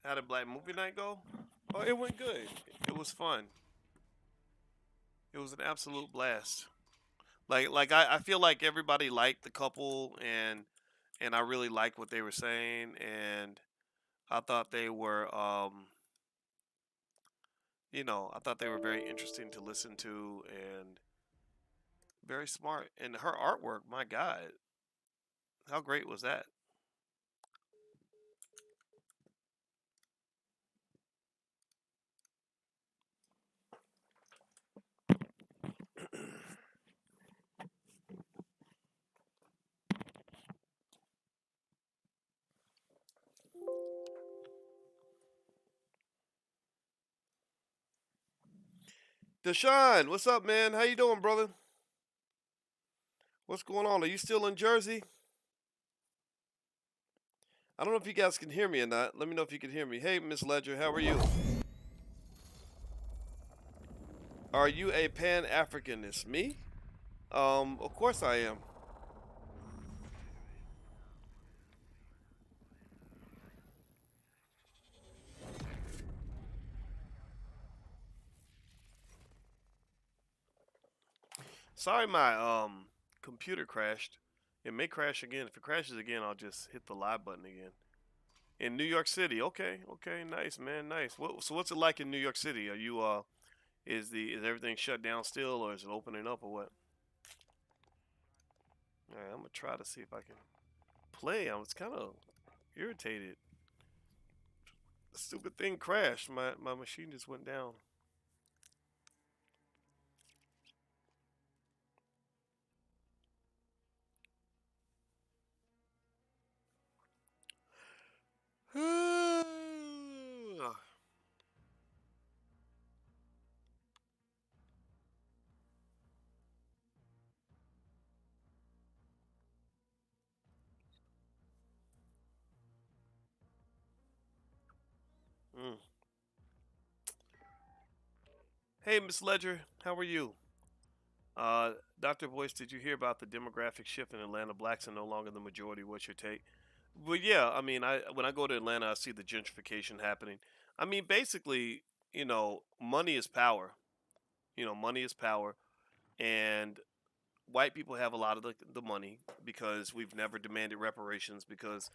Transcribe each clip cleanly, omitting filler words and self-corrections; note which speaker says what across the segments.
Speaker 1: How did Black Movie Night go? Oh, it went good. It was fun. It was an absolute blast. I feel like everybody liked the couple, and I really liked what they were saying, and I thought they were I thought they were very interesting to listen to and very smart. And her artwork, my God, how great was that? Deshaun, what's up, man? How you doing, brother? What's going on? Are you still in Jersey? I don't know if you guys can hear me or not. Let me know if you can hear me. Hey, Miss Ledger, how are you? Are you a Pan Africanist? Me? Of course I am. Sorry, my computer crashed. It may crash again. If it crashes again, I'll just hit the live button again. In New York City, okay, okay, nice, man, nice. So what's it like in New York City? Are you is everything shut down still, or is it opening up, or what? All right, I'm gonna try to see if I can play. I was kind of irritated. The stupid thing crashed. My machine just went down. Mm. Hey, Miss Ledger, how are you? Dr. Boyce, did you hear about the demographic shift in Atlanta? Blacks are no longer the majority. What's your take? Well, yeah, I mean, I when I go to Atlanta, I see the gentrification happening. I mean, basically, money is power. Money is power, and white people have a lot of the money because we've never demanded reparations because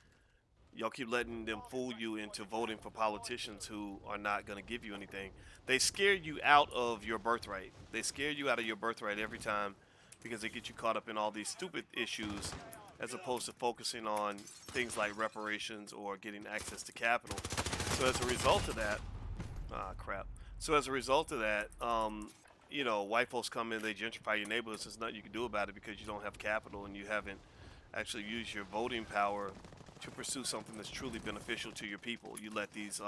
Speaker 1: y'all keep letting them fool you into voting for politicians who are not going to give you anything. They scare you out of your birthright. They scare you out of your birthright every time because they get you caught up in all these stupid issues as opposed to focusing on things like reparations or getting access to capital. So as a result of that, crap. So as a result of that, white folks come in, they gentrify your neighborhoods. There's nothing you can do about it because you don't have capital and you haven't actually used your voting power to pursue something that's truly beneficial to your people. You let these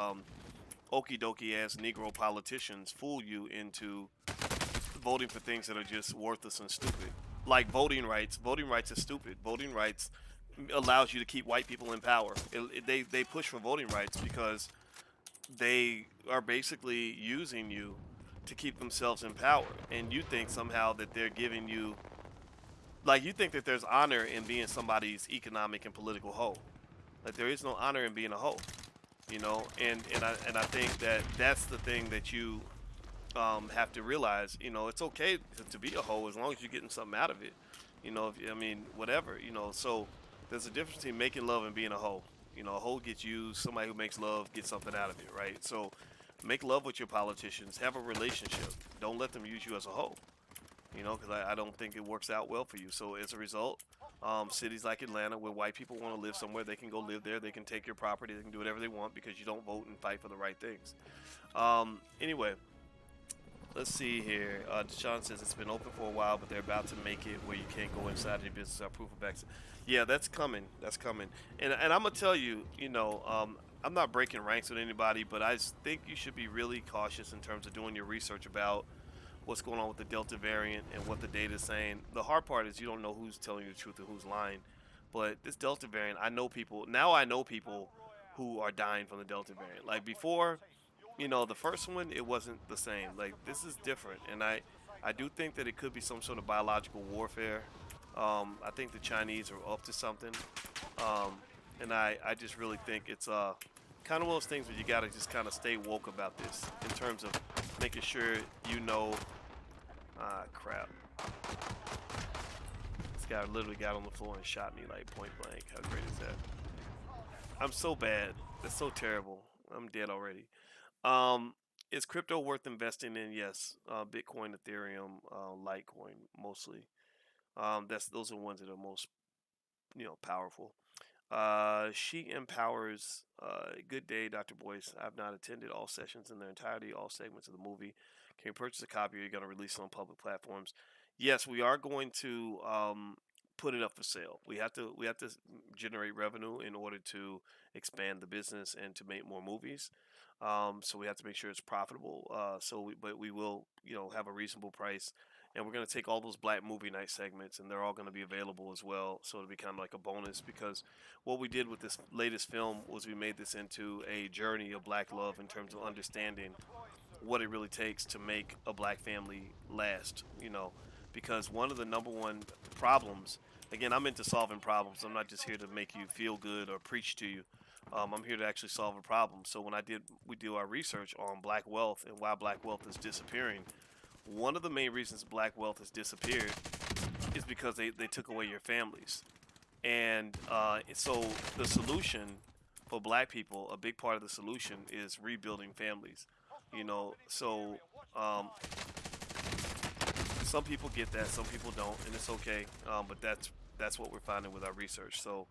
Speaker 1: okie dokie ass Negro politicians fool you into voting for things that are just worthless and stupid. Like voting rights. Voting rights is stupid. Voting rights allows you to keep white people in power. They push for voting rights because they are basically using you to keep themselves in power. And you think somehow that they're giving you, like, you think that there's honor in being somebody's economic and political hoe. Like, there is no honor in being a hoe, and I think that that's the thing that you have to realize. It's okay to be a hoe as long as you're getting something out of it. I mean, whatever. So there's a difference between making love and being a hoe. A hoe gets used. Somebody who makes love gets something out of it, right? So make love with your politicians. Have a relationship. Don't let them use you as a hoe. Because I don't think it works out well for you. So as a result, cities like Atlanta, where white people want to live somewhere, they can go live there. They can take your property. They can do whatever they want because you don't vote and fight for the right things. Anyway, let's see here. Sean says it's been open for a while, but they're about to make it where you can't go inside your business without proof of access. Yeah, that's coming. That's coming. And I'm gonna tell you, I'm not breaking ranks with anybody, but I think you should be really cautious in terms of doing your research about what's going on with the Delta variant and what the data is saying. The hard part is you don't know who's telling you the truth and who's lying. But this Delta variant, I know people who are dying from the Delta variant. Like before, the first one, it wasn't the same. Like this is different, and I do think that it could be some sort of biological warfare. I think the Chinese are up to something, um, and I just really think kind of one of those things where you got to just kind of stay woke about this in terms of making sure you know. Ah, crap. This guy literally got on the floor and shot me like point blank. How great is that? I'm so bad. That's so terrible. I'm dead already. Um, is crypto worth investing in? Yes. Bitcoin, Ethereum, Litecoin mostly. That's those are the ones that are most powerful. She empowers. Good day, Dr. Boyce. I've not attended all sessions in their entirety, all segments of the movie. Can you purchase a copy? Or are you going to release it on public platforms? Yes, we are going to put it up for sale. We have to generate revenue in order to expand the business and to make more movies. So we have to make sure it's profitable. But we will, have a reasonable price, and we're going to take all those Black Movie Night segments, and they're all going to be available as well. So it'll be kind of like a bonus because what we did with this latest film was we made this into a journey of Black love in terms of understanding what it really takes to make a Black family last. Because one of the number one problems, again, I'm into solving problems. I'm not just here to make you feel good or preach to you. I'm here to actually solve a problem. So when we do our research on Black wealth and why Black wealth is disappearing, one of the main reasons Black wealth has disappeared is because they took away your families. And so the solution for Black people, a big part of the solution is rebuilding families. So some people get that, some people don't, and it's okay. But that's what we're finding with our research. So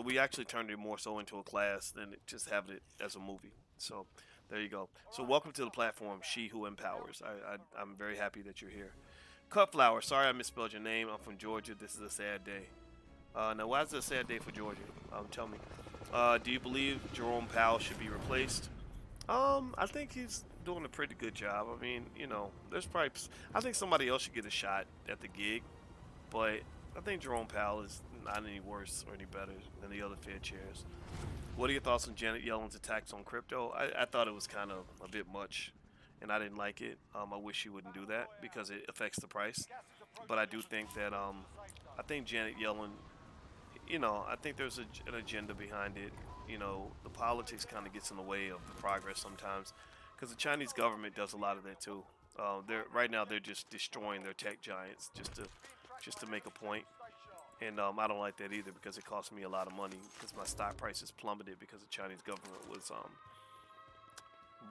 Speaker 1: we actually turned it more so into a class than just having it as a movie. So there you go. So welcome to the platform, She Who Empowers. I'm very happy that you're here. Cutflower, sorry I misspelled your name. I'm from Georgia. This is a sad day. Now, why is it a sad day for Georgia? Tell me. Do you believe Jerome Powell should be replaced? I think he's doing a pretty good job. I mean, there's probably. I think somebody else should get a shot at the gig, but I think Jerome Powell is not any worse or any better than the other Fed chairs. What are your thoughts on Janet Yellen's attacks on crypto? I thought it was kind of a bit much, and I didn't like it. I wish she wouldn't do that because it affects the price. But I do think that I think Janet Yellen, I think there's an agenda behind it. The politics kind of gets in the way of the progress sometimes, because the Chinese government does a lot of that too. Right now they're just destroying their tech giants just to make a point, and I don't like that either because it costs me a lot of money because my stock prices plummeted because the Chinese government was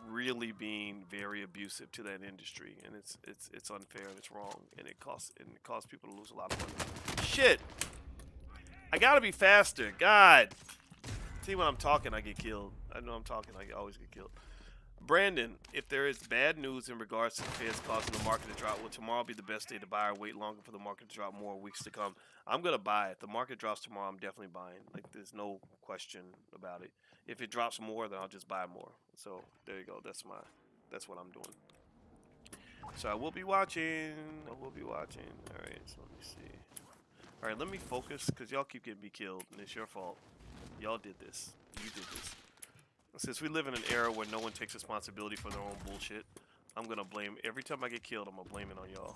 Speaker 1: really being very abusive to that industry, and it's unfair and it's wrong, and it costs people to lose a lot of money. Shit, I gotta be faster. God. See, when I'm talking, I get killed. I know I'm talking, I always get killed. Brandon, if there is bad news in regards to the Feds causing the market to drop, will tomorrow be the best day to buy or wait longer for the market to drop more weeks to come? I'm going to buy it. The market drops tomorrow, I'm definitely buying. Like, there's no question about it. If it drops more, then I'll just buy more. So, there you go. That's what I'm doing. So, I will be watching. All right, so let me see. All right, let me focus because y'all keep getting me killed, and it's your fault. Y'all did this. You did this. Since we live in an era where no one takes responsibility for their own bullshit, I'm gonna blame every time I get killed. I'm gonna blame it on y'all.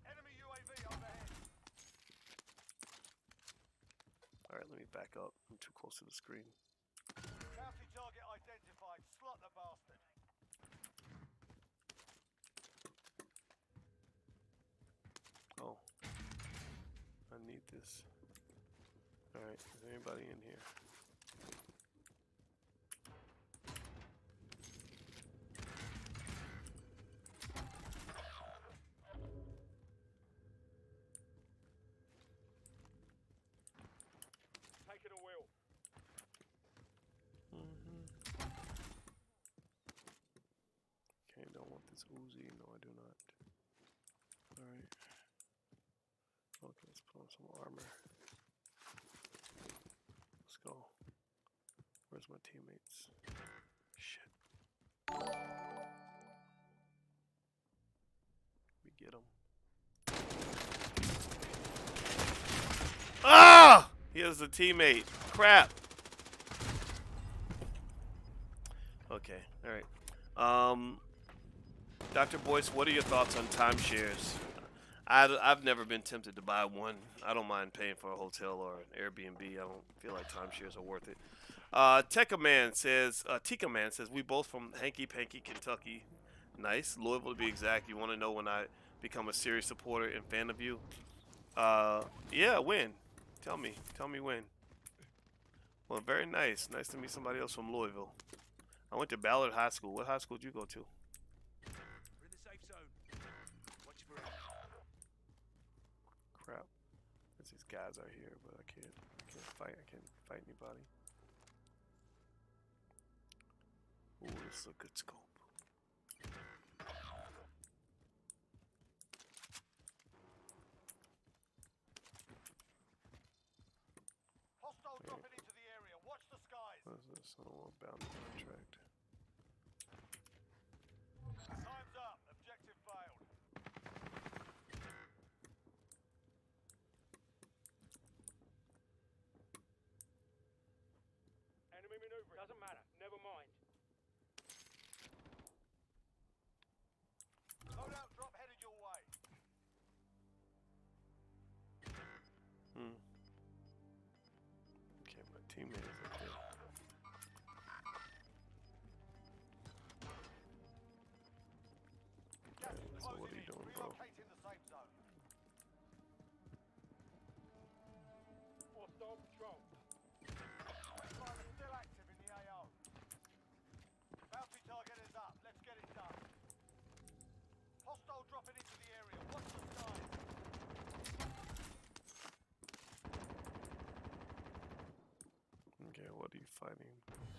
Speaker 1: Enemy UAV overhead. All right, let me back up. I'm too close to the screen. Bounty target identified. Slot the bastard. Oh, I need this. All right, is there anybody in here? Okay, don't want this Uzi. No, I do not. Alright. Okay, let's put on some armor. Let's go. Where's my teammates? Shit. We get them. Ah! He has a teammate. Crap. Okay, alright. Dr. Boyce, what are your thoughts on timeshares? I've never been tempted to buy one. I don't mind paying for a hotel or an Airbnb. I don't feel like timeshares are worth it. Tika Man says, we both from Hanky Panky, Kentucky. Nice. Louisville to be exact. You want to know when I become a serious supporter and fan of you? Yeah, when? Tell me. Tell me when. Well, very nice. Nice to meet somebody else from Louisville. I went to Ballard High School. What high school did you go to?
Speaker 2: We're in the safe zone. Watch for it.
Speaker 1: Crap. These guys are here, but I can't fight. I can't fight anybody. Ooh, this is a good scope.
Speaker 3: Hostile dropping into the area. Watch the skies.
Speaker 1: What is this? I don't want bounty contract.
Speaker 3: Time's up. Objective failed.
Speaker 2: Enemy maneuver. Doesn't matter. Never mind.
Speaker 3: Loadout drop headed your way.
Speaker 1: Okay, my teammate is up there.
Speaker 3: Gas is
Speaker 1: So what are
Speaker 3: closing
Speaker 1: you
Speaker 3: in.
Speaker 1: doing, bro?
Speaker 3: Relocating the safe zone.
Speaker 2: Hostile patrol.
Speaker 3: Fire still active in the AO. Bounty target is up. Let's get it done. Hostile dropping into the area. Watch the skies.
Speaker 1: Okay, what are you fighting?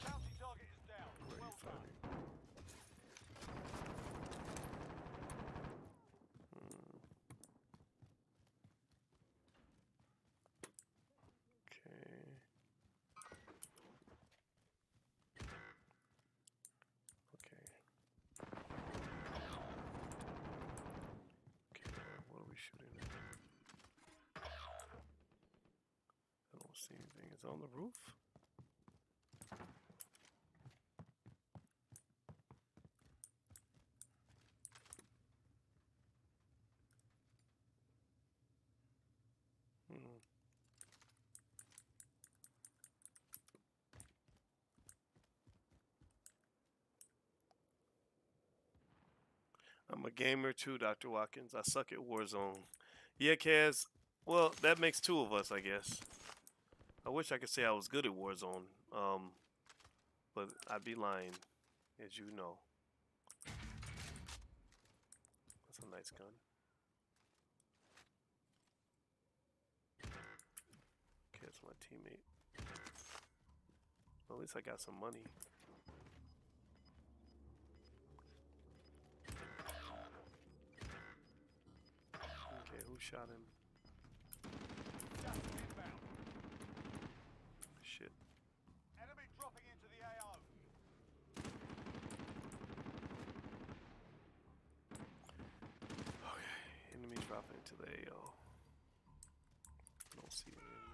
Speaker 3: Bounty target is down.
Speaker 1: Where are
Speaker 3: Well
Speaker 1: you
Speaker 3: done.
Speaker 1: fighting? Okay. Okay. Okay, what are we shooting at? I don't see anything. Is it on the roof? I'm a gamer too, Dr. Watkins. I suck at Warzone. Yeah, Kaz. Well, that makes two of us, I guess. I wish I could say I was good at Warzone, but I'd be lying, as you know. That's a nice gun. Okay, that's my teammate. Well, at least I got some money. Okay, who shot him?
Speaker 3: Gas is inbound.
Speaker 1: Shit.
Speaker 3: Enemy dropping into the AO.
Speaker 1: Okay, enemy dropping into the AO. Don't see an enemy.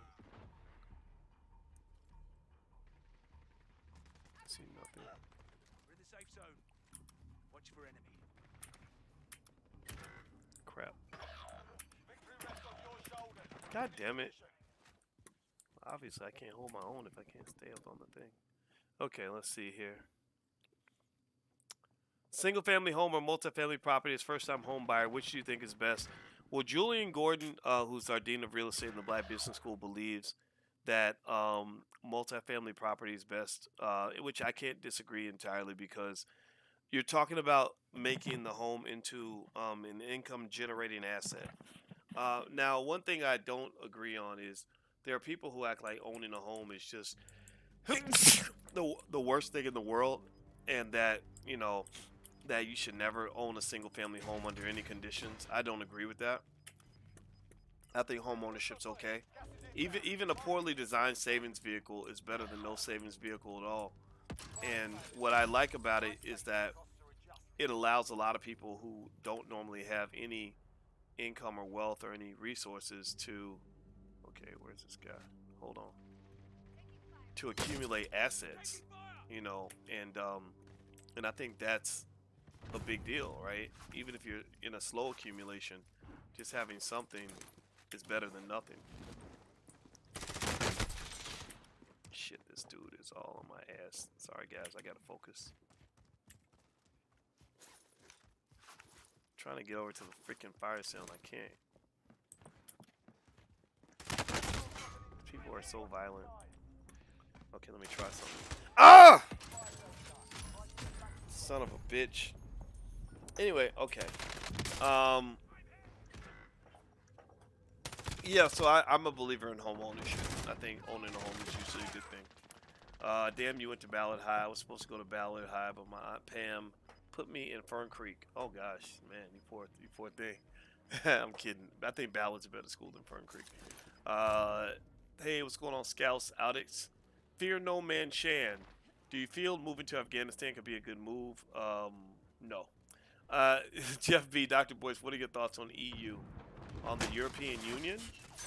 Speaker 1: See nothing.
Speaker 2: We're in the safe zone. Watch for enemy.
Speaker 1: Crap.
Speaker 3: Victory rests on your shoulders.
Speaker 1: God damn it. Obviously, I can't hold my own if I can't stay up on the thing. Okay, let's see here. Single family home or multifamily property as first time home buyer, which do you think is best? Well, Julian Gordon, who's our Dean of Real Estate in the Black Business School, believes that multifamily property is best, which I can't disagree entirely because you're talking about making the home into an income generating asset. Now, one thing I don't agree on is there are people who act like owning a home is just the worst thing in the world, and that that you should never own a single family home under any conditions. I don't agree with that. I think home ownership's okay. Even a poorly designed savings vehicle is better than no savings vehicle at all. And what I like about it is that it allows a lot of people who don't normally have any income or wealth or any resources to, okay, where's this guy? Hold on. To accumulate assets, and I think that's a big deal, right? Even if you're in a slow accumulation, Just having something is better than nothing. Shit, this dude is all on my ass. Sorry, guys, I gotta focus. Trying to get over to the freaking fire sale, I can't. People are so violent. Okay, let me try something. Ah! Son of a bitch. Anyway, okay. Yeah, so I'm a believer in home ownership. I think owning a home is usually a good thing. Damn, you went to Ballard High. I was supposed to go to Ballard High, but my Aunt Pam put me in Fern Creek. Oh gosh, man, you poor thing. I'm kidding. I think Ballard's a better school than Fern Creek. Hey, what's going on, Scouts, Audits? Fear no man, Shan. Do you feel moving to Afghanistan could be a good move? No. Jeff B, Dr. Boyce, what are your thoughts on EU? On the European Union?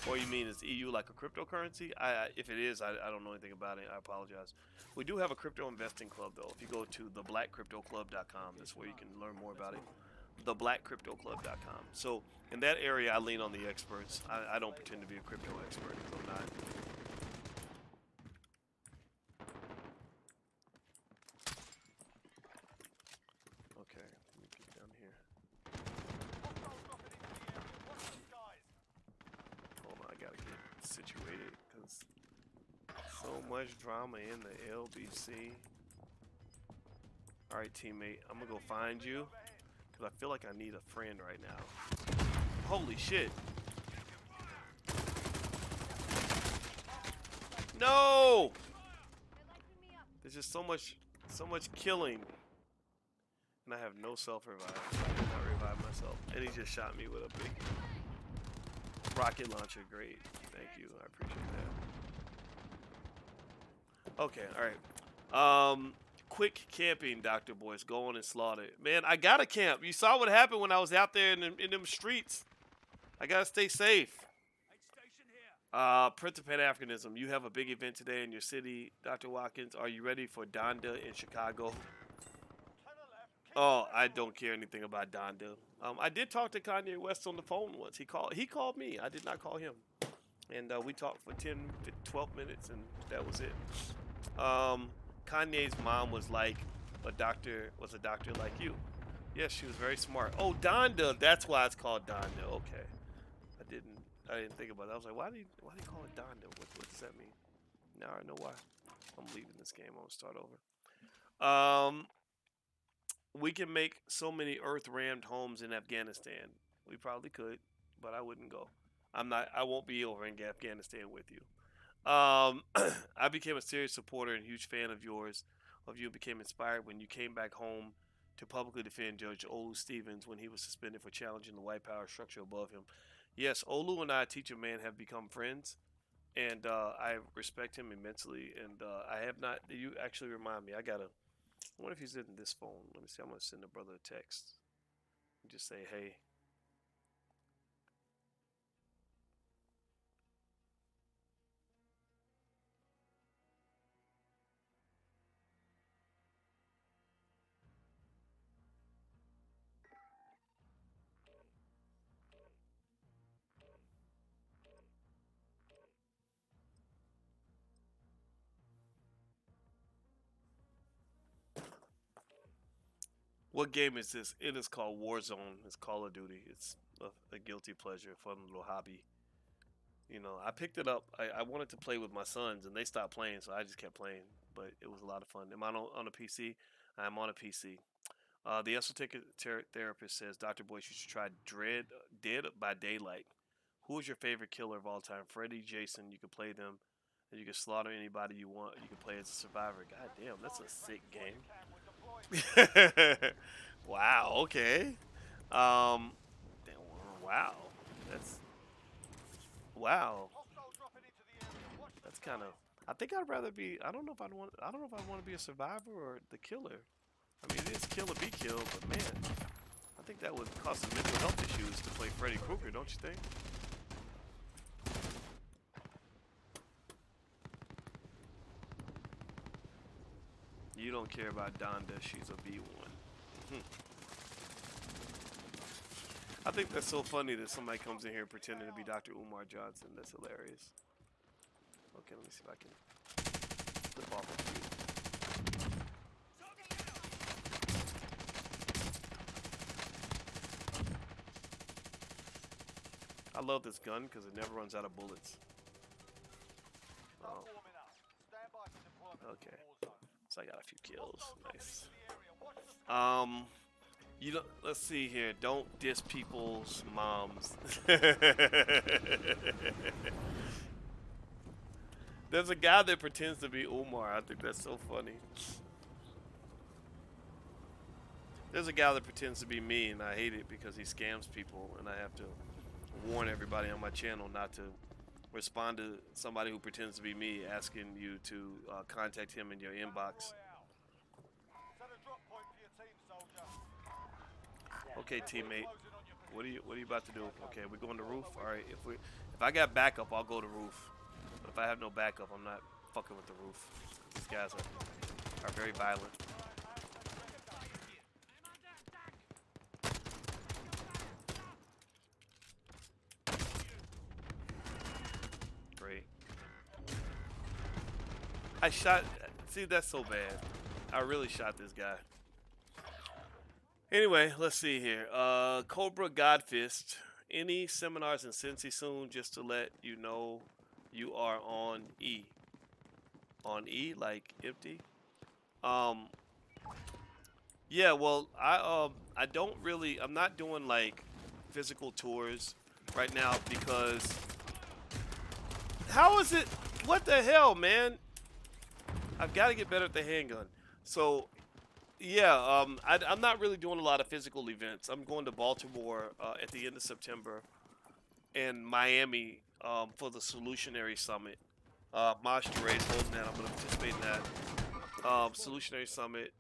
Speaker 1: Or you mean is EU like a cryptocurrency? If it is, I don't know anything about it. I apologize. We do have a crypto investing club though. If you go to theblackcryptoclub.com, that's where you can learn more about it. Theblackcryptoclub.com. So in that area, I lean on the experts. I don't pretend to be a crypto expert because I'm not. Okay, let me get down here. Hold on, I gotta get situated because so much drama in the LBC. Alright, teammate, I'm gonna go find you because I feel like I need a friend right now. Holy shit. No! There's just so much killing. And I have no self-revive. I cannot revive myself. And he just shot me with a big rocket launcher. Great. Thank you. I appreciate that. Okay, alright. Quick camping, Dr. Boyce. Go on and slaughter it. Man, I gotta camp. You saw what happened when I was out there in them streets. I gotta stay safe. Prince of Pan-Africanism. You have a big event today in your city, Dr. Watkins. Are you ready for Donda in Chicago? Oh, I don't care anything about Donda. I did talk to Kanye West on the phone once. He called me. I did not call him. And we talked for 10, 12 minutes, and that was it. Kanye's mom was like a doctor like you. Yes, she was very smart. Oh, Donda. That's why it's called Donda. Okay. I didn't think about that. I was like, why do you call it Donda? What does that mean? Now I know why. I'm leaving this game. I'm gonna start over. We can make so many earth-rammed homes in Afghanistan. We probably could, but I wouldn't go. I won't be over in Afghanistan with you. I became a serious supporter and huge fan of yours. Became inspired when you came back home to publicly defend Judge Olu Stevens when he was suspended for challenging the white power structure above him. Yes, Olu and I, Teacher Man, have become friends, and I respect him immensely. And I have not. You actually remind me. I wonder if he's in this phone. Let me see. I'm gonna send the brother a text and just say, hey. What game is this? It is called Warzone. It's Call of Duty. It's a guilty pleasure, fun little hobby. You know, I picked it up. I wanted to play with my sons, and they stopped playing, so I just kept playing. But it was a lot of fun. Am I on a PC? I'm on a PC. The esoteric therapist says, Dr. Boyce, you should try Dead by Daylight. Who is your favorite killer of all time? Freddy, Jason. You can play them, and you can slaughter anybody you want. You can play as a survivor. God damn, that's a sick game. Wow. Okay. Um. Wow. That's wow. That's kind of. I think I'd rather be. I don't know if I'd want. I don't know if I want to be a survivor or the killer. I mean, it is kill or be killed, but man, I think that would cause some mental health issues to play Freddy Krueger, don't you think? You don't care about Donda. She's a B1. I think that's so funny that somebody comes in here pretending to be Dr. Umar Johnson. That's hilarious. Okay, let me see if I can flip off a few. I love this gun because it never runs out of bullets.
Speaker 3: Start
Speaker 1: Oh,
Speaker 3: warming up. Stand by for deployment
Speaker 1: okay.
Speaker 3: to the war zone.
Speaker 1: So I got a few kills. Nice.
Speaker 3: Into the area. Watch the sky.
Speaker 1: You don't. Let's see here. Don't diss people's moms. There's a guy that pretends to be Umar. I think that's so funny. There's a guy that pretends to be me, and I hate it because he scams people, and I have to warn everybody on my channel not to respond to somebody who pretends to be me asking you to contact him in your inbox.
Speaker 3: Set a drop point for your team, soldier.
Speaker 1: Okay, teammate. What are you about to do? Okay, we're going to roof. All right. If I got backup, I'll go to roof. But if I have no backup, I'm not fucking with the roof. These guys are very violent. Great. I shot. See, that's so bad. I really shot this guy. Anyway, let's see here. Cobra Godfist. Any seminars in Cincy soon? Just to let you know, you are on E. On E, like empty. Yeah. Well, I don't really. I'm not doing like physical tours right now because. How is it? What the hell, man? I've got to get better at the handgun. So yeah, I'm not really doing a lot of physical events. I'm going to Baltimore at the end of September and Miami for the Solutionary Summit. Maj Touré holding that. I'm going to participate in that. Solutionary Summit,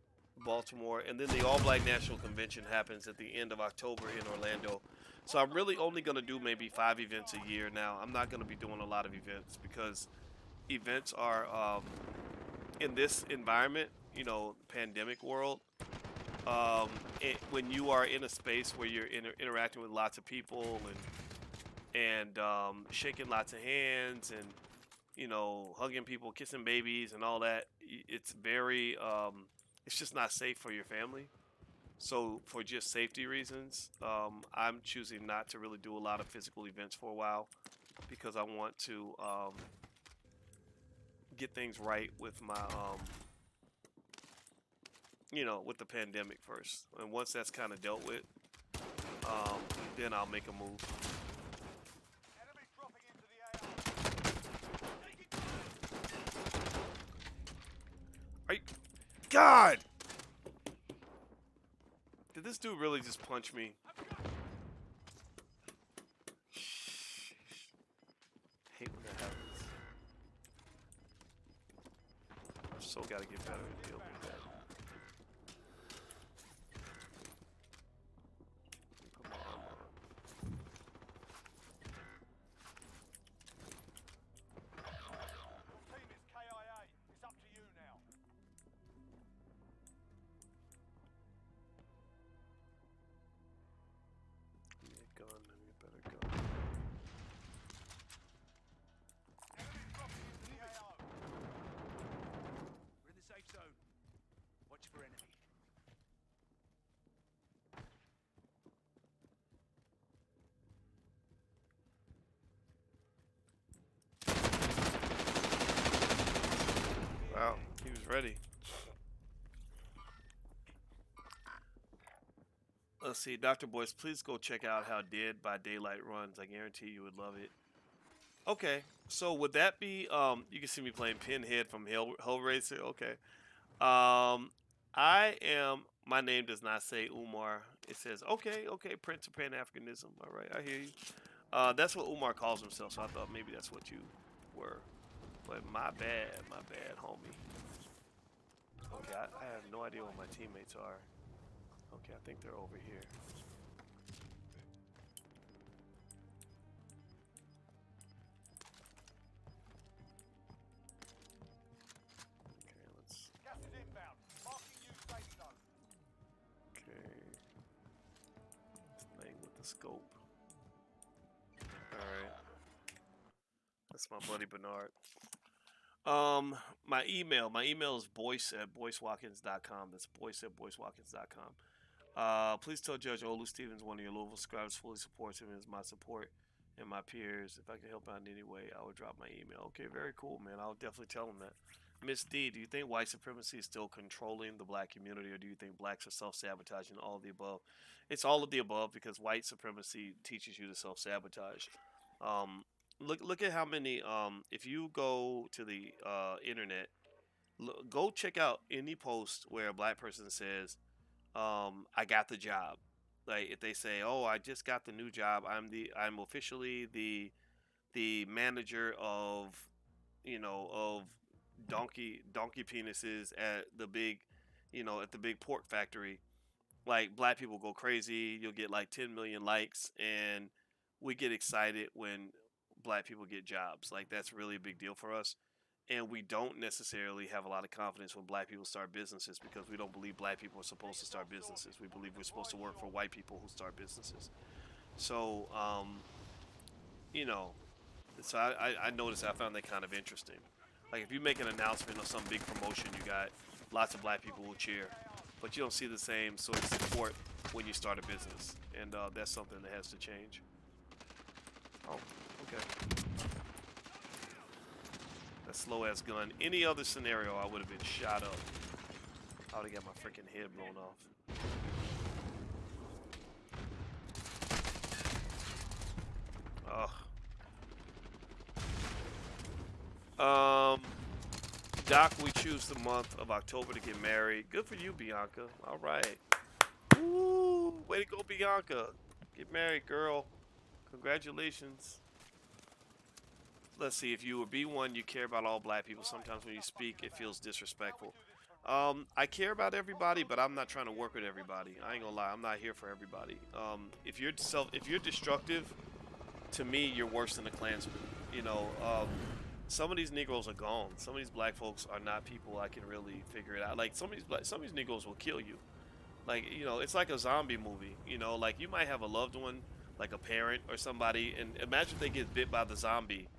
Speaker 1: Baltimore, and then the All Black National Convention happens at the end of October in Orlando. So I'm really only going to do maybe 5 events a year now. I'm not going to be doing a lot of events because events are in this environment, you know, pandemic world, when you are in a space where you're interacting with lots of people and shaking lots of hands and you know hugging people, kissing babies, and all that, it's very it's just not safe for your family. So for just safety reasons, I'm choosing not to really do a lot of physical events for a while because I want to get things right with my you know, with the pandemic first. And once that's kind of dealt with, then I'll make a move.
Speaker 3: Enemy dropping into the AR.
Speaker 1: Are you... God! Did this dude really just punch me? Hate when that happens. I've so got to get better at dealing with that. Put my armor on.
Speaker 3: Your team is KIA. It's up to you now.
Speaker 1: Give me a gun. Give me a better gun.
Speaker 3: Enemy dropping into the AO.
Speaker 2: We're in the safe zone. Watch for enemy.
Speaker 1: Wow, he was ready. Let's see, Dr. Boyce, please go check out how Dead by Daylight runs. I guarantee you would love it. Okay, so would that be, you can see me playing Pinhead from Hellraiser. Okay. My name does not say Umar. It says, okay, Prince of Pan-Africanism. All right, I hear you. That's what Umar calls himself, so I thought maybe that's what you were. But my bad, homie. Okay, I have no idea what my teammates are. Okay, I think they're over here. Okay, let's...
Speaker 3: Gas is inbound. Marking you safe zone.
Speaker 1: Okay. Playing with this scope. All right, that's my buddy Bernard. Um, my email is boyce@boycewatkins.com. That's boyce@boycewatkins.com. Please tell Judge Olu Stevens, one of your Louisville scribes, fully supports him as my support and my peers. If I can help out in any way, I will drop my email. Okay, very cool, man. I'll definitely tell him that. Miss D, do you think white supremacy is still controlling the black community, or do you think blacks are self-sabotaging? All of the above. It's all of the above because white supremacy teaches you to self-sabotage. Um, look at how many. If you go to the internet, go check out any post where a black person says, I got the job. Like if they say, "Oh, I just got the new job. I'm officially the manager of, of donkey penises at the big, at the big pork factory." Like black people go crazy. You'll get like 10 million likes, and we get excited when black people get jobs. Like that's really a big deal for us. And we don't necessarily have a lot of confidence when black people start businesses because we don't believe black people are supposed to start businesses. We believe we're supposed to work for white people who start businesses. So, you know, so I noticed, I found that kind of interesting. Like if you make an announcement of some big promotion you got, lots of black people will cheer, but you don't see the same sort of support when you start a business, and that's something that has to change. Oh, okay. That slow ass gun. Any other scenario, I would have been shot up. I would have got my freaking head blown off. Ugh. Doc, we choose the month of October to get married. Good for you, Bianca. All right. Woo! Way to go, Bianca. Get married, girl. Congratulations. Let's see. If you were B1, you care about all black people. Sometimes when you speak, it feels disrespectful. I care about everybody, but I'm not trying to work with everybody. I ain't gonna lie. I'm not here for everybody. If you're destructive, to me, you're worse than a Klansman. You know, some of these Negroes are gone. Some of these black folks are not people I can really figure it out. Like some of these Negroes will kill you. Like it's like a zombie movie. Like you might have a loved one, like a parent or somebody, and imagine they get bit by the zombie,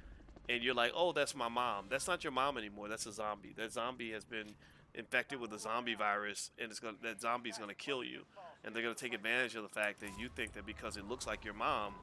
Speaker 1: and you're like, oh, that's my mom. That's not your mom anymore. That's a zombie. That zombie has been infected with a zombie virus, and that zombie is gonna kill you, and they're gonna take advantage of the fact that you think that because it looks like your mom,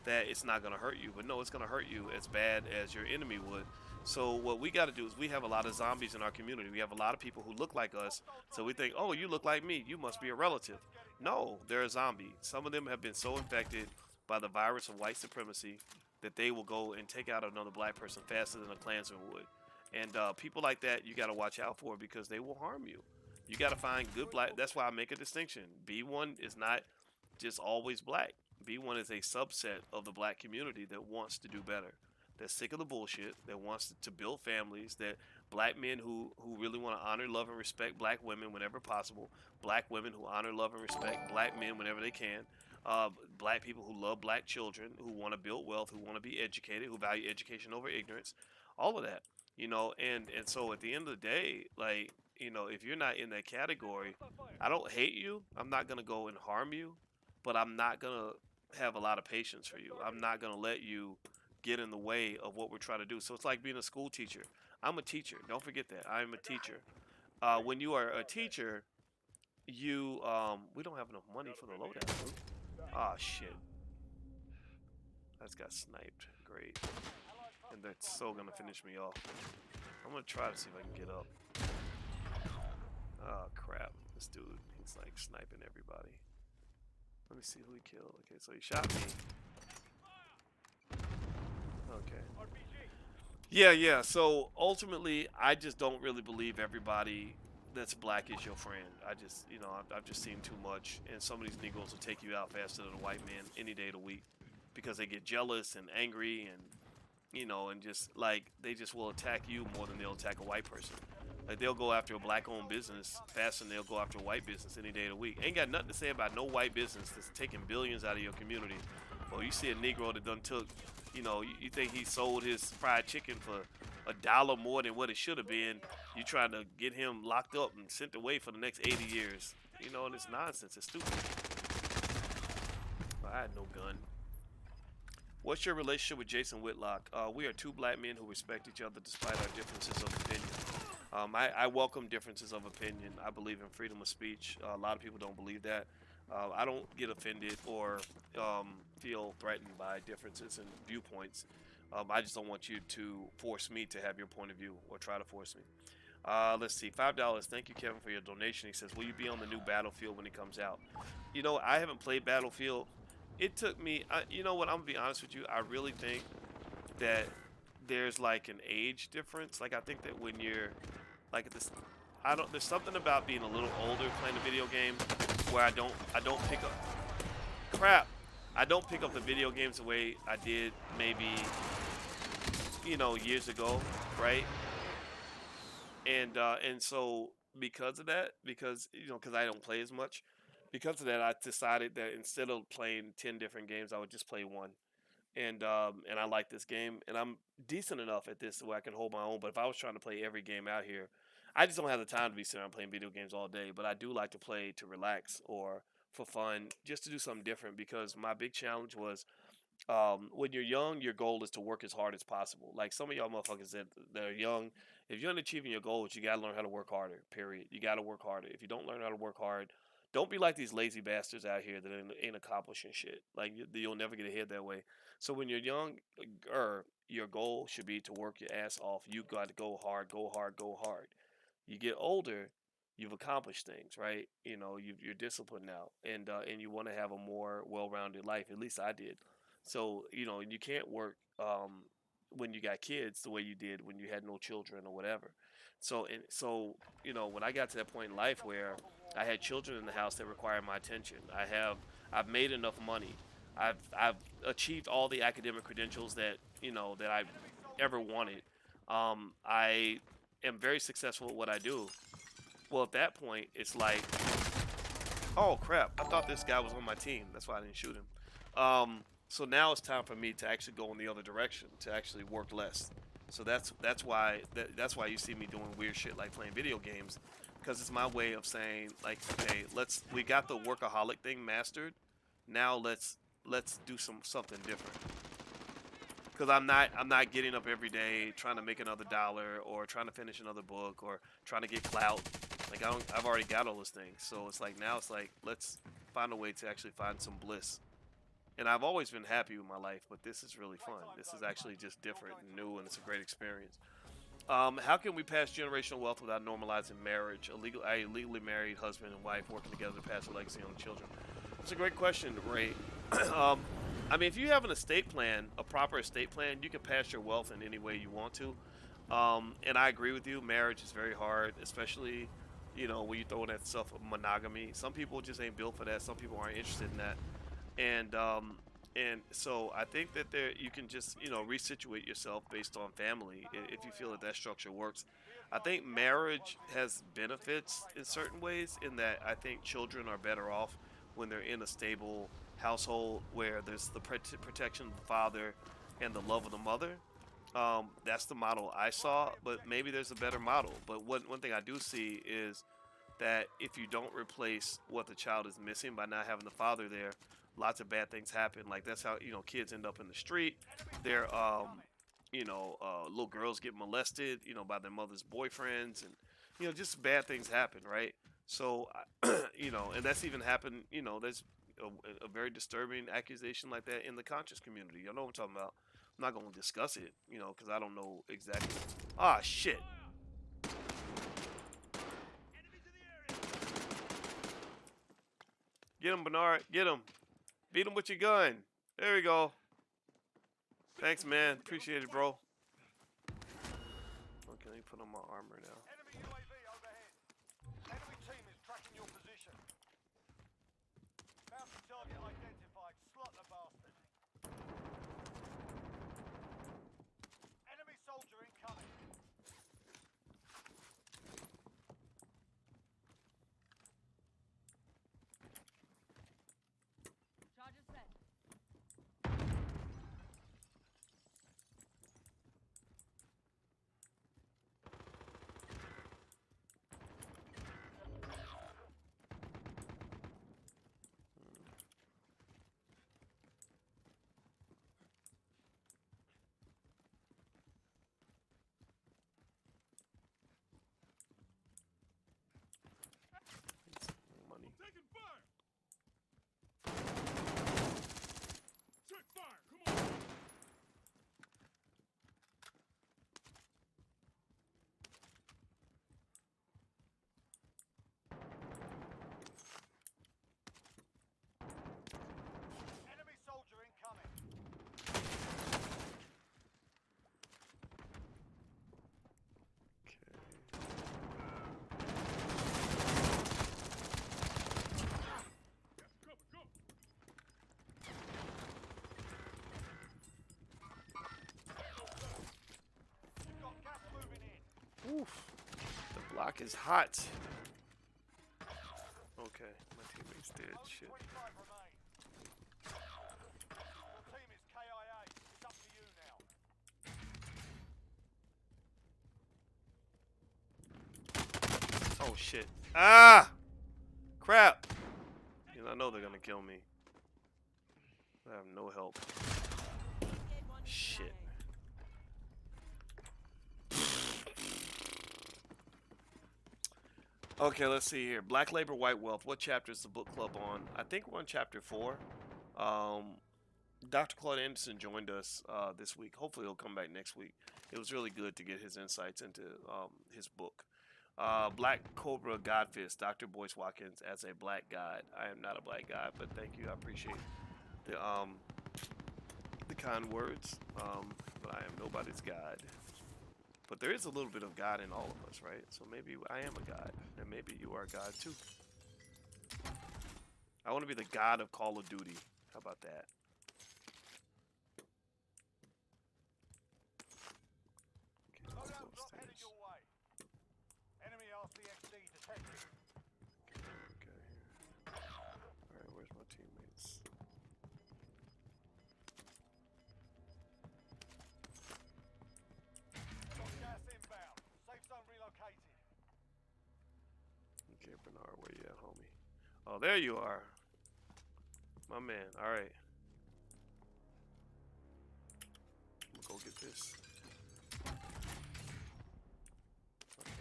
Speaker 1: that it's not gonna hurt you. But no, it's gonna hurt you as bad as your enemy would. So what we got to do is we have a lot of zombies in our community. We have a lot of people who look like us. So we think, oh, you look like me. You must be a relative. No, they're a zombie. Some of them have been so infected by the virus of white supremacy that they will go and take out another black person faster than a Klansman would. And people like that, you got to watch out for because they will harm you. You got to find good black. That's why I make a distinction. B1 is not just always black. B1 is a subset of the black community that wants to do better. That's sick of the bullshit, that wants to build families, that black men who really want to honor, love, and respect black women whenever possible, black women who honor, love, and respect black men whenever they can, black people who love black children, who want to build wealth, who want to be educated, who value education over ignorance, all of that, and so at the end of the day, like, if you're not in that category, I don't hate you, I'm not going to go and harm you, but I'm not going to have a lot of patience for you. I'm not going to let you get in the way of what we're trying to do. So it's like being a school teacher. I'm a teacher. Don't forget that. I'm a teacher. When you are a teacher, we don't have enough money for the loadout. Ah, shit. I just got sniped. Great. And that's so gonna finish me off. I'm gonna try to see if I can get up. Oh crap. This dude, he's like sniping everybody. Let me see who he killed. Okay, so he shot me. Okay. Yeah. So ultimately, I just don't really believe everybody that's black is your friend. I just, I've just seen too much, and some of these Negroes will take you out faster than a white man any day of the week because they get jealous and angry, and and just like they just will attack you more than they'll attack a white person. Like they'll go after a black-owned business faster than they'll go after a white business any day of the week. Ain't got nothing to say about no white business that's taking billions out of your community. Well, you see a Negro that done took, you think he sold his fried chicken for $1 more than what it should have been. You trying to get him locked up and sent away for the next 80 years. And it's nonsense. It's stupid. I had no gun. What's your relationship with Jason Whitlock? We are two black men who respect each other despite our differences of opinion. I welcome differences of opinion. I believe in freedom of speech. A lot of people don't believe that. I don't get offended or feel threatened by differences in viewpoints. I just don't want you to force me to have your point of view or try to force me. Let's see, $5. Thank you, Kevin, for your donation. He says, "Will you be on the new Battlefield when it comes out?" You know, I haven't played Battlefield. It took me. You know what? I'm gonna be honest with you. I really think that there's like an age difference. Like I think that when you're like at this, I don't. There's something about being a little older playing a video game where I don't pick up crap. I don't pick up the video games the way I did maybe years ago, right? And so because of that, because because I don't play as much, because of that, I decided that instead of playing 10 different games, I would just play one. And I like this game, and I'm decent enough at this where I can hold my own. But if I was trying to play every game out here, I just don't have the time to be sitting around playing video games all day. But I do like to play to relax or for fun, just to do something different. Because my big challenge was when you're young, your goal is to work as hard as possible. Like some of y'all motherfuckers that are young, if you're not achieving your goals, you gotta learn how to work harder. Period. You gotta work harder. If you don't learn how to work hard, don't be like these lazy bastards out here that ain't accomplishing shit. Like you'll never get ahead that way. So when you're young, your goal should be to work your ass off. You got to go hard, go hard, go hard. You get older, you've accomplished things, right? You're disciplined now, and you want to have a more well-rounded life. At least I did. So you can't work when you got kids the way you did when you had no children or whatever. So when I got to that point in life where I had children in the house that required my attention, I've made enough money. I've achieved all the academic credentials that I ever wanted. I am very successful at what I do. Well, at that point, it's like, oh crap! I thought this guy was on my team. That's why I didn't shoot him. So now it's time for me to actually go in the other direction, to actually work less. So that's why you see me doing weird shit like playing video games, because it's my way of saying like, okay, we got the workaholic thing mastered. Now let's do something different. Because I'm not getting up every day trying to make another dollar or trying to finish another book or trying to get clout. Like I've already got all those things. So it's like now it's like let's find a way to actually find some bliss. And I've always been happy with my life, but this is really fun. This is actually just different and new, and it's a great experience. How can we pass generational wealth without normalizing marriage? A legally married husband and wife working together to pass a legacy on the children. It's a great question, Ray. I mean, if you have an estate plan, a proper estate plan, you can pass your wealth in any way you want to. And I agree with you. Marriage is very hard, especially when you throw in that stuff of monogamy. Some people just ain't built for that. Some people aren't interested in that. And so I think that you can just resituate yourself based on family if you feel that structure works. I think marriage has benefits in certain ways in that I think children are better off when they're in a stable household where there's the protection of the father and the love of the mother. That's the model I saw, but maybe there's a better model. But one thing I do see is that if you don't replace what the child is missing by not having the father there, lots of bad things happen. Like that's how kids end up in the street. They're little girls get molested, by their mother's boyfriends, and just bad things happen, right? So, and that's even happened. There's a very disturbing accusation like that in the conscious community. You know what I'm talking about? I'm not going to discuss it, because I don't know exactly. Ah, shit. Get him, Bernard. Get him. Beat him with your gun. There we go. Thanks, man. Appreciate it, bro. Okay, let me put on my armor now.
Speaker 3: Enemy UAV overhead. Enemy team is tracking your position. Bounty target identified. Slot the bastard. Enemy soldier incoming.
Speaker 4: Charges set.
Speaker 1: Oof. The block is hot. Okay, my teammate's dead.
Speaker 3: Only
Speaker 1: Shit.
Speaker 3: 25 remain. Your team is KIA. It's up to you now.
Speaker 1: Oh shit. Ah! Crap! And I know they're gonna kill me. I have no help. Shit. Okay, let's see here. Black Labor, White Wealth. What chapter is the book club on? I think we're on chapter 4. Dr. Claude Anderson joined us this week. Hopefully he'll come back next week. It was really good to get his insights into his book. Black Cobra Godfist, Dr. Boyce Watkins as a black god. I am not a black god, but thank you. I appreciate the kind words. But I am nobody's god. But there is a little bit of God in all of us, right? So maybe I am a god, and maybe you are a god too. I want to be the god of Call of Duty. How about that? Okay, let's go
Speaker 3: Loadout drop headed
Speaker 1: upstairs.
Speaker 3: your way. Enemy RCXD detected.
Speaker 1: Okay, here. Alright, where's my teammates?
Speaker 3: Got gas inbound. Safe zone relocated.
Speaker 1: Okay, Bernard, where you at, homie? Oh, there you are. My man, alright. I'm gonna go get this. Okay.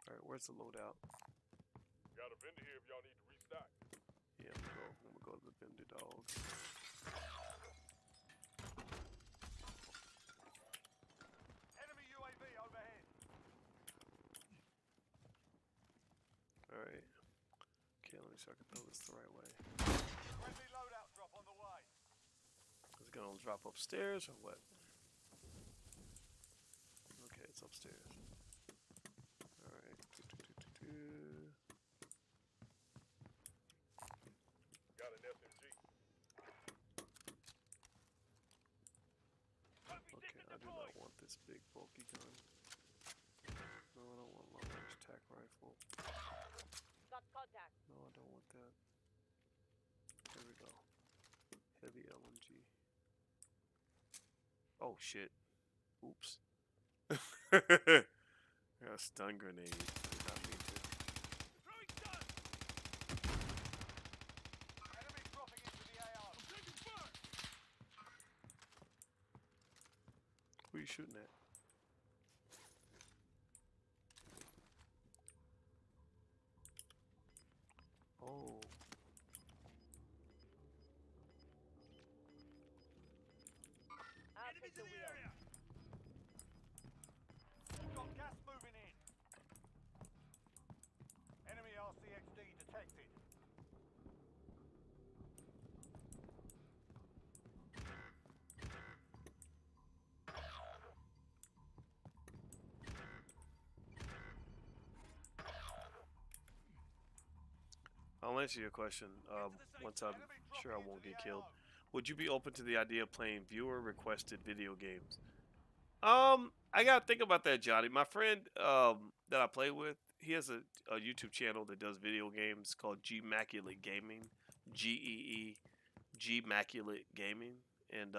Speaker 1: Alright, where's the loadout?
Speaker 4: Got a vendor here if y'all need to restock.
Speaker 1: Yeah, I'm gonna go to the vendor dog.
Speaker 3: Enemy UAV overhead.
Speaker 1: Alright. Okay, let me see if I can throw this the right way.
Speaker 3: Friendly loadout drop on the way.
Speaker 1: Is it gonna drop upstairs or what? Okay, it's upstairs. Alright.
Speaker 4: Got an SMG.
Speaker 1: Okay, I do not want this big bulky gun. No, I don't want long range tac rifle.
Speaker 5: Got contact.
Speaker 1: No, I don't want that. There we go. Heavy LMG. Oh shit. Oops. I got a stun grenade. I did not mean to.
Speaker 2: Throwing stun!
Speaker 3: Enemy dropping into the AO.
Speaker 2: I'm taking fire!
Speaker 1: Who are you shooting at? Oh.
Speaker 5: I'll
Speaker 2: Enemies
Speaker 5: take the
Speaker 2: in the
Speaker 5: wheel.
Speaker 2: area!
Speaker 3: Got gas moving in. Enemy RCXD detected.
Speaker 1: I'll answer your question once I'm sure I won't get killed. Would you be open to the idea of playing viewer requested video games? I gotta think about that, Johnny. My friend that I play with, he has a YouTube channel that does video games called Gmaculate Gaming, Geee Gmaculate Gaming, and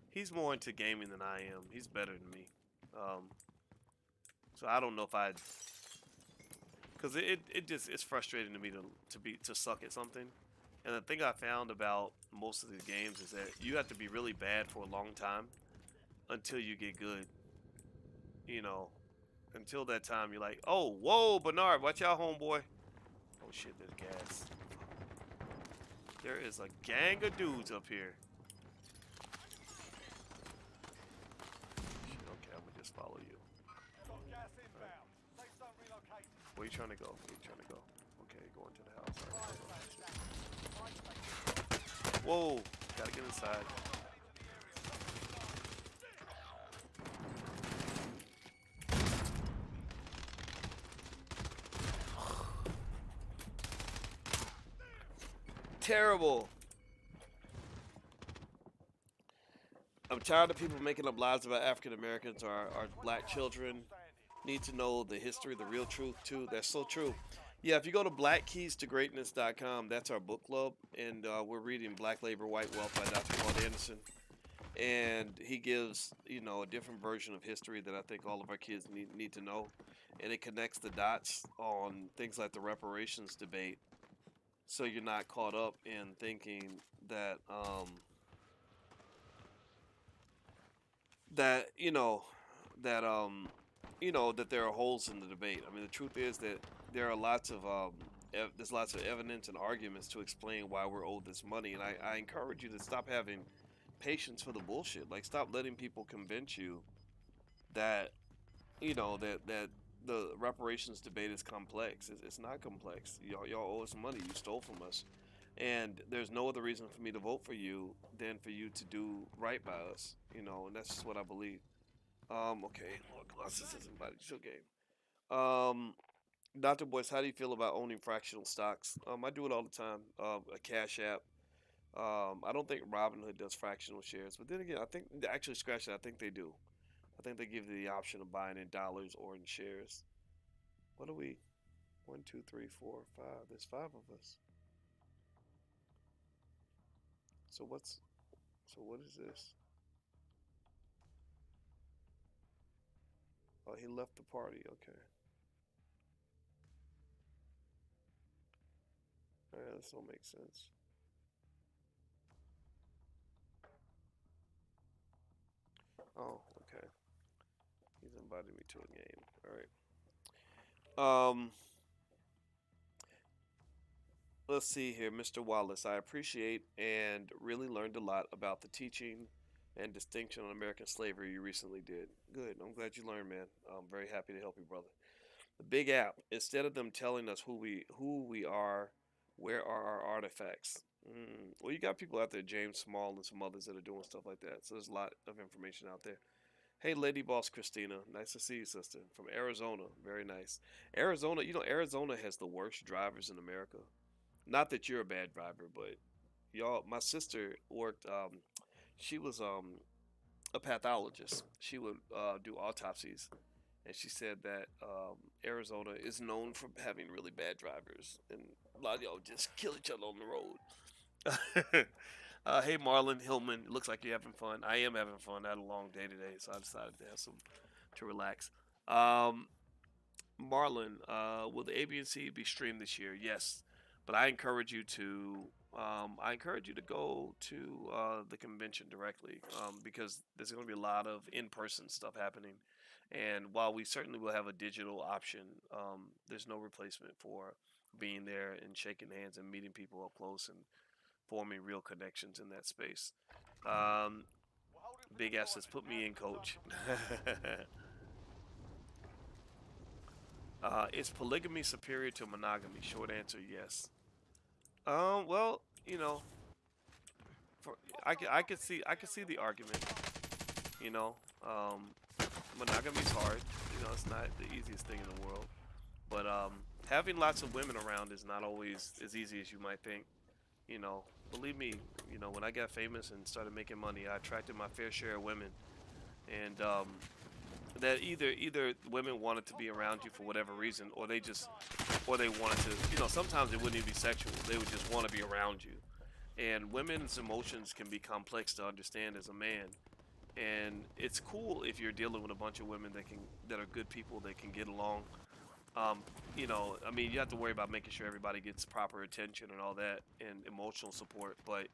Speaker 1: he's more into gaming than I am. He's better than me. So I don't know if I'd, because it just it's frustrating to me to suck at something. And the thing I found about most of these games is that you have to be really bad for a long time until you get good. You know, until that time you're like, oh, whoa, Bernard, watch out, homeboy. Oh shit, there's gas. There is a gang of dudes up here. Shit, okay, I'm gonna just follow you.
Speaker 3: Got gas inbound. Safe zone relocated.
Speaker 1: Where you trying to go? Where you trying to go? Okay, going to the house. All right. Whoa, gotta get inside. Terrible. I'm tired of people making up lies about African Americans or our black children. Need to know the history, the real truth too. That's so true. Yeah, if you go to blackkeystogreatness.com, that's our book club, and we're reading Black Labor, White Wealth by Dr. Walt Anderson, and he gives a different version of history that I think all of our kids need to know, and it connects the dots on things like the reparations debate, so you're not caught up in thinking that that that that there are holes in the debate. I mean, the truth is that there are lots of there's lots of evidence and arguments to explain why we're owed this money, and I encourage you to stop having patience for the bullshit. Like, stop letting people convince you that that the reparations debate is complex. It's not complex. Y'all owe us money. You stole from us, and there's no other reason for me to vote for you than for you to do right by us. And that's just what I believe. Okay, look, this isn't about a game. Dr. Boyce, how do you feel about owning fractional stocks? I do it all the time. A Cash App. I don't think Robinhood does fractional shares, but then again, I think actually scratch that. I think they do. I think they give you the option of buying in dollars or in shares. What are we? One, two, three, four, five. There's five of us. So what's? So what is this? Oh, he left the party. Okay. All right, this don't make sense. Oh, okay. He's invited me to a game. All right. Let's see here, Mr. Wallace. I appreciate and really learned a lot about the teaching and distinction on American slavery you recently did. Good. I'm glad you learned, man. I'm very happy to help you, brother. The big app. Instead of them telling us who we are, where are our artifacts? Well, you got people out there, James Small and some others that are doing stuff like that. So there's a lot of information out there. Hey, Lady Boss Christina, nice to see you, sister. From Arizona, very nice. Arizona, Arizona has the worst drivers in America. Not that you're a bad driver, but y'all, my sister worked. She was a pathologist. She would do autopsies, and she said that Arizona is known for having really bad drivers, and a lot of y'all just kill each other on the road. Hey, Marlon Hillman, it looks like you're having fun. I am having fun. I had a long day today, so I decided to have some to relax. Um, Marlon, will the ABC be streamed this year? Yes, but I encourage you to. I encourage you to go to the convention directly because there's going to be a lot of in-person stuff happening. And while we certainly will have a digital option, there's no replacement for being there and shaking hands and meeting people up close and forming real connections in that space. Um,
Speaker 3: We're holding
Speaker 1: Big F says,
Speaker 3: position.
Speaker 1: "Put me in,
Speaker 3: Hands up.
Speaker 1: coach." Is polygamy superior to monogamy? Short answer, yes. Well, for I could see the argument. You know, um, Monogamy's hard. It's not the easiest thing in the world. But having lots of women around is not always as easy as you might think. You know, believe me. When I got famous and started making money, I attracted my fair share of women, and that either women wanted to be around you for whatever reason, or they wanted to. Sometimes it wouldn't even be sexual. They would just want to be around you. And women's emotions can be complex to understand as a man. And it's cool if you're dealing with a bunch of women that are good people that can get along. I mean, you have to worry about making sure everybody gets proper attention and all that and emotional support. But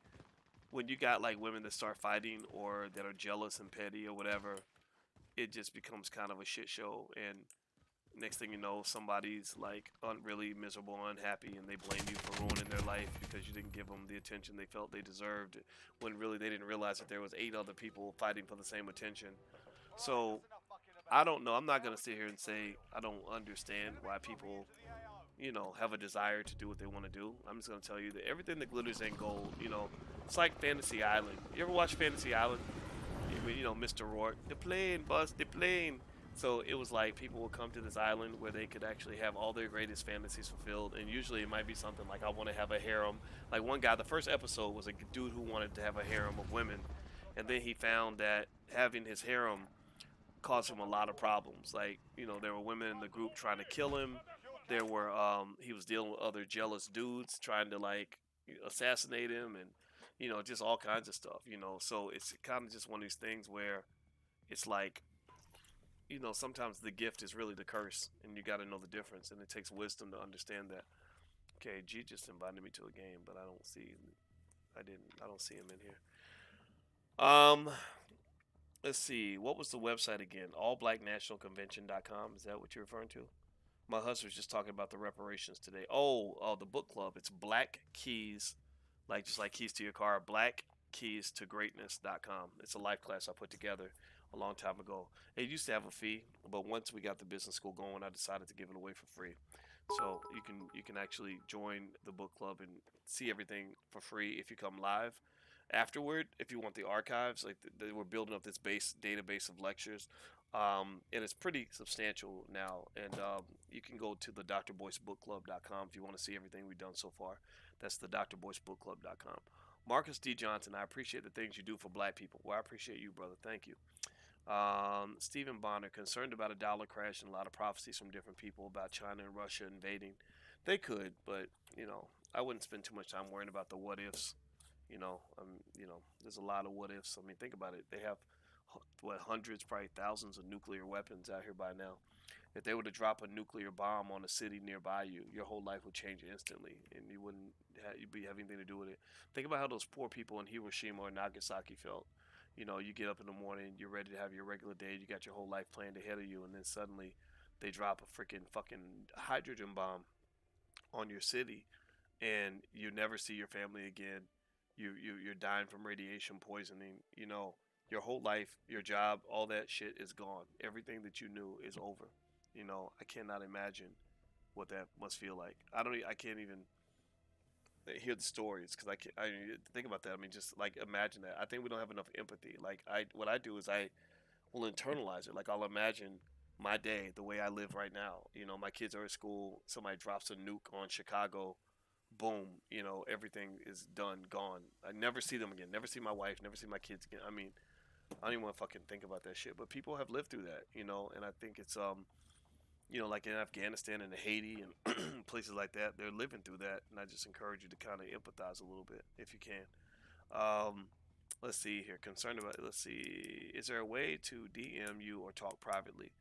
Speaker 1: when you got like women that start fighting or that are jealous and petty or whatever, it just becomes kind of a shit show. And next thing you know, somebody's like really miserable, unhappy, and they blame you for ruining their life because you didn't give them the attention they felt they deserved, when really they didn't realize that there was 8 other people fighting for the same attention. So I don't know. I'm not gonna sit here and say I don't understand why people, have a desire to do what they want to do. I'm just gonna tell you that everything that glitters ain't gold. It's like Fantasy Island. You ever watch Fantasy Island? Mr. Rourke, the plane, bus, the plane. So it was like people would come to this island where they could actually have all their greatest fantasies fulfilled, and usually it might be something like I want to have a harem. Like one guy, the first episode was a dude who wanted to have a harem of women, and then he found that having his harem caused him a lot of problems. Like, there were women in the group trying to kill him. There were he was dealing with other jealous dudes trying to like assassinate him, and just all kinds of stuff. So it's kind of just one of these things where it's like, sometimes the gift is really the curse, and you got to know the difference, and it takes wisdom to understand that. Okay, G just invited me to a game, but I don't see him in here. Um, let's see. What was the website again? Allblacknationalconvention.com. Is that what you're referring to? My husband was just talking about the reparations today. Oh, the book club. It's Black Keys, like just like keys to your car. Blackkeystogreatness.com. It's a life class I put together a long time ago. It used to have a fee, but once we got the business school going, I decided to give it away for free. So you can actually join the book club and see everything for free if you come live. Afterward, if you want the archives, like we're building up this base database of lectures, and it's pretty substantial now. And you can go to the drboycebookclub.com if you want to see everything we've done so far. That's the drboycebookclub.com. Marcus D. Johnson, I appreciate the things you do for black people. Well, I appreciate you, brother. Thank you. Stephen Bonner, concerned about a dollar crash and a lot of prophecies from different people about China and Russia invading. They could, but I wouldn't spend too much time worrying about the what ifs. There's a lot of what ifs. I mean, think about it. They have what hundreds, probably thousands of nuclear weapons out here by now. If they were to drop a nuclear bomb on a city nearby you, your whole life would change instantly, and you wouldn't you'd be having anything to do with it. Think about how those poor people in Hiroshima or Nagasaki felt. You get up in the morning, you're ready to have your regular day, you got your whole life planned ahead of you, and then suddenly they drop a freaking fucking hydrogen bomb on your city, and you never see your family again. You're dying from radiation poisoning. Your whole life, your job, all that shit is gone. Everything that you knew is over. I cannot imagine what that must feel like. I can't even hear the stories because I think about that. I mean, just like imagine that. I think we don't have enough empathy. Like what I do is I will internalize it. Like I'll imagine my day the way I live right now. My kids are at school. Somebody drops a nuke on Chicago. Boom. Everything is done, gone. I never see them again. Never see my wife. Never see my kids again. I mean, I don't even want to fucking think about that shit. But people have lived through that. And I think it's like in Afghanistan and Haiti and places like that, they're living through that. And I just encourage you to kind of empathize a little bit if you can. Um, let's see here. Concerned about. Let's see. Is there a way to DM you or talk privately?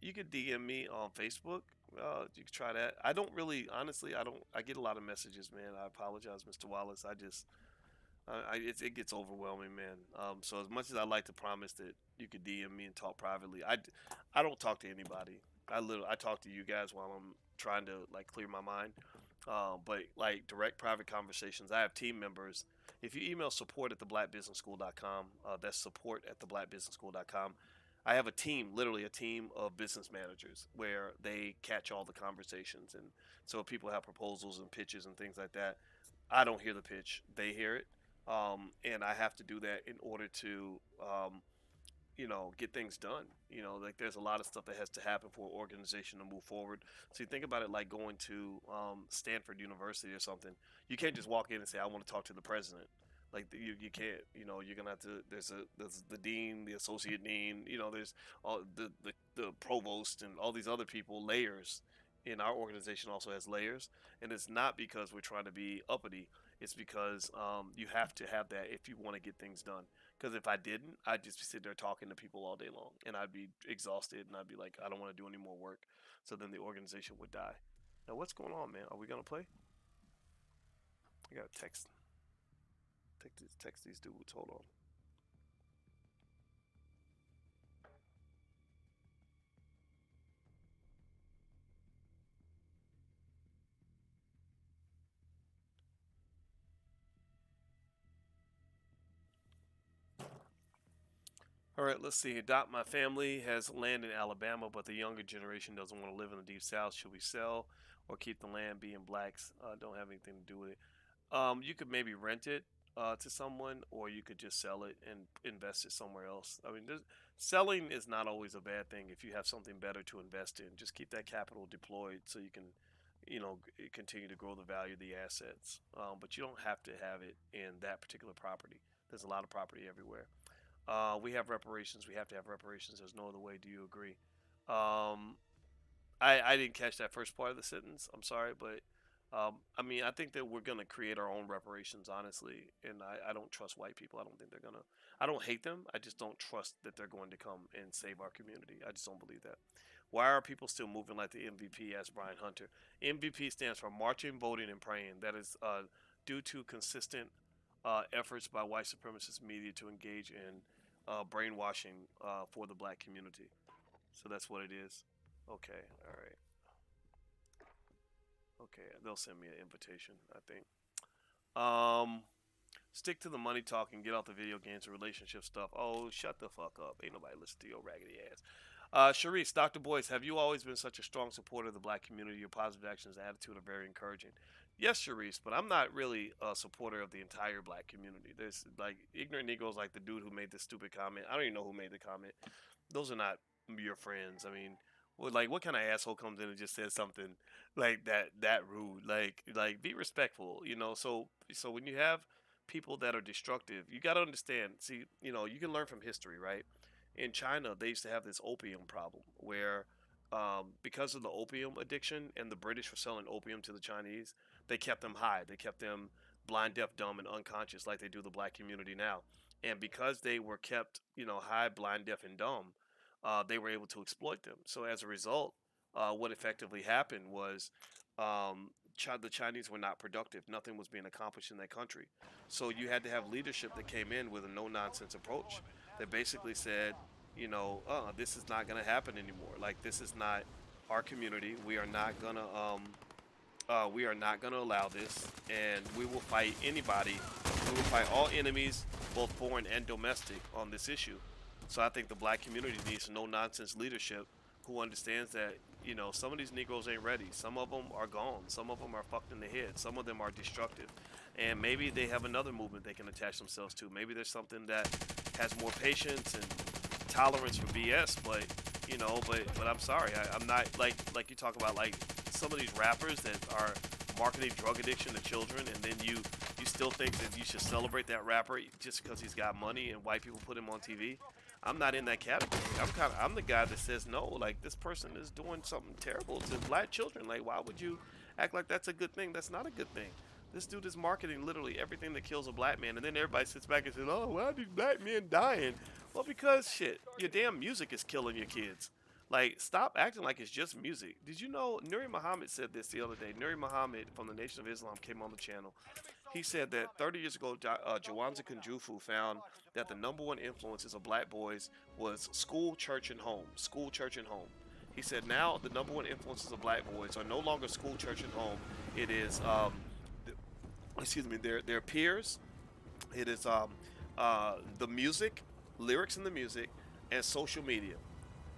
Speaker 1: You could DM me on Facebook. You could try that. I don't really, honestly, I don't. I get a lot of messages, man. I apologize, Mr. Wallace. It gets overwhelming, man. So as much as I like to promise that you could DM me and talk privately, I don't talk to anybody. I talk to you guys while I'm trying to like clear my mind. But like direct private conversations, I have team members. If you email support at theblackbusinessschool.com, that's support at theblackbusinessschool.com. I have a team, literally a team of business managers where they catch all the conversations. And so if people have proposals and pitches and things like that, I don't hear the pitch, they hear it. And I have to do that in order to get things done. Like there's a lot of stuff that has to happen for an organization to move forward. So you think about it like going to Stanford University or something. You can't just walk in and say, I want to talk to the president. Like you can't. You're gonna have to. There's the dean, the associate dean. There's all the provost and all these other people. Layers in our organization also has layers, and it's not because we're trying to be uppity. It's because you have to have that if you want to get things done. Because if I didn't, I'd just be sitting there talking to people all day long, and I'd be exhausted, and I'd be like, I don't want to do any more work. So then the organization would die. Now what's going on, man? Are we gonna play? I gotta text these dudes. Hold on. All right, let's see. Adopt my family has land in Alabama, but the younger generation doesn't want to live in the deep south. Should we sell or keep the land? Being blacks don't have anything to do with it. You could maybe rent it to someone, or you could just sell it and invest it somewhere else. I mean, selling is not always a bad thing if you have something better to invest in. Just keep that capital deployed so you can, continue to grow the value of the assets. But you don't have to have it in that particular property. There's a lot of property everywhere. We have reparations. We have to have reparations. There's no other way. Do you agree? Um, I didn't catch that first part of the sentence. I'm sorry, but I mean, I think that we're gonna create our own reparations, honestly, and I don't trust white people. I don't think they're gonna. I don't hate them. I just don't trust that they're going to come and save our community. I just don't believe that. Why are people still moving like the MVP? Asked Brian Hunter. MVP stands for marching, voting, and praying. That is due to consistent efforts by white supremacist media to engage in brainwashing for the black community. So that's what it is. Okay, all right. Okay, they'll send me an invitation, I think. Um, Stick to the money talk and get off the video games and relationship stuff. Oh, shut the fuck up. Ain't nobody listen to your raggedy ass. Sharice, Dr. Boyce, have you always been such a strong supporter of the black community? Your positive actions and attitude are very encouraging. Yes, Sharice, but I'm not really a supporter of the entire black community. There's like ignorant Negroes like the dude who made this stupid comment. I don't even know who made the comment. Those are not your friends. I mean, what kind of asshole comes in and just says something like that rude? Like be respectful, you know. So when you have people that are destructive, you got to understand. See, you know, you can learn from history, right? In China, they used to have this opium problem where, because of the opium addiction and the British were selling opium to the Chinese, they kept them high. They kept them blind, deaf, dumb, and unconscious like they do the black community now. And because they were kept, you know, high, blind, deaf, and dumb, they were able to exploit them. So as a result, what effectively happened was the Chinese were not productive. Nothing was being accomplished in their country. So you had to have leadership that came in with a no nonsense approach that basically said, you know, this is not going to happen anymore. Like this is not our community. We are not gonna allow this, and we will fight anybody. We will fight all enemies, both foreign and domestic, on this issue. So I think the black community needs no nonsense leadership who understands that, you know, some of these Negroes ain't ready. Some of them are gone. Some of them are fucked in the head. Some of them are destructive. And maybe they have another movement they can attach themselves to. Maybe there's something that has more patience and tolerance for BS. But you know, but I'm sorry, I'm not like you talk about like some of these rappers that are marketing drug addiction to children, and then you still think that you should celebrate that rapper just because he's got money and white people put him on TV. I'm not in that category. I'm the guy that says no. Like this person is doing something terrible to black children. Like why would you act like that's a good thing? That's not a good thing. This dude is marketing literally everything that kills a black man, and then everybody sits back and says, "Oh, why are these black men dying?" Well, because shit, your damn music is killing your kids. Like, stop acting like it's just music. Did you know Nuri Muhammad said this the other day? Nuri Muhammad from the Nation of Islam came on the channel. He said that 30 years ago, Jawanza Kunjufu found that the number one influences of black boys was school, church, and home. School, church, and home. He said now the number one influences of black boys are no longer school, church, and home. It is, excuse me, their peers. It is the music, lyrics in the music, and social media.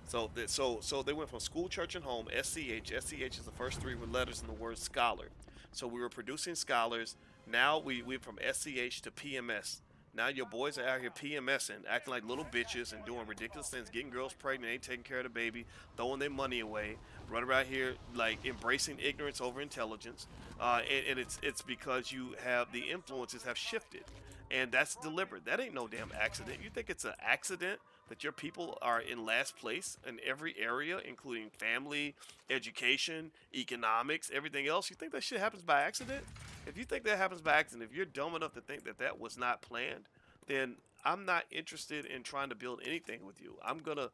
Speaker 1: So they went from school, church, and home. SCH. SCH is the first three letters in the word scholar. So we were producing scholars. Now we went from SCH to PMS. Now your boys are out here PMSing, acting like little bitches and doing ridiculous things, getting girls pregnant, ain't taking care of the baby, throwing their money away, running around here like embracing ignorance over intelligence. And it's because you have the influences have shifted, and that's deliberate. That ain't no damn accident. You think it's an accident that your people are in last place in every area, including family, education, economics, everything else? You think that shit happens by accident? If you think that happens by accident, if you're dumb enough to think that that was not planned, then I'm not interested in trying to build anything with you. I'm gonna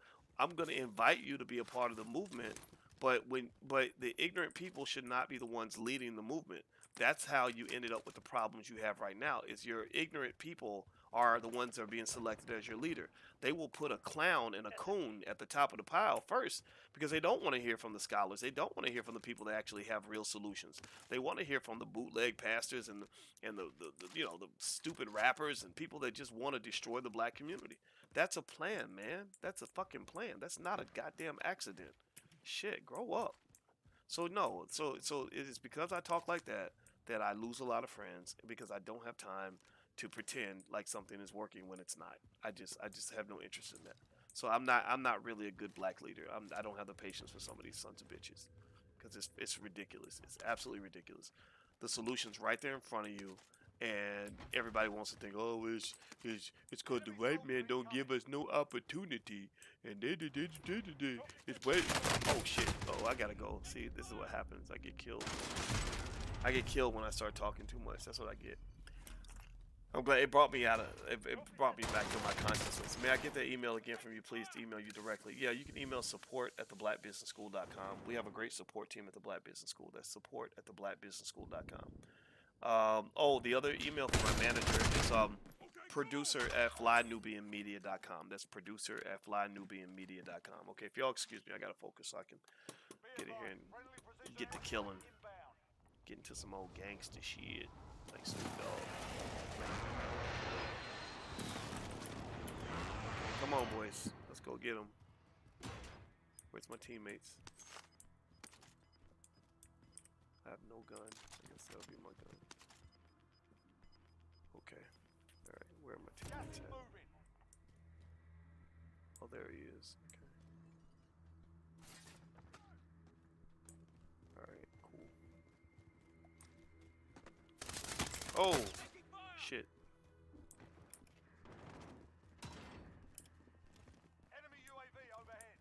Speaker 1: invite you to be a part of the movement, but the ignorant people should not be the ones leading the movement. That's how you ended up with the problems you have right now. Is your ignorant people are the ones that are being selected as your leader. They will put a clown and a coon at the top of the pile first because they don't want to hear from the scholars. They don't want to hear from the people that actually have real solutions. They want to hear from the bootleg pastors and the you know the stupid rappers and people that just want to destroy the black community. That's a plan, man. That's a fucking plan. That's not a goddamn accident. Shit, grow up. So no, so it is because I talk like that that I lose a lot of friends because I don't have time to pretend like something is working when it's not. I just have no interest in that. So I'm not really a good black leader. I don't have the patience for some of these sons of bitches because it's ridiculous. It's absolutely ridiculous. The solution's right there in front of you. and everybody wants to think, oh, it's cause the white man don't give us no opportunity, and it's wait. Oh shit! Oh, I gotta go. See, this is what happens. I get killed. I get killed when I start talking too much. That's what I get. I'm glad it brought me out of it brought me back to my consciousness. May I get that email again from you, please, to email you directly? Yeah, you can email support@theblackbusinessschool.com. We have a great support team at the Black Business School. That's support@theblackbusinessschool.com. Oh, the other email from my manager is producer@flynubianmedia.com. That's producer@flynubianmedia.com. Okay, if y'all excuse me, I gotta focus so I can
Speaker 3: Be
Speaker 1: get in here
Speaker 3: advised,
Speaker 1: and
Speaker 3: friendly precision
Speaker 1: get to
Speaker 3: airstrike
Speaker 1: killing,
Speaker 3: inbound.
Speaker 1: get into some old gangster shit like Snoop Dogg. Come on, boys. Let's go get them. Where's my teammates? I have no gun. I guess that'll be my gun. Okay. Alright, where are my
Speaker 3: Gas
Speaker 1: teammates
Speaker 3: is
Speaker 1: at?
Speaker 3: moving.
Speaker 1: Oh, there he is. Okay. Alright, cool. Oh! Shit.
Speaker 3: Enemy UAV overhead.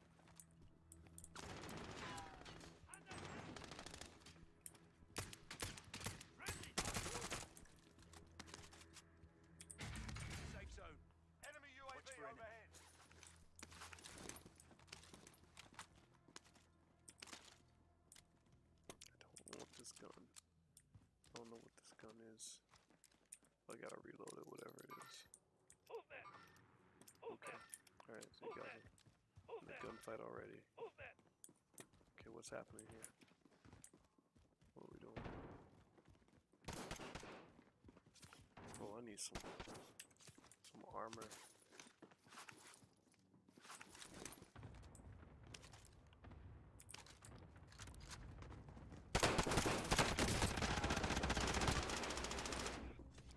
Speaker 2: Safe zone.
Speaker 3: Enemy UAV
Speaker 2: for enemy.
Speaker 3: overhead.
Speaker 1: I don't want this gun. I don't know what this gun is. I gotta reload it, whatever it is.
Speaker 2: Move that.
Speaker 1: Okay. Alright, so you guys are in a gunfight already.
Speaker 2: Move that.
Speaker 1: Okay, what's happening here? What are we doing? Oh, I need some armor.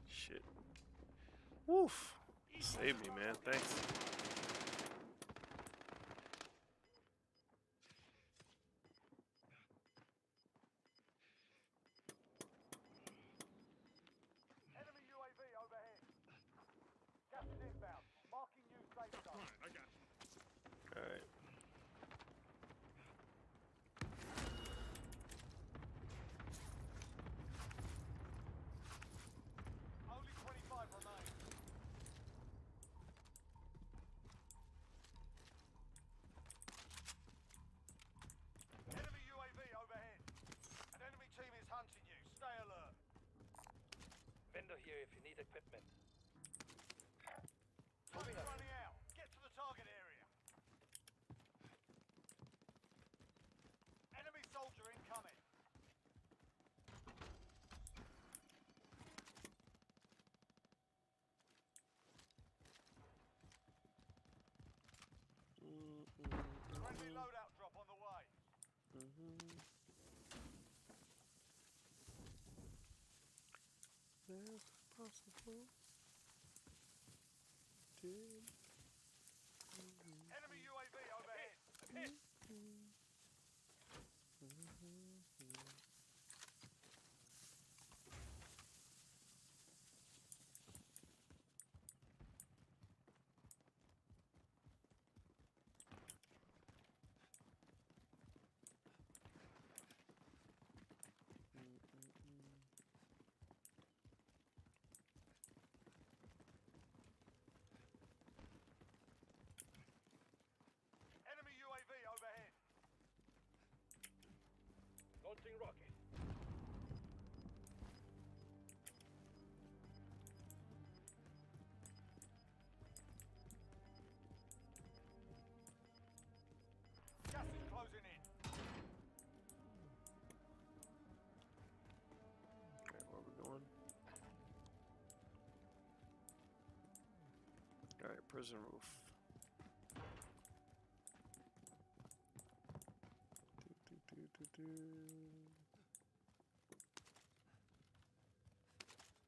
Speaker 1: Shit. Woof. Save me, man. Thanks.
Speaker 3: Enemy UAV overhead. Gas is inbound. Marking new safe zone.
Speaker 1: Alright.
Speaker 3: Only 25 remain. Enemy UAV overhead. An enemy team is hunting you. Stay alert.
Speaker 2: Vendor here if you need equipment.
Speaker 3: Time's running out. Get to the target area. Enemy soldier incoming. Friendly loadout drop on the way.
Speaker 1: There's possible.
Speaker 3: Enemy UAV overhead. Enemy UAV overhead.
Speaker 2: Launching rocket.
Speaker 3: Gas is closing in.
Speaker 1: Okay, where are we going? Alright, prison roof.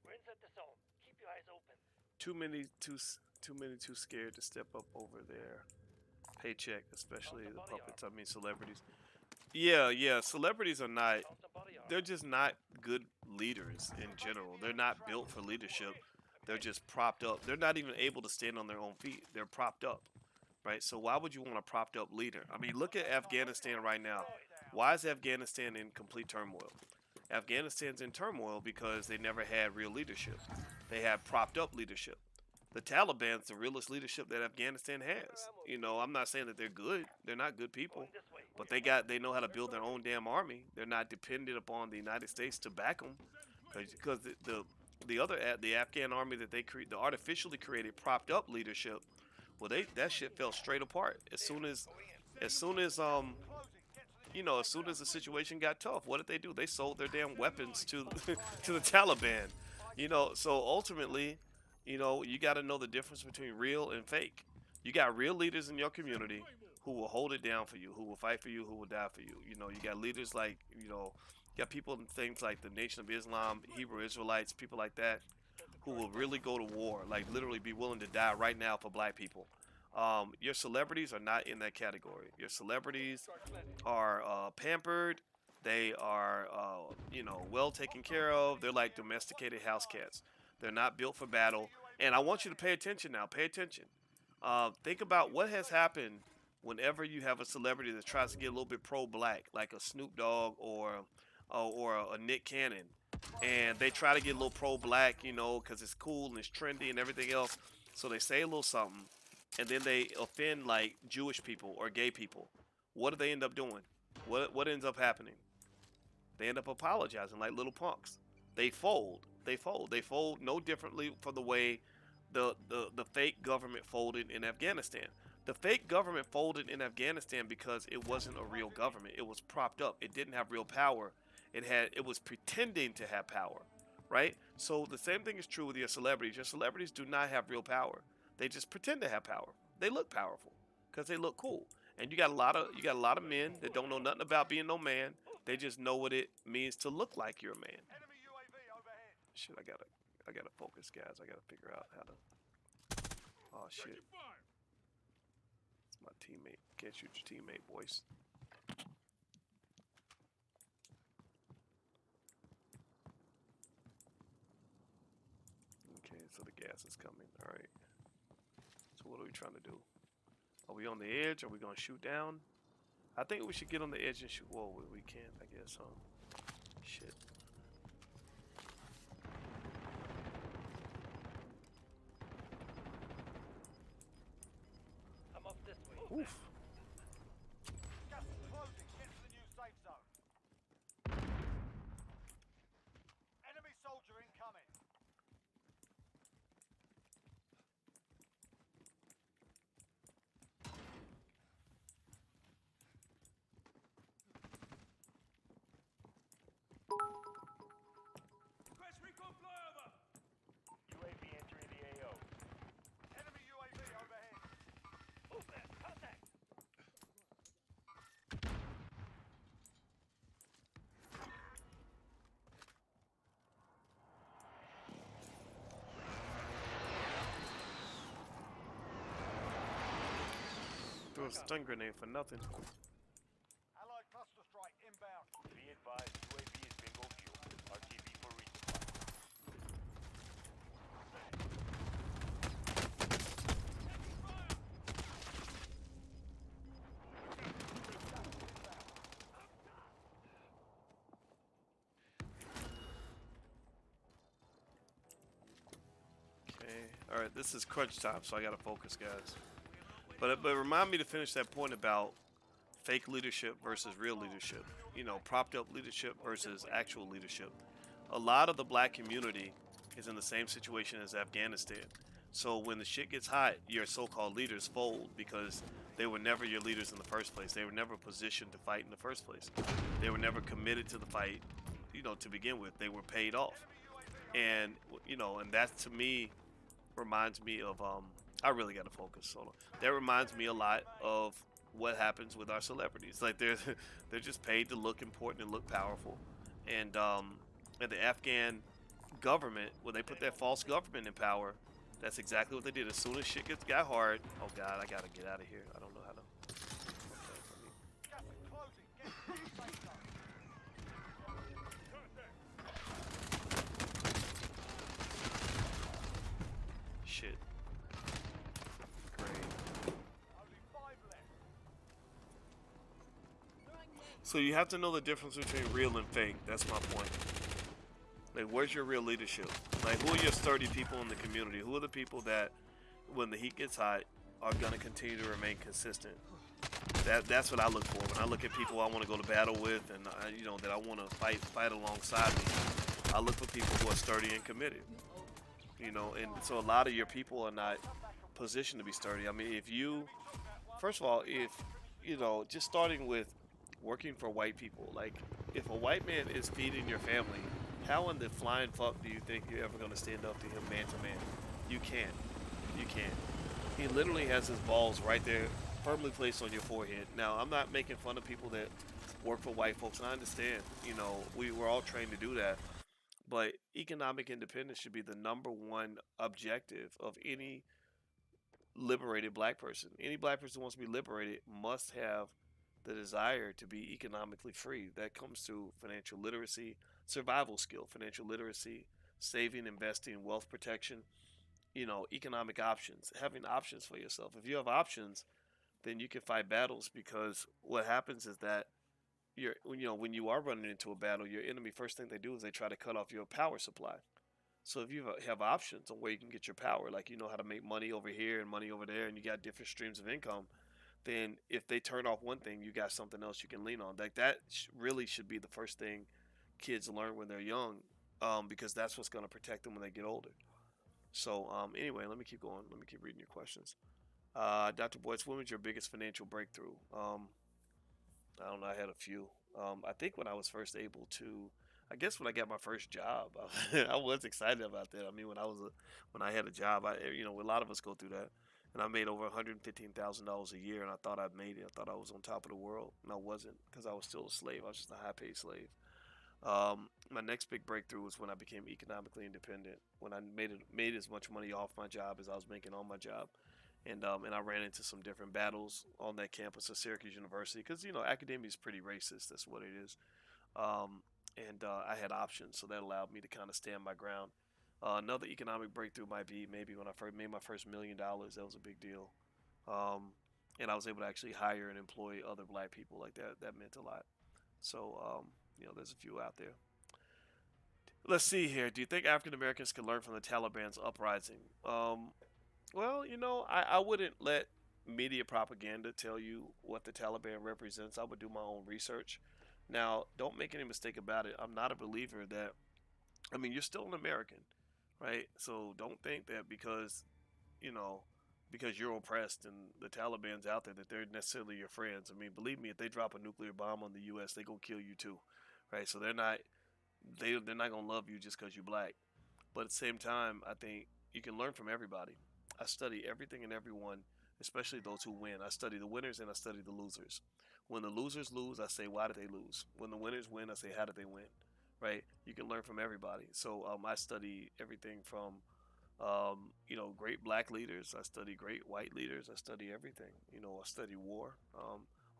Speaker 2: We're inside the zone. Keep your eyes open.
Speaker 1: Too many too scared to step up over there. Paycheck, especially the puppets. I mean celebrities. Yeah, celebrities are not.
Speaker 2: Found some body armor.
Speaker 1: They're just not good leaders in general. They're not built for leadership. They're just propped up. They're not even able to stand on their own feet. They're propped up, right? So why would you want a propped up leader? I mean, look at Afghanistan right now. Why is Afghanistan in complete turmoil? Afghanistan's in turmoil because they never had real leadership. They had propped up leadership. The Taliban's the realest leadership that Afghanistan has. You know, I'm not saying that they're good. They're not good people, but they know how to build their own damn army. They're not dependent upon the United States to back them, because the Afghan army that they create, the artificially created propped up leadership, well, that shit fell straight apart as soon as as soon as the situation got tough. What did they do? They sold their damn weapons to to the Taliban. So ultimately, you got to know the difference between real and fake. You got real leaders in your community who will hold it down for you, who will fight for you, who will die for you. You got leaders like, you got people in things like the Nation of Islam, Hebrew Israelites, people like that, who will really go to war, like literally be willing to die right now for black people. Your celebrities are not in that category. Your celebrities are pampered. They are, well taken care of. They're like domesticated house cats. They're not built for battle. And I want you to pay attention now. Pay attention. Think about what has happened whenever you have a celebrity that tries to get a little bit pro-black, like a Snoop Dogg or a Nick Cannon, and they try to get a little pro-black, because it's cool and it's trendy and everything else. So they say a little something, and then they offend like Jewish people or gay people. What do they end up doing? What ends up happening? They end up apologizing like little punks. They fold. They fold. They fold no differently from the way the fake government folded in Afghanistan. The fake government folded in Afghanistan because it wasn't a real government. It was propped up. It didn't have real power. It was pretending to have power, right? So the same thing is true with your celebrities. Your celebrities do not have real power. They just pretend to have power. They look powerful because they look cool. And you got a lot of men that don't know nothing about being no man. They just know what it means to look like you're a man.
Speaker 3: Enemy UAV overhead.
Speaker 1: Shit, I gotta focus, guys. I gotta figure out how to. Oh shit, it's my teammate. Can't shoot your teammate, boys. Okay, so the gas is coming. All right. So what are we trying to do? Are we on the edge? Are we gonna shoot down? I think we should get on the edge and shoot. Whoa, we can't. I guess, huh? Shit.
Speaker 5: I'm off this way.
Speaker 1: Oof.
Speaker 3: Gas is closing. Get to the new safe zone. Enemy soldier incoming.
Speaker 2: Request recon flyover.
Speaker 4: UAV entering the AO.
Speaker 3: Enemy UAV overhead.
Speaker 5: Movement. Contact.
Speaker 1: Threw a stun grenade for nothing.
Speaker 3: Allied cluster strike inbound.
Speaker 4: Be advised, UAV is bingo fuel. RTB for resupply.
Speaker 1: Okay. All right. This is crunch time, so I gotta focus, guys. But remind me to finish that point about fake leadership versus real leadership. Propped up leadership versus actual leadership. A lot of the black community is in the same situation as Afghanistan. So when the shit gets hot, your so-called leaders fold because they were never your leaders in the first place. They were never positioned to fight in the first place. They were never committed to the fight, to begin with. They were paid off. And and that to me reminds me of I really got to focus. Hold on. That reminds me a lot of what happens with our celebrities. Like they're just paid to look important and look powerful. And the Afghan government, when they put that false government in power, that's exactly what they did. As soon as shit got hard, oh god, I gotta get out of here. I don't know how to. Okay,
Speaker 3: Gas is closing. Get to the new safe zone.
Speaker 1: So you have to know the difference between real and fake. That's my point. Like, where's your real leadership? Like, who are your sturdy people in the community? Who are the people that, when the heat gets hot, are gonna continue to remain consistent? That's what I look for when I look at people I want to go to battle with, and that I want to fight alongside me. I look for people who are sturdy and committed. And so a lot of your people are not positioned to be sturdy. I mean, if you, first of all, if just starting with working for white people, like if a white man is feeding your family, how in the flying fuck do you think you're ever going to stand up to him man to man? You can't. You can't. He literally has his balls right there, firmly placed on your forehead. Now, I'm not making fun of people that work for white folks, and I understand. We're all trained to do that. But economic independence should be the number one objective of any liberated black person. Any black person who wants to be liberated must have the desire to be economically free. That comes through financial literacy, survival skill, financial literacy, saving, investing, wealth protection, economic options, having options for yourself. If you have options, then you can fight battles, because what happens is that when you are running into a battle, your enemy, first thing they do is they try to cut off your power supply. So if you have options on where you can get your power, like you know how to make money over here and money over there, and you got different streams of income, then if they turn off one thing, you got something else you can lean on. Like that really should be the first thing kids learn when they're young, because that's what's going to protect them when they get older. So anyway, let me keep going. Let me keep reading your questions. Dr. Boyce, when was your biggest financial breakthrough? I don't know. I had a few. I think when I was first able to, I guess when I got my first job, I was excited about that. I mean, when I had a job, a lot of us go through that, and I made over $115,000 a year, and I thought I'd made it. I thought I was on top of the world, and I wasn't, because I was still a slave. I was just a high-paid slave. My next big breakthrough was when I became economically independent. When I made as much money off my job as I was making on my job, and I ran into some different battles on that campus of Syracuse University, because academia is pretty racist. That's what it is. And I had options, so that allowed me to kind of stand my ground. Another economic breakthrough might be maybe when I first made my first $1 million. That was a big deal. Um, and I was able to actually hire and employ other black people like that. That meant a lot. So there's a few out there. Let's see here. Do you think African Americans can learn from the Taliban's uprising? Well, I wouldn't let media propaganda tell you what the Taliban represents. I would do my own research. Now, don't make any mistake about it. I'm not a believer that, I mean, you're still an American, right? So don't think that you know, because you're oppressed and the Taliban's out there, that they're necessarily your friends. I mean, believe me, if they drop a nuclear bomb on the U.S., they gonna kill you too, right? So they're not gonna love you just because you're black. But at the same time, I think you can learn from everybody. I study everything and everyone, especially those who win. I study the winners and I study the losers. When the losers lose, I say, why did they lose? When the winners win, I say, how did they win? Right? You can learn from everybody. So I study everything from, great black leaders. I study great white leaders. I study everything. I study war,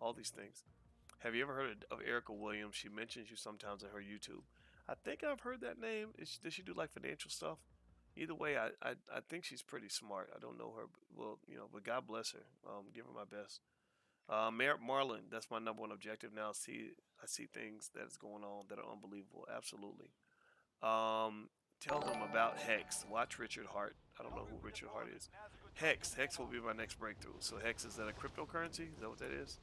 Speaker 1: all these things. Have you ever heard of Erica Williams? She mentions you sometimes in her YouTube. I think I've heard that name. Does she do like financial stuff? Either way, I think she's pretty smart. I don't know her, well, but God bless her. Give her my best. Marlon, that's my number one objective now. I see things that's going on that are unbelievable. Absolutely. Tell them about Hex. Watch Richard Hart. I don't know who Richard Hart is. Hex will be my next breakthrough. So Hex, is that a cryptocurrency? Is that what that is?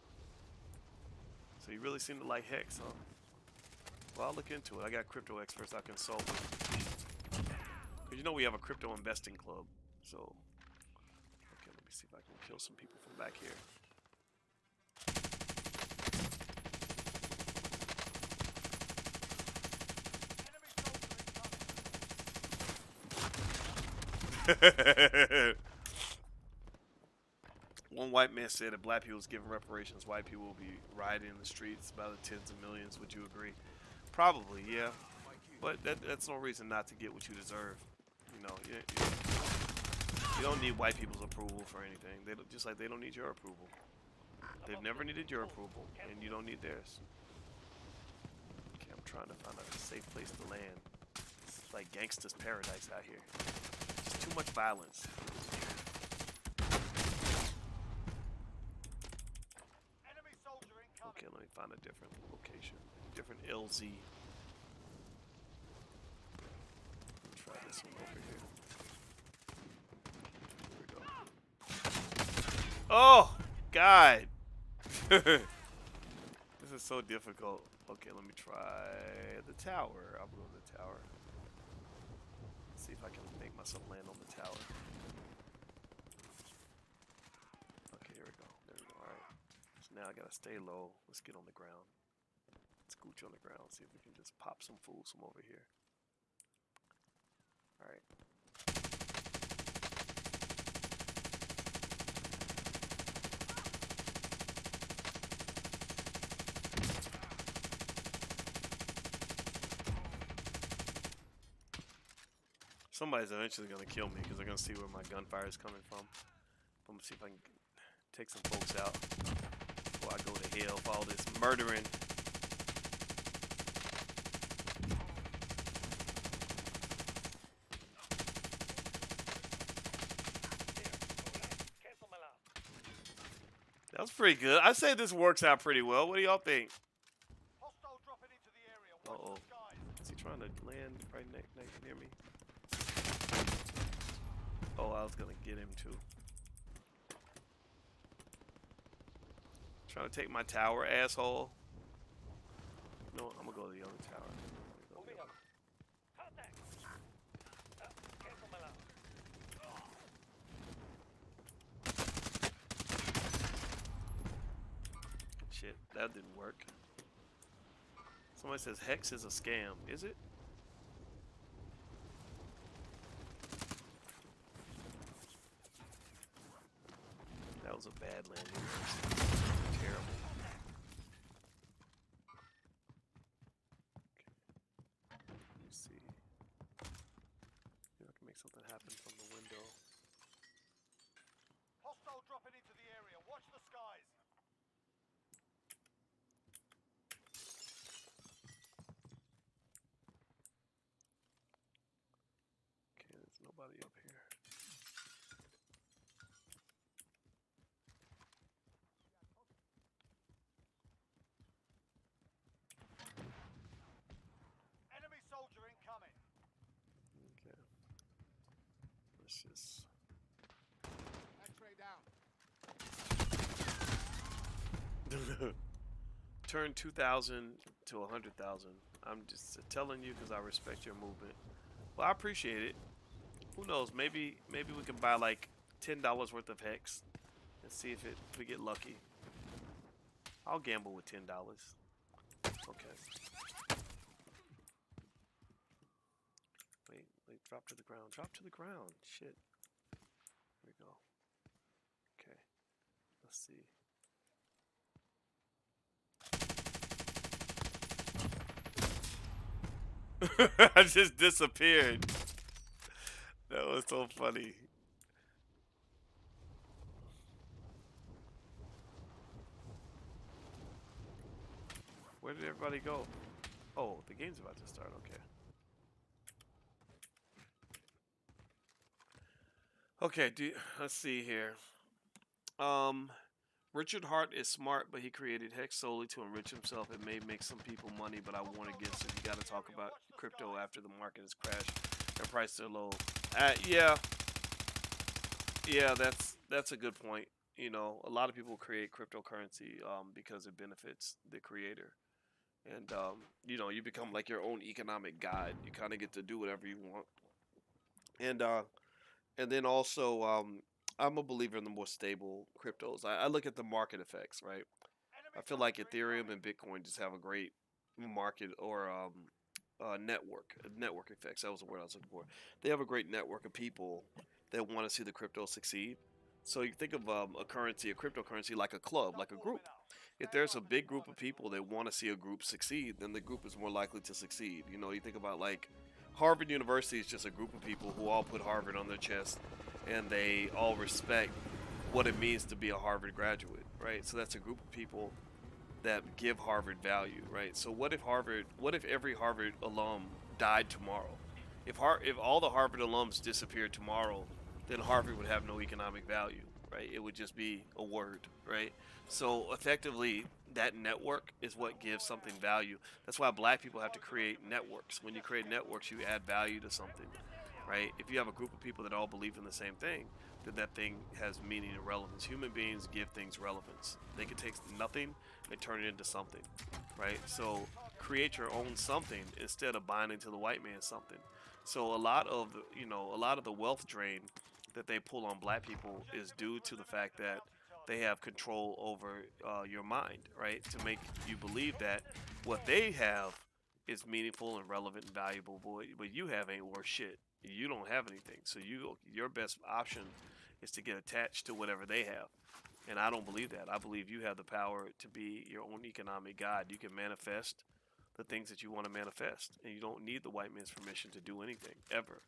Speaker 1: So you really seem to like Hex, huh? Well, I'll look into it. I got crypto experts I consult with. Because we have a crypto investing club. So, okay, let me see if I can kill some people from back here. One white man said if black people was given reparations, white people will be rioting in the streets by the tens of millions. Would you agree? Probably, yeah. But that's no reason not to get what you deserve. You don't need white people's approval for anything. Just like they don't need your approval. They've never needed your approval, and you don't need theirs. Okay, I'm trying to find a safe place to land. It's like gangsta's paradise out here. Just too much violence. Okay, let me find a different location, different LZ. Try this one over here. Here we go. Oh, God. This is so difficult. Okay, let me try the tower. I'll go to the tower. See if I can make myself land on the tower. Okay, here we go. There we go. Alright. So now I gotta stay low. Let's get on the ground. Scooch on the ground. See if we can just pop some fools from over here. Alright. Somebody's eventually gonna kill me because they're gonna see where my gunfire is coming from. I'm gonna see if I can take some folks out before I go to hell for all this murdering.
Speaker 5: Cancel my last.
Speaker 1: That was pretty good. I say this works out pretty well. What do y'all think?
Speaker 3: Hostile dropping into the area. Watch
Speaker 1: Uh-oh.
Speaker 3: the skies.
Speaker 1: Is he trying to land right near me? Oh, I was gonna get him too. Trying to take my tower, asshole. No, I'm gonna go to the other tower.
Speaker 5: Moving up. Contact. Cancel my last.
Speaker 1: Shit, that didn't work. Somebody says Hex is a scam. Is it? That was a bad landing. Terrible. Okay. Let me see. Maybe I can make something happen from the window.
Speaker 3: Hostile dropping into the area. Watch the skies.
Speaker 1: Okay, there's nobody up here.
Speaker 3: Enemy soldier incoming.
Speaker 1: Okay. Let's just.
Speaker 3: X-ray down.
Speaker 1: Turn 2,000 to 100,000. I'm just telling you because I respect your movement. Well, I appreciate it. Who knows? Maybe we can buy like $10 worth of hex and see if we get lucky. I'll gamble with $10. Okay. Wait, drop to the ground. Drop to the ground. Shit. Here we go. Okay. Let's see. I just disappeared. That was so funny. Where did everybody go? Oh, the game's about to start. Okay. Okay, let's see here. Richard Hart is smart, but he created Hex solely to enrich himself. It may make some people money, but I warn against it. You got to talk about crypto after the market has crashed. Their prices are low. Yeah, that's a good point. You know, a lot of people create cryptocurrency because it benefits the creator, and you know, you become like your own economic guide. You kind of get to do whatever you want, and then also I'm a believer in the more stable cryptos. I look at the market effects, right? I feel like Ethereum and Bitcoin just have a great market or network effects. That was the word I was looking for. They have a great network of people that want to see the crypto succeed. So you think of a cryptocurrency, like a club, like a group. If there's a big group of people that want to see a group succeed, then the group is more likely to succeed. You know, you think about like Harvard University is just a group of people who all put Harvard on their chest, and they all respect what it means to be a Harvard graduate, right? So that's a group of people that give Harvard value, right? So what if every Harvard alum died tomorrow? If all the Harvard alums disappeared tomorrow, then Harvard would have no economic value, right? It would just be a word, right? So effectively, that network is what gives something value. That's why black people have to create networks. When you create networks, you add value to something, right? If you have a group of people that all believe in the same thing, then that thing has meaning and relevance. Human beings give things relevance. They can take nothing and turn it into something, right? So create your own something instead of binding to the white man's something. So a lot of the wealth drain that they pull on black people is due to the fact that they have control over your mind, right? To make you believe that what they have is meaningful and relevant and valuable, but what you have ain't worth shit. You don't have anything, so your best option is to get attached to whatever they have. And I don't believe that. I believe you have the power to be your own economic god. You can manifest the things that you want to manifest, and you don't need the white man's permission to do anything ever.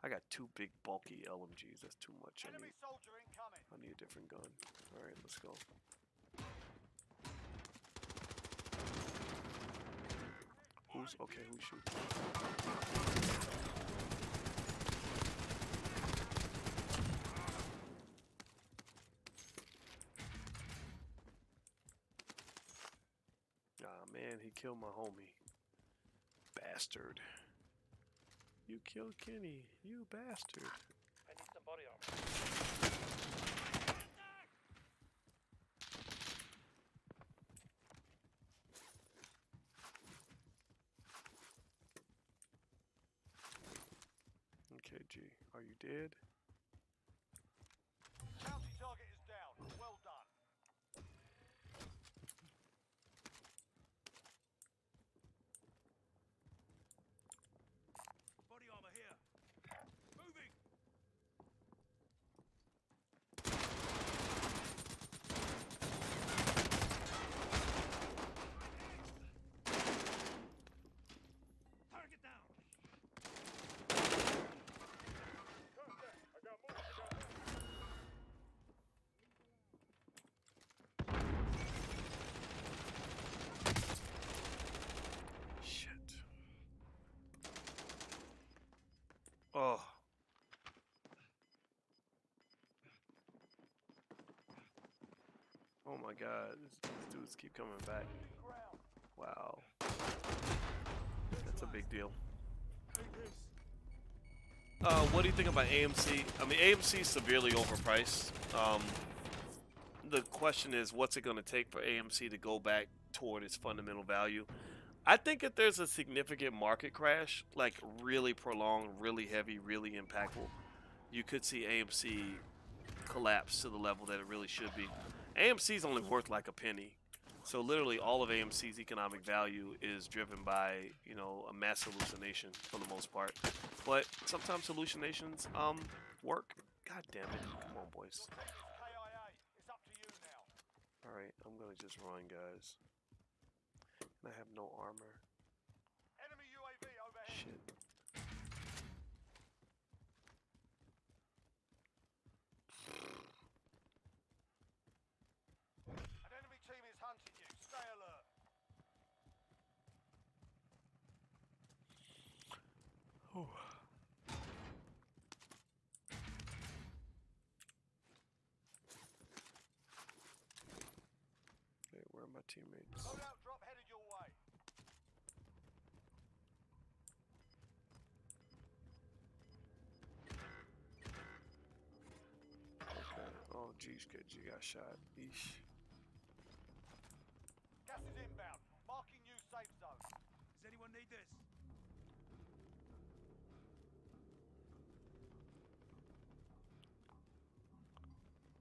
Speaker 1: I got two big bulky LMGs. That's too much.
Speaker 3: Enemy soldier incoming.
Speaker 1: I need a different gun. All right, let's go. Who's okay? Who's shooting? Ah man, he killed my homie. Bastard. You killed Kenny. You bastard.
Speaker 5: I need some body armor.
Speaker 1: Okay, G. Are you dead?
Speaker 3: Bounty target is down. Well done.
Speaker 2: Body armor here. Moving. Target down.
Speaker 1: Shit. Oh. Oh my god. These dudes keep coming back.
Speaker 3: Ground.
Speaker 1: Wow. That's a big deal. What do you think about AMC? I mean, AMC is severely overpriced. The question is, what's it going to take for AMC to go back toward its fundamental value? I think if there's a significant market crash, like really prolonged, really heavy, really impactful, you could see AMC collapse to the level that it really should be. AMC is only worth like a penny. So literally all of AMC's economic value is driven by, a mass hallucination for the most part. But sometimes hallucinations work. God damn it. Come on, boys.
Speaker 3: Your team is KIA. It's up to you now.
Speaker 1: Alright, I'm gonna just run, guys. And I have no armor.
Speaker 3: Enemy UAV overhead.
Speaker 1: Shit.
Speaker 3: An enemy team is hunting you. Stay alert.
Speaker 1: Oh. Hey, where are my teammates?
Speaker 3: Loadout drop headed your way.
Speaker 1: Okay. Oh, geez, good. You got shot. Eesh.
Speaker 3: Gas is inbound. Marking new safe zone.
Speaker 2: Does anyone need this?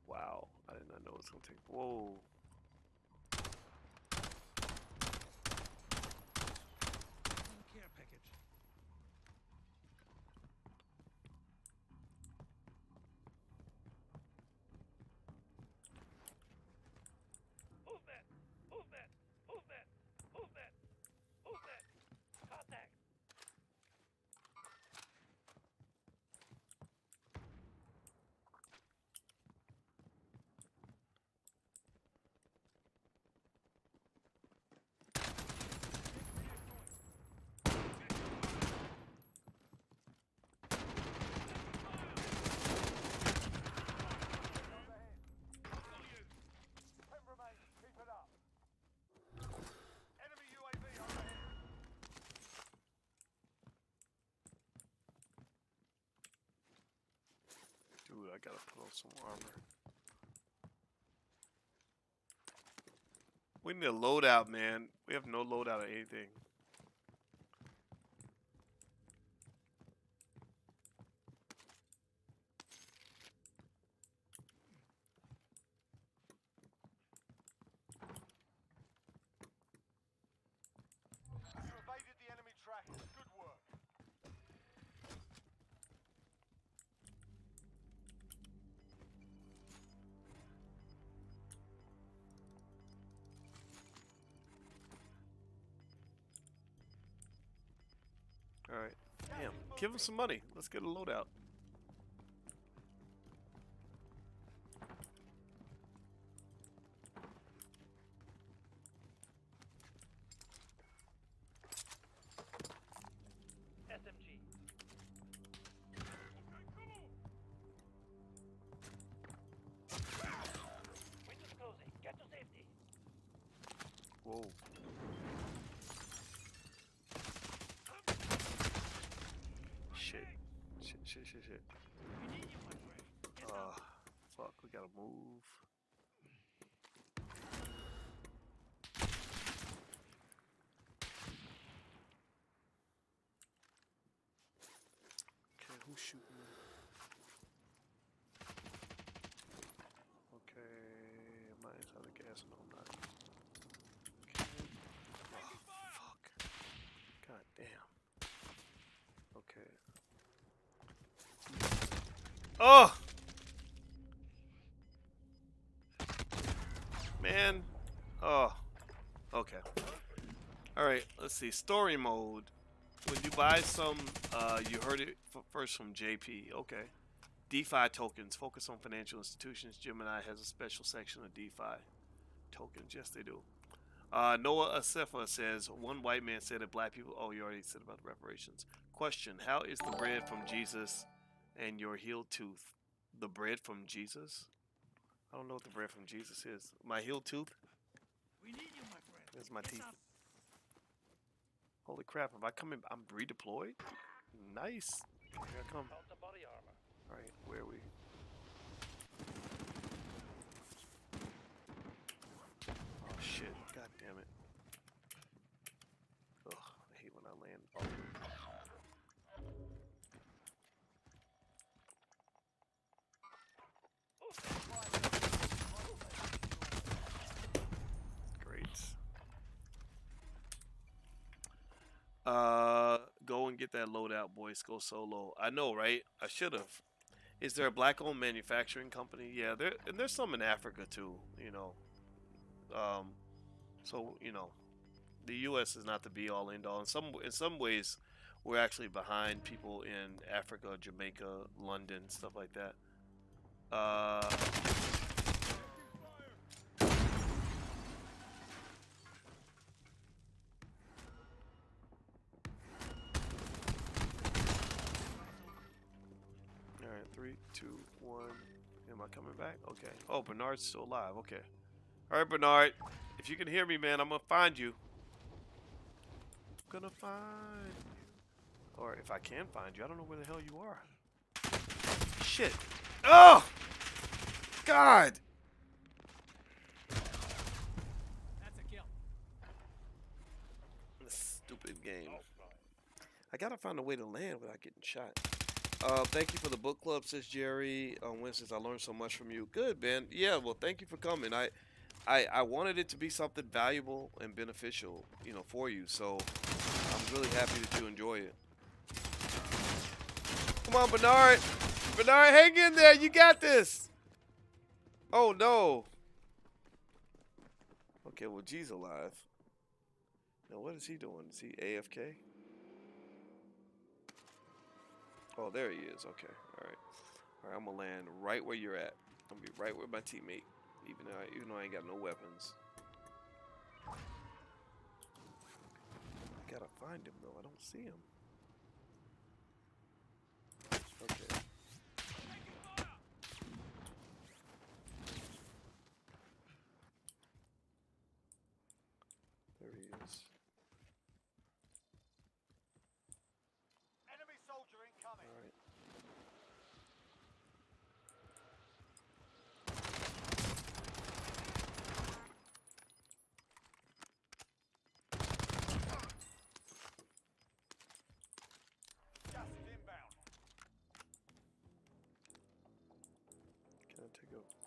Speaker 1: Wow. I did not know it was gonna take. Whoa.
Speaker 2: Care package.
Speaker 5: Movement! Movement! Movement! Movement! Movement! Contact!
Speaker 1: gotta put on some armor. We need a loadout, man. We have no loadout or anything.
Speaker 3: You evaded the enemy trackers. Good work.
Speaker 1: All right. Damn. Give him some money. Let's get a loadout.
Speaker 5: SMG. Windows closing. Get to safety.
Speaker 1: Whoa. Shit. Shit. Fuck. We gotta move. Okay, who's shooting me? Okay, am I inside the gas? No, I'm not. Okay. Oh, fuck. God damn. Okay. Oh! Man. Oh. Okay. Alright, let's see. Story mode. When you buy some, you heard it first from JP. Okay. DeFi tokens. Focus on financial institutions. Gemini has a special section of DeFi tokens. Yes, they do. Noah Asefa says, one white man said that black people... Oh, you already said about the reparations. Question, how is the bread from Jesus and your healed tooth? The bread from Jesus? I don't know what the bread from Jesus is. My healed tooth?
Speaker 2: We need you, my friend.
Speaker 1: There's my
Speaker 2: Get
Speaker 1: teeth.
Speaker 2: up.
Speaker 1: Holy crap, if I come in, I'm redeployed? Nice. Here I come.
Speaker 5: Found some body armor.
Speaker 1: Alright, where are we? Oh shit, god damn it. Ugh, I hate when I land. Oh. Great. Go and get that loadout, boys. Go solo. I know, right? I should have. Is there a black-owned manufacturing company? Yeah, there's some in Africa too. You know, so you know, the U.S. is not the be-all, end-all. In some ways, we're actually behind people in Africa, Jamaica, London, stuff like that. All right, 3, 2, 1. Am I coming back? Okay. Oh, Bernard's still alive. Okay. All right, Bernard. If you can hear me, man, I'm gonna find you. I'm gonna find you. Or if I can find you, I don't know where the hell you are. Shit. Oh! God!
Speaker 2: That's a kill.
Speaker 1: This stupid game. I gotta find a way to land without getting shot. Thank you for the book club, says Jerry. Winston, I learned so much from you. Good, Ben. Yeah, well, thank you for coming. I wanted it to be something valuable and beneficial, you know, for you. So I'm really happy that you enjoy it. Come on, Bernard. Bernard, hang in there. You got this. Oh, no. Okay, well, G's alive. Now, what is he doing? Is he AFK? Oh, there he is. Okay. All right. All right, I'm going to land right where you're at. I'm going to be right where my teammate, even though I ain't got no weapons. I got to find him, though. I don't see him. Okay. There he is.
Speaker 3: Enemy soldier incoming.
Speaker 1: All right.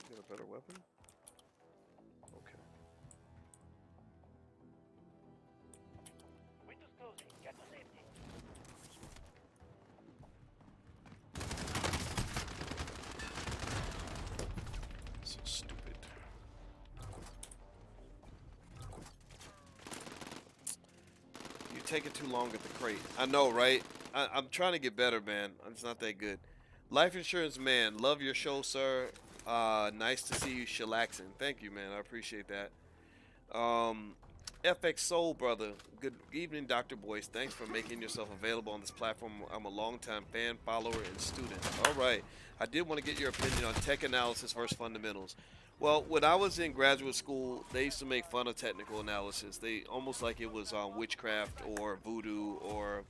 Speaker 1: get a better weapon? Okay.
Speaker 5: Windows closing. Get to safety.
Speaker 1: So stupid. You take it too long at the crate. I know, right? I'm trying to get better, man. It's not that good. Life Insurance Man, love your show, sir. Nice to see you chillaxing. Thank you, man. I appreciate that. FX Soul Brother, good evening, Dr. Boyce. Thanks for making yourself available on this platform. I'm a longtime fan, follower, and student. All right. I did want to get your opinion on tech analysis versus fundamentals. Well, when I was in graduate school, they used to make fun of technical analysis. They almost like it was witchcraft or voodoo or,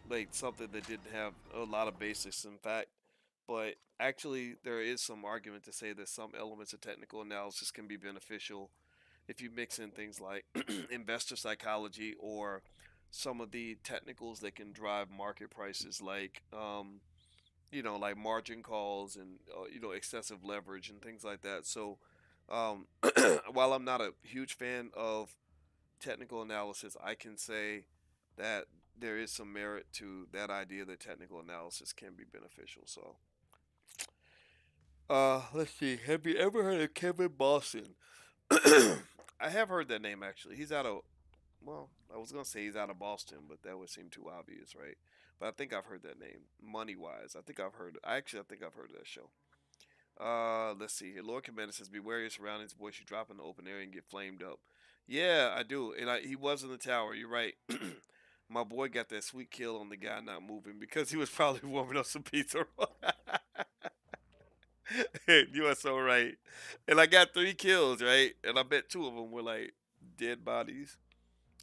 Speaker 1: like something that didn't have a lot of basis, in fact. But actually, there is some argument to say that some elements of technical analysis can be beneficial if you mix in things like investor psychology or some of the technicals that can drive market prices, like like margin calls and excessive leverage and things like that. So um, while I'm not a huge fan of technical analysis, I can say that there is some merit to that idea that technical analysis can be beneficial. So let's see. Have you ever heard of Kevin Boston? I have heard that name actually. He's out of well, I was gonna say he's out of Boston, but that would seem too obvious, right? But I think I've heard that name. Money wise, I think I've heard of that show. Let's see here. Lord Commander says, "Beware your surroundings, boys. You drop in the open area and get flamed up." Yeah, I do, and he was in the tower. You're right. My boy got that sweet kill on the guy not moving because he was probably warming up some pizza. You are so right. And I got 3 kills, right? And I bet 2 of them were like dead bodies.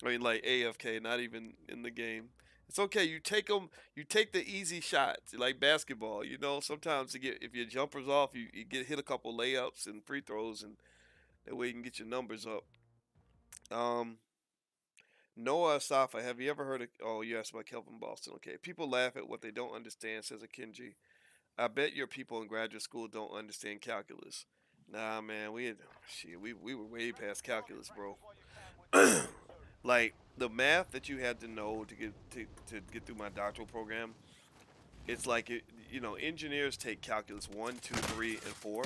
Speaker 1: I mean, like AFK, not even in the game. It's okay. You take them. You take the easy shots, like basketball. Sometimes if your jumper's off, you get hit a couple layups and free throws, and that way you can get your numbers up. Um, Noah Safa, have you ever heard of? Oh, you asked about Kelvin Boston. Okay, people laugh at what they don't understand, says Akinji. I bet your people in graduate school don't understand calculus. Nah, man, we were way past calculus, bro. Like the math that you had to know to get through my doctoral program, it's like engineers take calculus 1, 2, 3, and 4,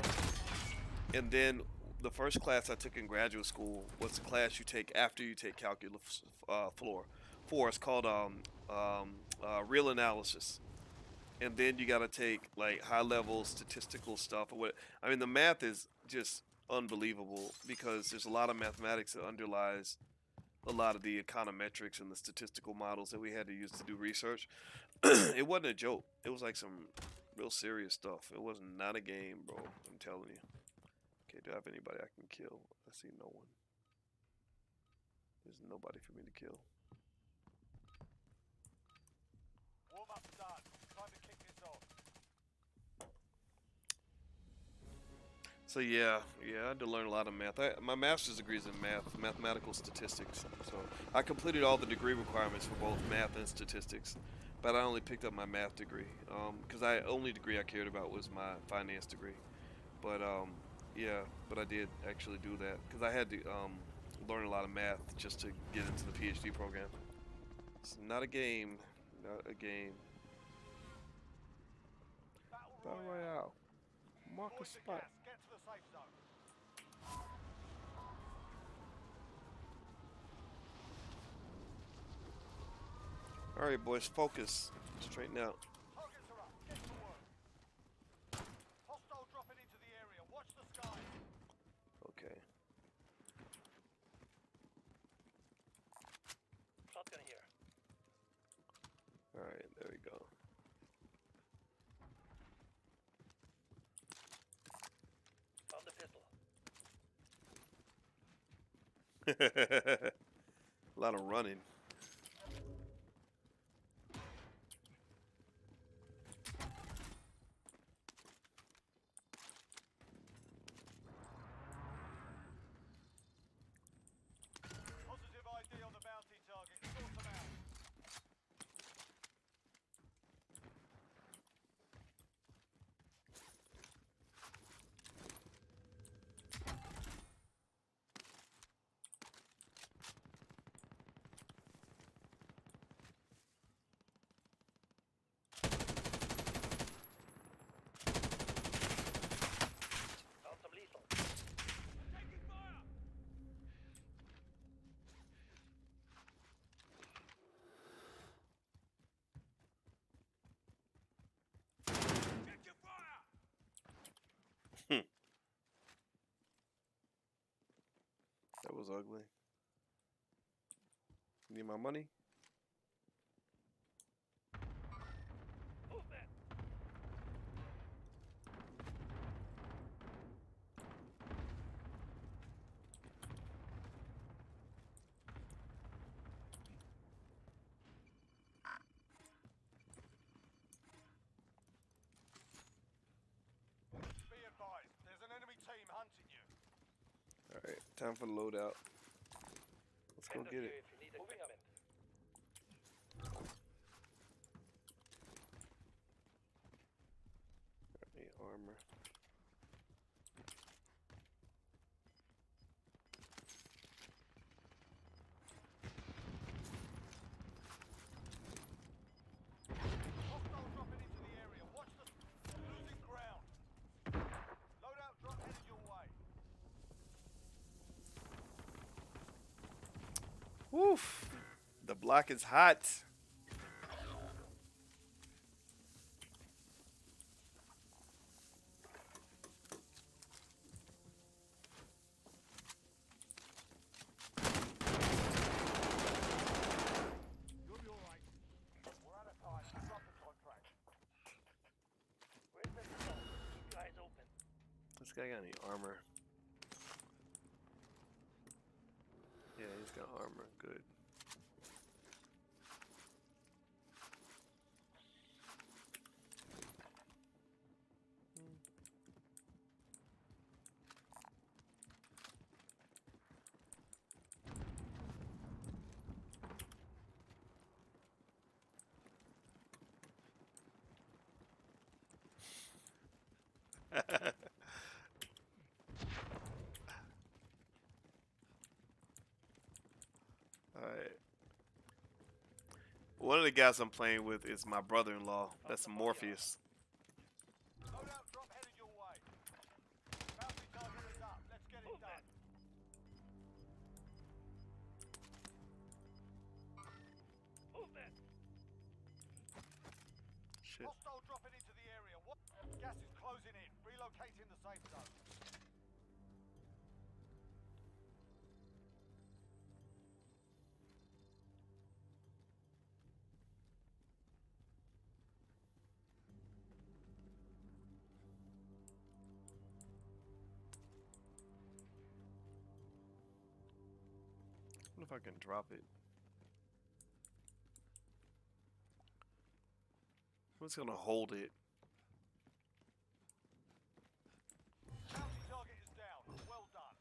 Speaker 1: and then the first class I took in graduate school was the class you take after you take calculus floor four. It's called real analysis, and then you got to take like high level statistical stuff or what. I mean, the math is just unbelievable because there's a lot of mathematics that underlies a lot of the econometrics and the statistical models that we had to use to do research. It wasn't a joke. It was like some real serious stuff. It was not a game, bro. I'm telling you. Okay, do I have anybody I can kill? I see no one. There's nobody for me to kill.
Speaker 3: Warm up's done. Time to kick this off.
Speaker 1: So yeah, I had to learn a lot of math. My master's degree is in mathematical statistics. So I completed all the degree requirements for both math and statistics, but I only picked up my math degree because the only degree I cared about was my finance degree. But but I did actually do that because I had to learn a lot of math just to get into the PhD program. It's not a game, not a game. Battle Royale. Mark a
Speaker 3: Boys to
Speaker 1: spot.
Speaker 3: gas. Get to the safe zone.
Speaker 1: All right, boys, focus. Straighten out.
Speaker 3: Targets are up. Get to work. Hostile dropping into the area. Watch the skies.
Speaker 1: Okay.
Speaker 5: Shotgun here.
Speaker 1: All right, there we go.
Speaker 5: Found the pistol.
Speaker 1: A lot of running.
Speaker 3: Positive ID on the bounty target. Sort them out.
Speaker 1: was ugly. Need my money?
Speaker 5: Movement.
Speaker 3: Be advised, there's an enemy team hunting you.
Speaker 1: Alright, time for the loadout. Let's go
Speaker 5: Send us
Speaker 1: get
Speaker 5: here
Speaker 1: it.
Speaker 5: if you need equipment.
Speaker 1: Need armor.
Speaker 3: Hostile dropping into the area. Watch the losing ground. Loadout drop headed your way.
Speaker 1: Woof! The block is hot.
Speaker 3: You'll be alright. We're out of time. Drop the contract.
Speaker 5: Where's the zone? Keep your eyes open.
Speaker 1: This guy got any armor? Yeah, he's got armor. Good. Alright. One of the guys I'm playing with is my brother-in-law. That's Morpheus.
Speaker 3: Loadout drop headed your way. Bounty target is up. Let's get it done.
Speaker 5: Movement.
Speaker 1: Shit.
Speaker 3: Hostile dropping into the area. What? Gas is closing in. Relocating the safe zone.
Speaker 1: I wonder if I can drop it. I'm just gonna hold it.
Speaker 3: Bounty target is down. Well done.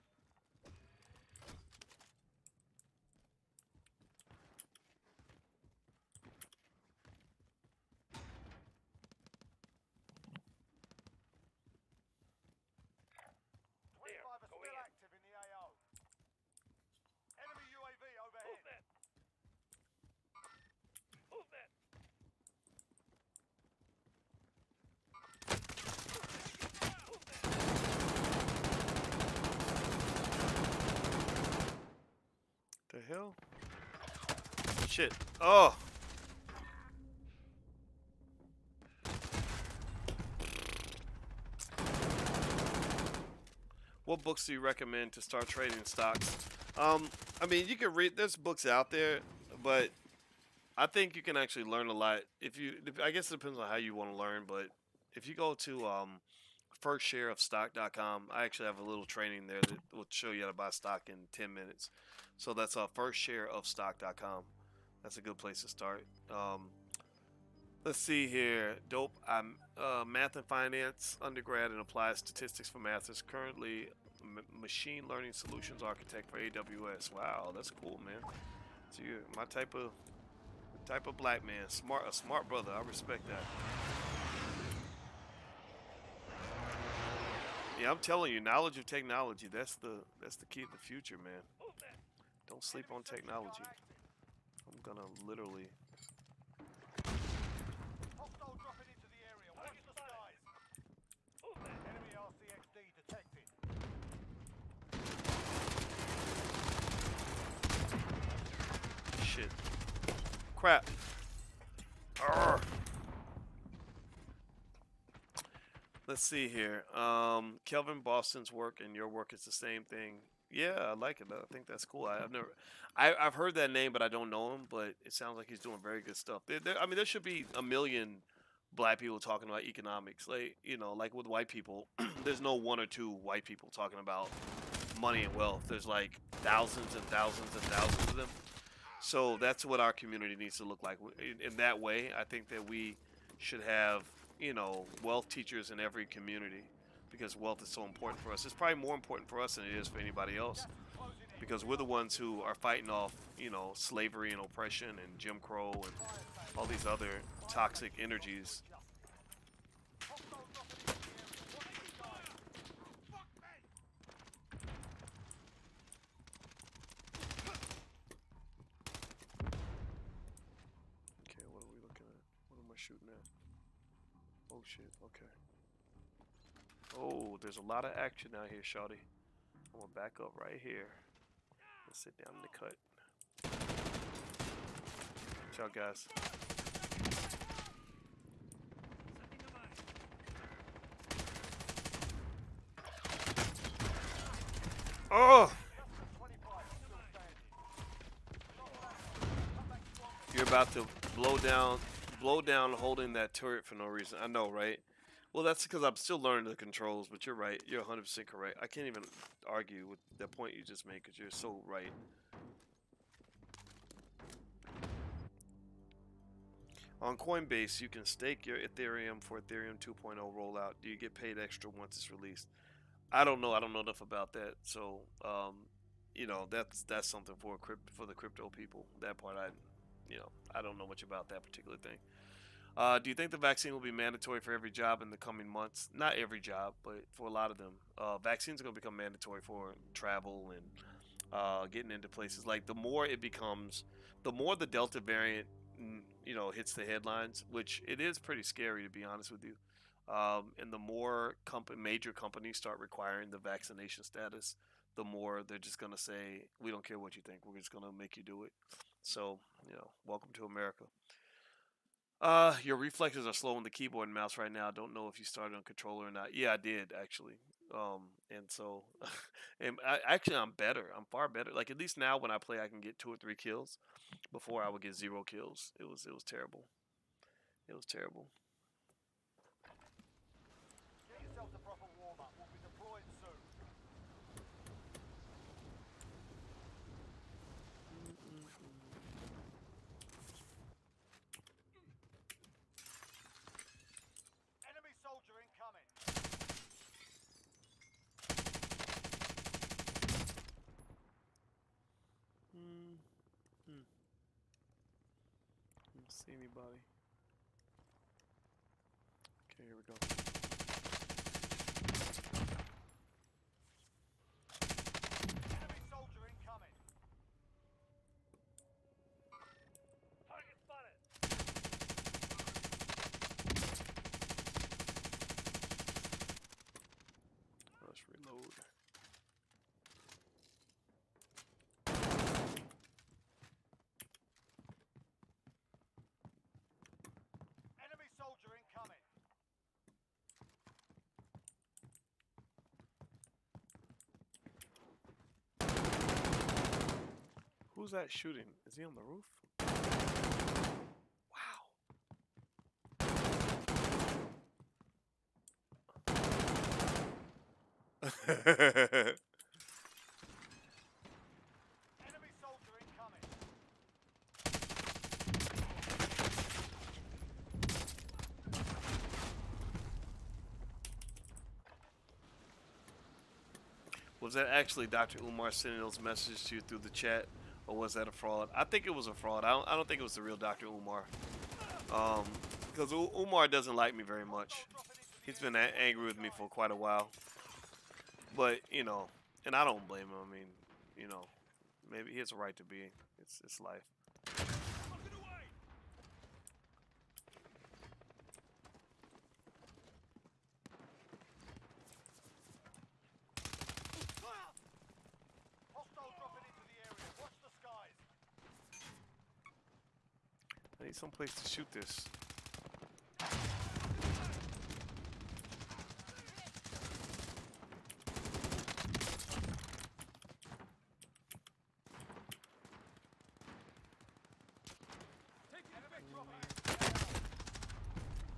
Speaker 5: There,
Speaker 3: 25 are
Speaker 5: going
Speaker 3: still
Speaker 5: in.
Speaker 3: active in the AO. Enemy UAV overhead.
Speaker 5: Movement. Movement.
Speaker 1: The hell? Shit. Oh! What books do you recommend to start trading stocks? I mean, you can read. There's books out there, but I think you can actually learn a lot. I guess it depends on how you want to learn. But if you go to firstshareofstock.com, I actually have a little training there that will show you how to buy stock in 10 minutes. So that's firstshareofstock.com. That's a good place to start. Let's see here. Dope. I'm math and finance undergrad and applied statistics for maths. Currently, machine learning solutions architect for AWS. Wow, that's cool, man. So you're my type of black man, a smart brother. I respect that. Yeah, I'm telling you, knowledge of technology. That's the key to the future, man.
Speaker 5: Movement.
Speaker 1: Don't sleep on technology. I'm gonna literally.
Speaker 3: Hostile dropping into the area. Watch the skies.
Speaker 5: Movement.
Speaker 3: Enemy RCXD detected.
Speaker 1: Shit. Crap. Arrgh. Let's see here. Kelvin Boston's work and your work is the same thing. Yeah, I like it. I think that's cool. I've heard that name, but I don't know him. But it sounds like he's doing very good stuff. I mean, there should be a million black people talking about economics. Like, like with white people, there's no one or two white people talking about money and wealth. There's like thousands and thousands and thousands of them. So that's what our community needs to look like. In that way, I think that we should have, wealth teachers in every community because wealth is so important for us. It's probably more important for us than it is for anybody else because we're the ones who are fighting off, slavery and oppression and Jim Crow and all these other toxic energies. Okay, what are we looking at? What am I shooting at? Oh shit, okay. Oh, there's a lot of action out here, shawty. I'm gonna back up right here. Let's sit down in the cut. Ciao, guys. Oh! You're about to blow down holding that turret for no reason. I know, right? Well, that's because I'm still learning the controls, but you're right. You're 100% correct. I can't even argue with the point you just made because you're so right. On Coinbase, you can stake your Ethereum for Ethereum 2.0 rollout. Do you get paid extra once it's released? I don't know. I don't know enough about that. So, that's something for the crypto people. That part, I don't know much about that particular thing. Do you think the vaccine will be mandatory for every job in the coming months? Not every job, but for a lot of them. Vaccines are going to become mandatory for travel and getting into places. Like the more the Delta variant, hits the headlines, which it is pretty scary to be honest with you. And the more major companies start requiring the vaccination status, the more they're just going to say, we don't care what you think. We're just going to make you do it. So, welcome to America. Your reflexes are slow on the keyboard and mouse right now. I don't know if you started on controller or not. Yeah, I did actually. And so, actually, I'm better. I'm far better. Like at least now, when I play, I can get 2 or 3 kills. Before I would get 0 kills. It was terrible. It was terrible.
Speaker 3: Get yourselves a proper warm-up. We'll be deployed soon. Enemy soldier incoming.
Speaker 1: Hmm. Don't see anybody. Okay, here we go.
Speaker 3: Enemy soldier incoming.
Speaker 5: Target spotted.
Speaker 1: Let's reload.
Speaker 3: Enemy soldier incoming.
Speaker 1: Who's that shooting? Is he on the roof? Wow.
Speaker 3: Enemy soldier incoming.
Speaker 1: Was that actually Dr. Umar sending those messages to you through the chat, or was that a fraud? I think it was a fraud. I don't think it was the real Dr. Umar. Because Umar doesn't like me very much. He's been angry with me for quite a while. But and I don't blame him. I mean, maybe he has a right to be. It's life.
Speaker 2: Fucking away!
Speaker 3: Hostile dropping into the area. Watch the skies.
Speaker 1: I need some place to shoot this.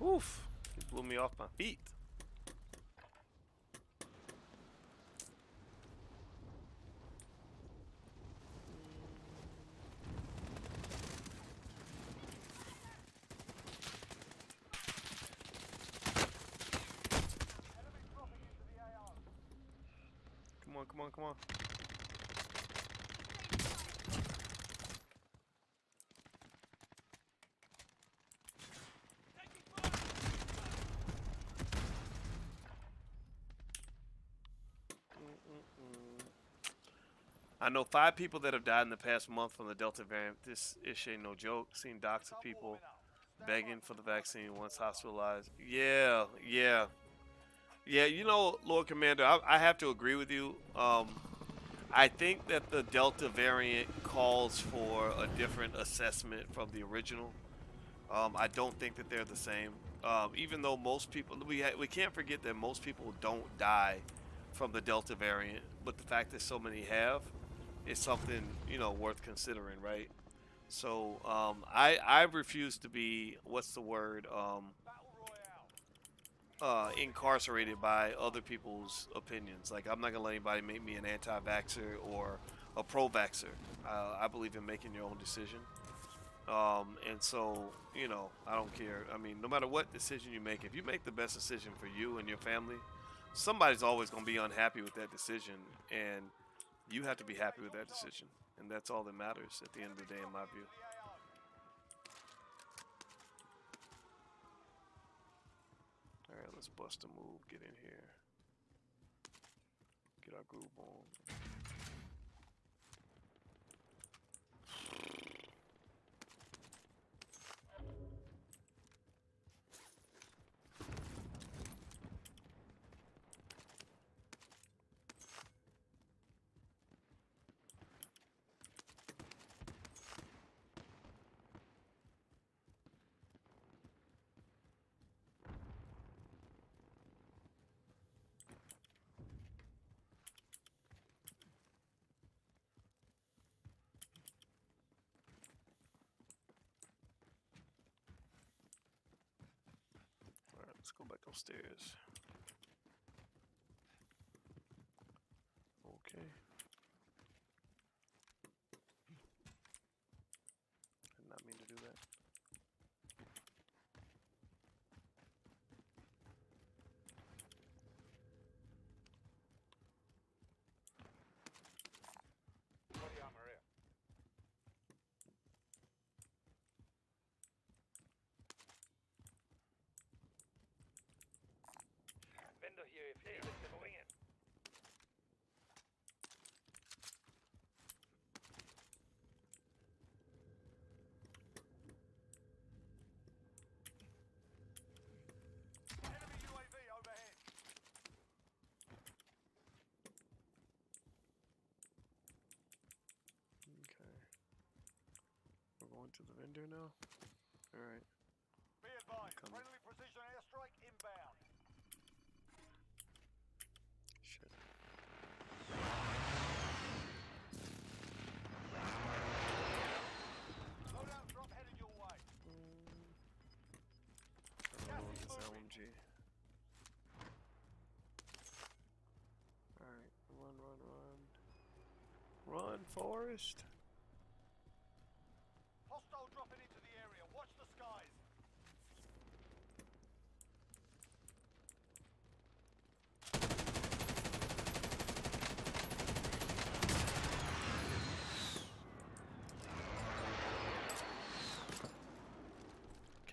Speaker 1: Oof. It blew me off my feet.
Speaker 3: Enemy dropping into the AO.
Speaker 1: Come on, come on, come on. I know 5 people that have died in the past month from the Delta variant. This ish ain't no joke. Seen docs of people begging for the vaccine once hospitalized. Yeah, yeah. Yeah, you know, Lord Commander, I have to agree with you. I think that the Delta variant calls for a different assessment from the original. I don't think that they're the same. Even though most people, we can't forget that most people don't die from the Delta variant, but the fact that so many have is something, you know, worth considering, right? So I refuse to be, what's the word,
Speaker 3: Battle Royale.
Speaker 1: incarcerated by other people's opinions. Like, I'm not gonna let anybody make me an anti-vaxxer or a pro-vaxxer. I believe in making your own decision. And so, you know, I don't care. I mean, no matter what decision you make, if you make the best decision for you and your family, somebody's always going to be unhappy with that decision, and you have to be happy with that decision. And that's all that matters at the end of the day, in my view.
Speaker 3: The AO.
Speaker 1: All right, let's bust a move, get in here, get our groove on. All right, let's go back upstairs. Okay. Did not mean to do that.
Speaker 5: Body armor here. Vendor here if you need it. Going in.
Speaker 3: Enemy UAV overhead.
Speaker 1: Okay. We're going to the vendor now? Alright.
Speaker 3: Be advised.
Speaker 1: Coming.
Speaker 3: Friendly precision airstrike inbound.
Speaker 1: Shit.
Speaker 3: Loadout drop headed your way.
Speaker 1: I don't know this LMG. Alright, run, run, run. Run, Forrest!
Speaker 3: Hostile dropping into the area. Watch the skies.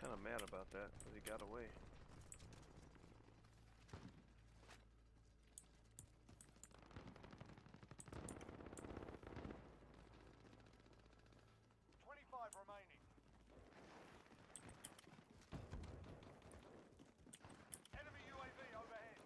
Speaker 1: Kinda mad about that, but he got away.
Speaker 3: Remaining. Enemy UAV overhead.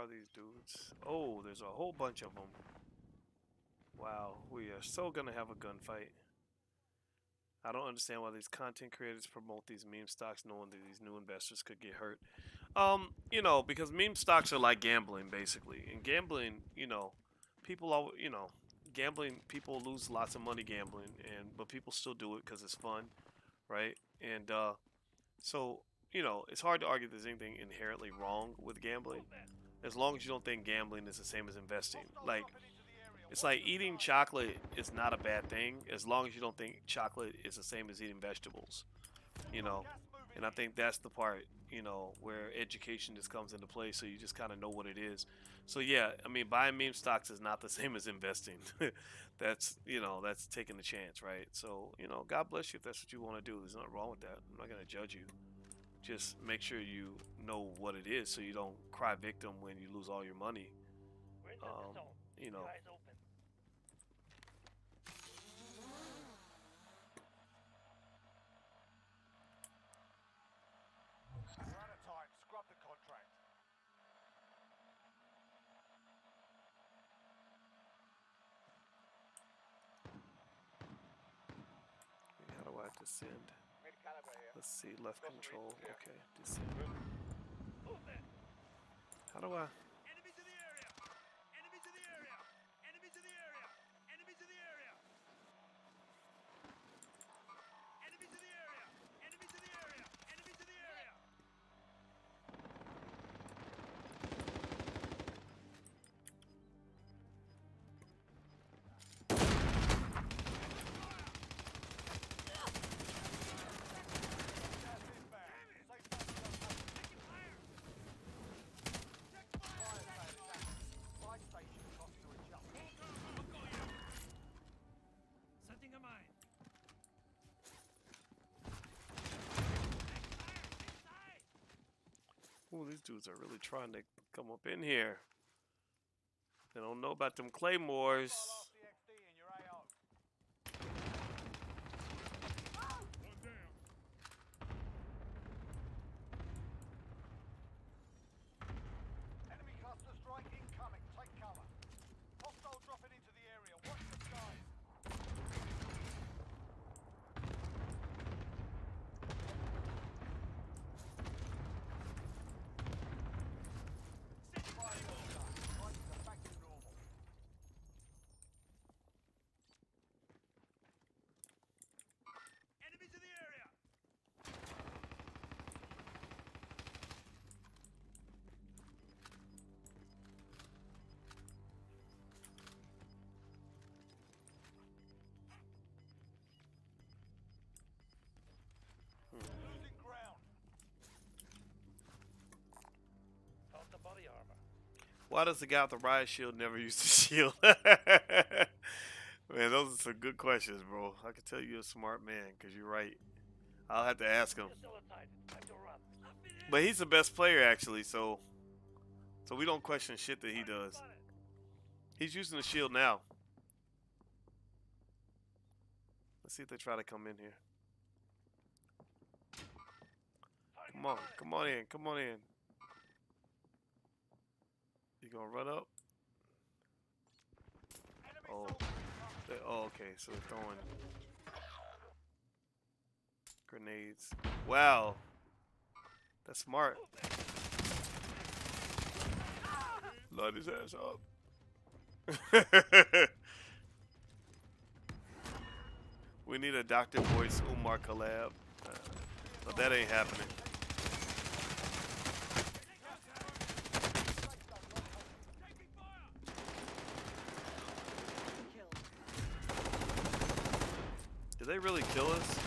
Speaker 1: are these dudes? Oh, there's a whole bunch of them. Wow, we are so gonna have a gunfight. I don't understand why these content creators promote these meme stocks knowing that these new investors could get hurt. Because meme stocks are like gambling basically. And gambling, people all, gambling, people lose lots of money gambling but people still do it cuz it's fun, right? And so, it's hard to argue there's anything inherently wrong with gambling as long as you don't think gambling is the same as investing. Like it's like eating chocolate is not a bad thing as long as you don't think chocolate is the same as eating vegetables, you know. And I think that's the part, where education just comes into play so you just kind of know what it is. So yeah, I mean buying meme stocks is not the same as investing. That's taking a chance, right? So, God bless you if that's what you want to do. There's nothing wrong with that. I'm not going to judge you. Just make sure you know what it is so you don't cry victim when you lose all your money.
Speaker 5: We're in the zone.
Speaker 1: You know,
Speaker 5: Eyes open.
Speaker 3: We're out of time. Scrub the contract.
Speaker 1: how do I descend?
Speaker 3: Mid-caliber here.
Speaker 1: Let's see, left control. Okay, descend.
Speaker 5: Movement.
Speaker 1: How do I?
Speaker 2: Enemies in the area! Enemies in the area! Enemies in the area! Enemies in the area! Enemies in the area! Enemies in the area! Enemies in the area!
Speaker 3: Gas inbound. Safe zone relocated. Fire sale is active. Buy station costs to adjust.
Speaker 2: I've got you! Setting a mine.
Speaker 1: Ooh, these dudes are really trying to come up in here. They don't know about them claymores.
Speaker 3: File off the XD in your AO.
Speaker 2: One down.
Speaker 3: Enemy cluster strike incoming. Take cover. Hostile dropping into the area. Watch the skies. Fire well done. Prices are back to normal.
Speaker 2: Enemies in the area!
Speaker 3: Losing ground.
Speaker 5: Found the body armor.
Speaker 1: Why does the guy with the riot shield never use the shield? Man, those are some good questions, bro. I can tell you're a smart man because you're right. I'll have to ask him.
Speaker 5: You're still inside. Time to run.
Speaker 1: But he's the best player, actually, so we don't question shit that he does.
Speaker 5: Spotted.
Speaker 1: He's using the shield now. Let's see if they try to come in here. Come on, come on in, come on in. You gonna run up?
Speaker 3: Enemy
Speaker 1: Oh.
Speaker 3: soldiers incoming.
Speaker 1: Oh, okay, so they're throwing grenades. Wow, that's smart. Light his ass up. We need a Dr. Voice Umar collab, but that ain't happening.
Speaker 2: Taking fire!
Speaker 1: Did they really kill us?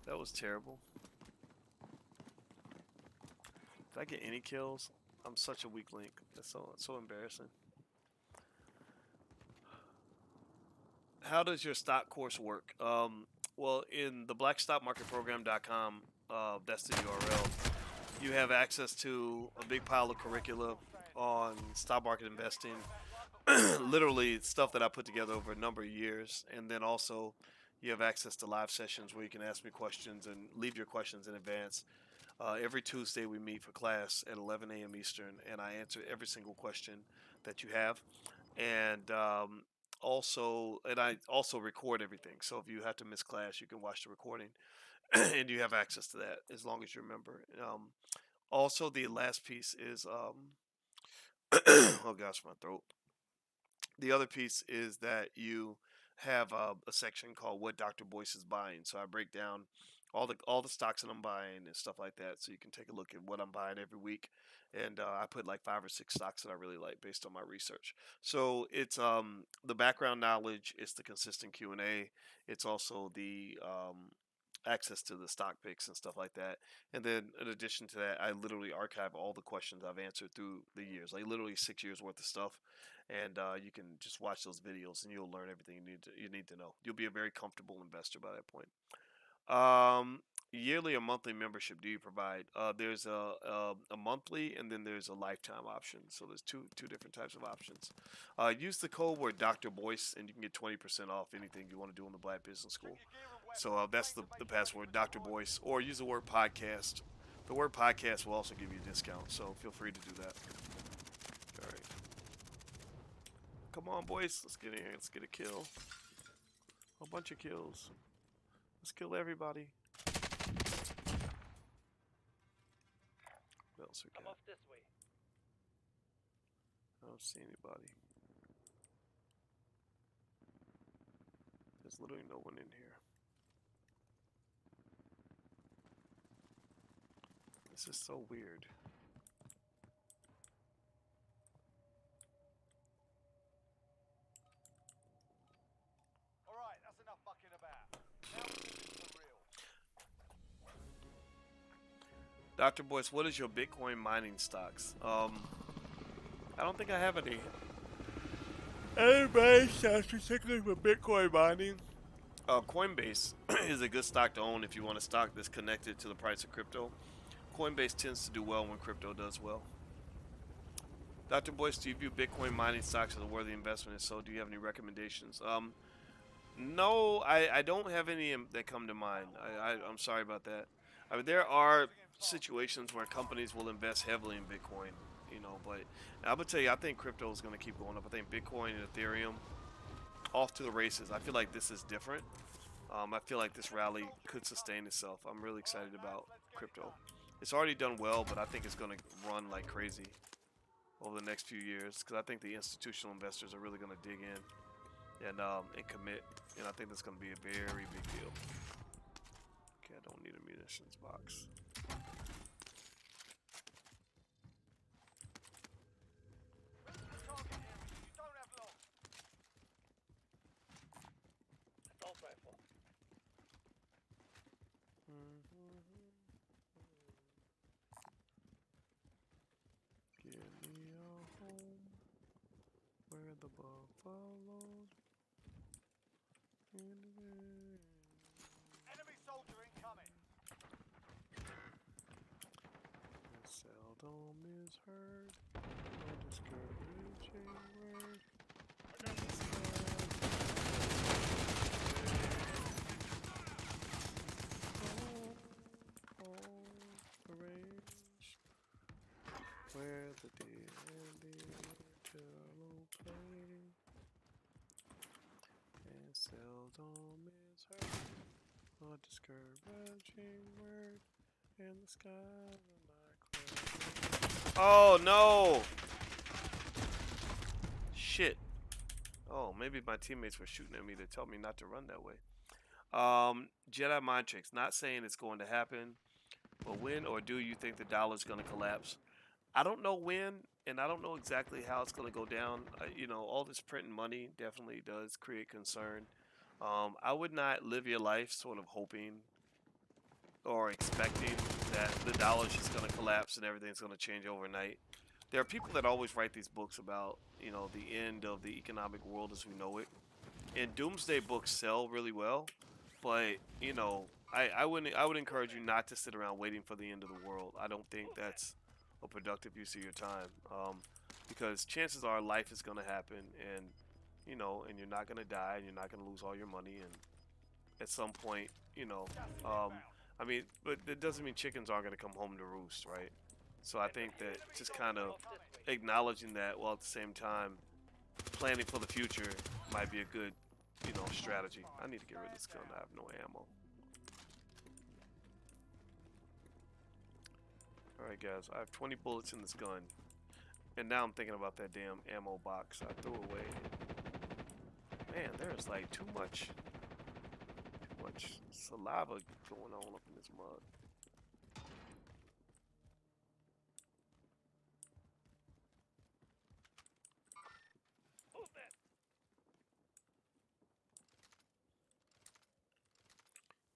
Speaker 1: That was terrible. Did I get any kills? I'm such a weak link. That's so embarrassing. How does your stock course work? Well, in the blackstockmarketprogram.com, that's the URL. You have access to a big pile of curricula on stock market investing, literally stuff that I put together over a number of years, and then also you have access to live sessions where you can ask me questions and leave your questions in advance. Every Tuesday we meet for class at 11 a.m. Eastern, and I answer every single question that you have. And and I also record everything. So if you have to miss class, you can watch the recording, and you have access to that as long as you remember. Also, the last piece is oh gosh, my throat. The other piece is that you have a section called "What Dr. Boyce is Buying." So I break down all the stocks that I'm buying and stuff like that, so you can take a look at what I'm buying every week. And I put like 5 or 6 stocks that I really like based on my research. So it's the background knowledge, it's the consistent Q&A, it's also the access to the stock picks and stuff like that. And then in addition to that, I literally archive all the questions I've answered through the years, like literally 6 years worth of stuff. And you can just watch those videos, and you'll learn everything you need to know. You'll be a very comfortable investor by that point. Yearly or monthly membership do you provide? There's a monthly, and then there's a lifetime option. So there's two different types of options. Use the code word Dr. Boyce, and you can get 20% off anything you want to do in the Black Business School.
Speaker 3: Bring your gear and
Speaker 1: So
Speaker 3: weapons.
Speaker 1: that's
Speaker 3: Plane
Speaker 1: the
Speaker 3: to base ready
Speaker 1: password,
Speaker 3: for
Speaker 1: Dr.
Speaker 3: deployment.
Speaker 1: Boyce, or use the word podcast. The word podcast will also give you a discount, so feel free to do that. All right, come on, boys, let's get in here. Let's get a kill. A bunch of kills. Let's kill everybody. What else we
Speaker 5: I'm
Speaker 1: got?
Speaker 5: off this way.
Speaker 1: I don't see anybody. There's literally no one in here. This is so weird.
Speaker 3: All right, that's enough fucking about. Now we're moving for real.
Speaker 1: Dr. Boyce, what is your Bitcoin mining stocks? I don't think I have any mining stocks particularly for Bitcoin mining. Coinbase is a good stock to own if you want a stock that's connected to the price of crypto. Coinbase tends to do well when crypto does well. Dr. Boyce, do you view Bitcoin mining stocks as a worthy investment? If so, do you have any recommendations? No, I don't have any that come to mind. I'm sorry about that. I mean, there are situations where companies will invest heavily in Bitcoin, but I'm gonna tell you, I think crypto is gonna keep going up. I think Bitcoin and Ethereum off to the races. I feel like this is different. I feel like this rally could sustain itself. I'm really excited about crypto. It's already done well, but I think it's gonna run like crazy over the next few years because I think the institutional investors are really gonna dig in and commit, and I think that's going to be a very big deal. Okay, I don't need a munitions box.
Speaker 3: Move to the target area. You don't have long.
Speaker 5: Assault rifle.
Speaker 1: Give me a home where the buffalo.
Speaker 3: Enemy soldier incoming.
Speaker 1: Seldom is heard a discouraging word. The range where the deer and the antelope play, and seldom is heard a discouraging word in the sky of my cloud. Oh no! Shit. Oh, maybe my teammates were shooting at me to tell me not to run that way. Jedi mind tricks. Not saying it's going to happen, but when or do you think the dollar's going to collapse? I don't know when, and I don't know exactly how it's going to go down. All this printing money definitely does create concern. I would not live your life sort of hoping or expecting that the dollar's just going to collapse and everything's going to change overnight. There are people that always write these books about, the end of the economic world as we know it. And doomsday books sell really well, but I would encourage you not to sit around waiting for the end of the world. I don't think that's a productive use of your time, because chances are life is going to happen, and and you're not going to die, and you're not going to lose all your money, and at some point, I mean, but it doesn't mean chickens aren't going to come home to roost, right? So I think that just kind of acknowledging that while at the same time planning for the future might be a good, strategy. I need to get rid of this gun. I have no ammo. All right, guys. I have 20 bullets in this gun, and now I'm thinking about that damn ammo box I threw away. Man, there's like too much saliva going on up in this mug.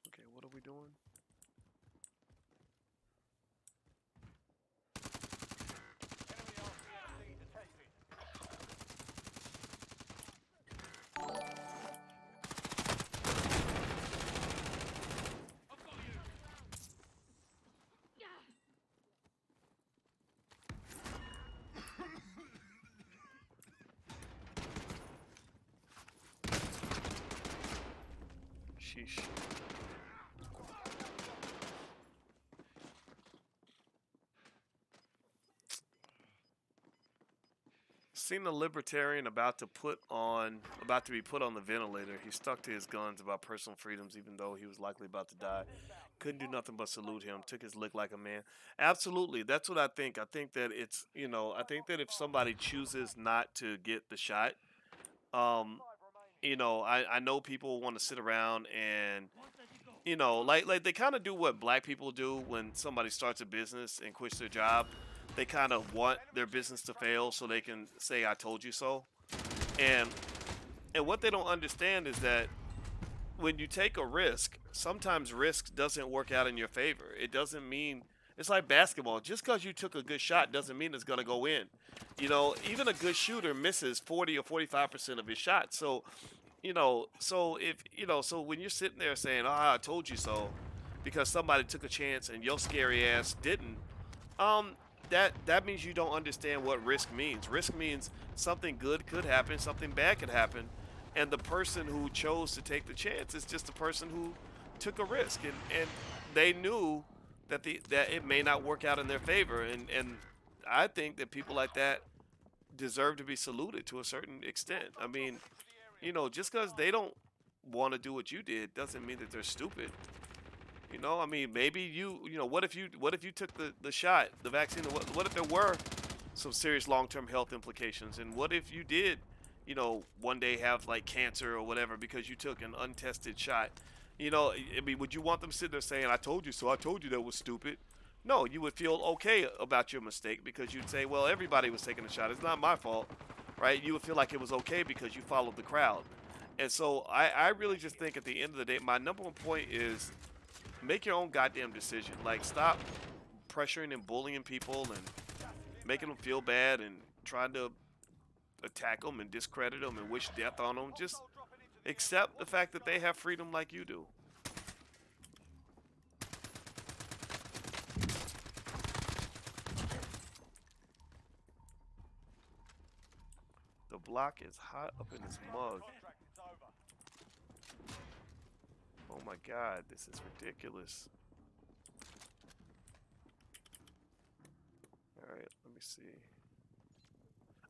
Speaker 1: Okay, what are we doing?
Speaker 3: Enemy RCXD detected.
Speaker 1: Sheesh. Seen a libertarian about to be put on the ventilator. He stuck to his guns about personal freedoms, even though he was likely about to die. Couldn't do nothing but salute him. Took his lick like a man. Absolutely, that's what I think. I think that I think that if somebody chooses not to get the shot, um, I know people want to sit around and like they kind of do what black people do when somebody starts a business and quits their job. They kind of want their business to fail so they can say "I told you so." And what they don't understand is that when you take a risk, sometimes risk doesn't work out in your favor. It doesn't mean it's like basketball. Just because you took a good shot doesn't mean it's gonna go in. Even a good shooter misses 40 or 45% of his shots. So so when you're sitting there saying, "Ah, I told you so," because somebody took a chance and your scary ass didn't, um, that means you don't understand what risk means. Risk means something good could happen, something bad could happen, and the person who chose to take the chance is just the person who took a risk, and they knew that it may not work out in their favor, and I think that people like that deserve to be saluted to a certain extent. I mean, just because they don't want to do what you did doesn't mean that they're stupid. I mean, maybe what if you took the shot, the vaccine, what if there were some serious long-term health implications, and what if you did, one day have like cancer or whatever because you took an untested shot? I mean, would you want them sitting there saying, "I told you so. I told you that was stupid"? No, you would feel okay about your mistake because you'd say, "Well, everybody was taking a shot. It's not my fault." Right? You would feel like it was okay because you followed the crowd. And so I really just think at the end of the day, my number one point is make your own goddamn decision. Like, stop pressuring and bullying people and making them feel bad and trying to attack them and discredit them and wish death on them. Just accept the fact that they have freedom like you do. The block is hot up in this mug.
Speaker 3: Contract is over.
Speaker 1: Oh my god, this is ridiculous. Alright, let me see.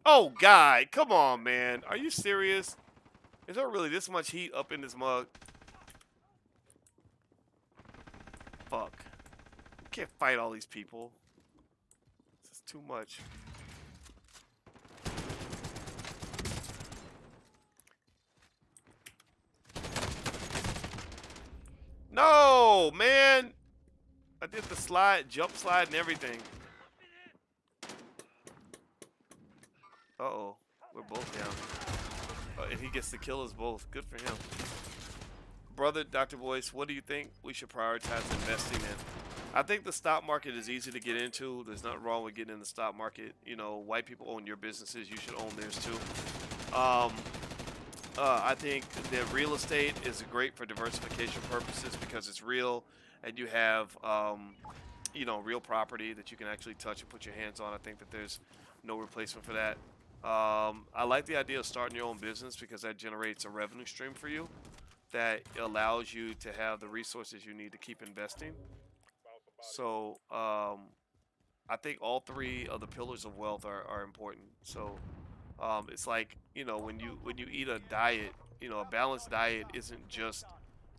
Speaker 1: Oh god, come on, man. Are you serious? Is there really this much heat up in this mug? Fuck. You can't fight all these people. This is too much. No, man. I did the slide, jump slide, and everything. Uh-oh. We're both down. And he gets to kill us both. Good for him. Brother, Dr. Boyce, what do you think we should prioritize investing in? I think the stock market is easy to get into. There's nothing wrong with getting in the stock market. White people own your businesses. You should own theirs too. I think that real estate is great for diversification purposes because it's real and you have, real property that you can actually touch and put your hands on. I think that there's no replacement for that. I like the idea of starting your own business because that generates a revenue stream for you. that allows you to have the resources you need to keep investing. So I think all three of the pillars of wealth are important. So it's like, when you eat a diet, a balanced diet isn't just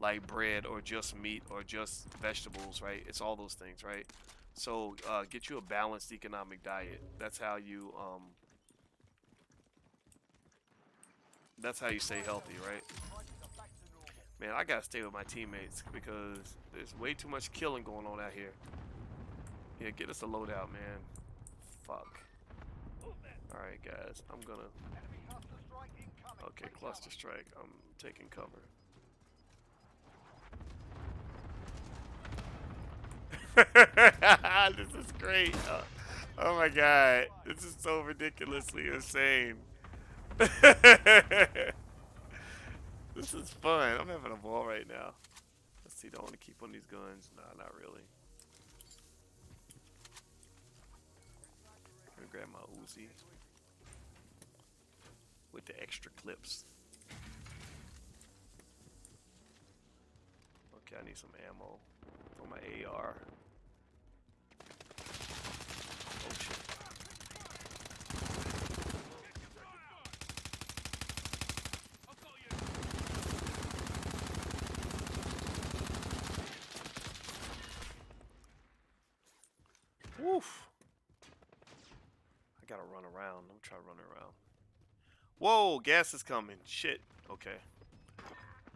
Speaker 1: like bread or just meat or just vegetables, right? It's all those things, right? So get you a balanced economic diet. That's how you stay healthy, right? Man, I gotta stay with my teammates because there's way too much killing going on out here. Yeah, get us a loadout, man. Fuck. All right, guys, I'm gonna.
Speaker 3: Enemy cluster strike incoming.
Speaker 1: Okay,
Speaker 3: Take
Speaker 1: cluster
Speaker 3: cover.
Speaker 1: strike. I'm taking cover. This is great. Oh my god, this is so ridiculously insane. This is fun. I'm having a ball right now. Let's see. Do I want to keep one of these guns? Nah, not really. I'm gonna grab my Uzi with the extra clips. Okay, I need some ammo for my AR. Oh shit. Woof. I gotta run around. I'm trying to run around. Whoa, gas is coming. Shit. Okay.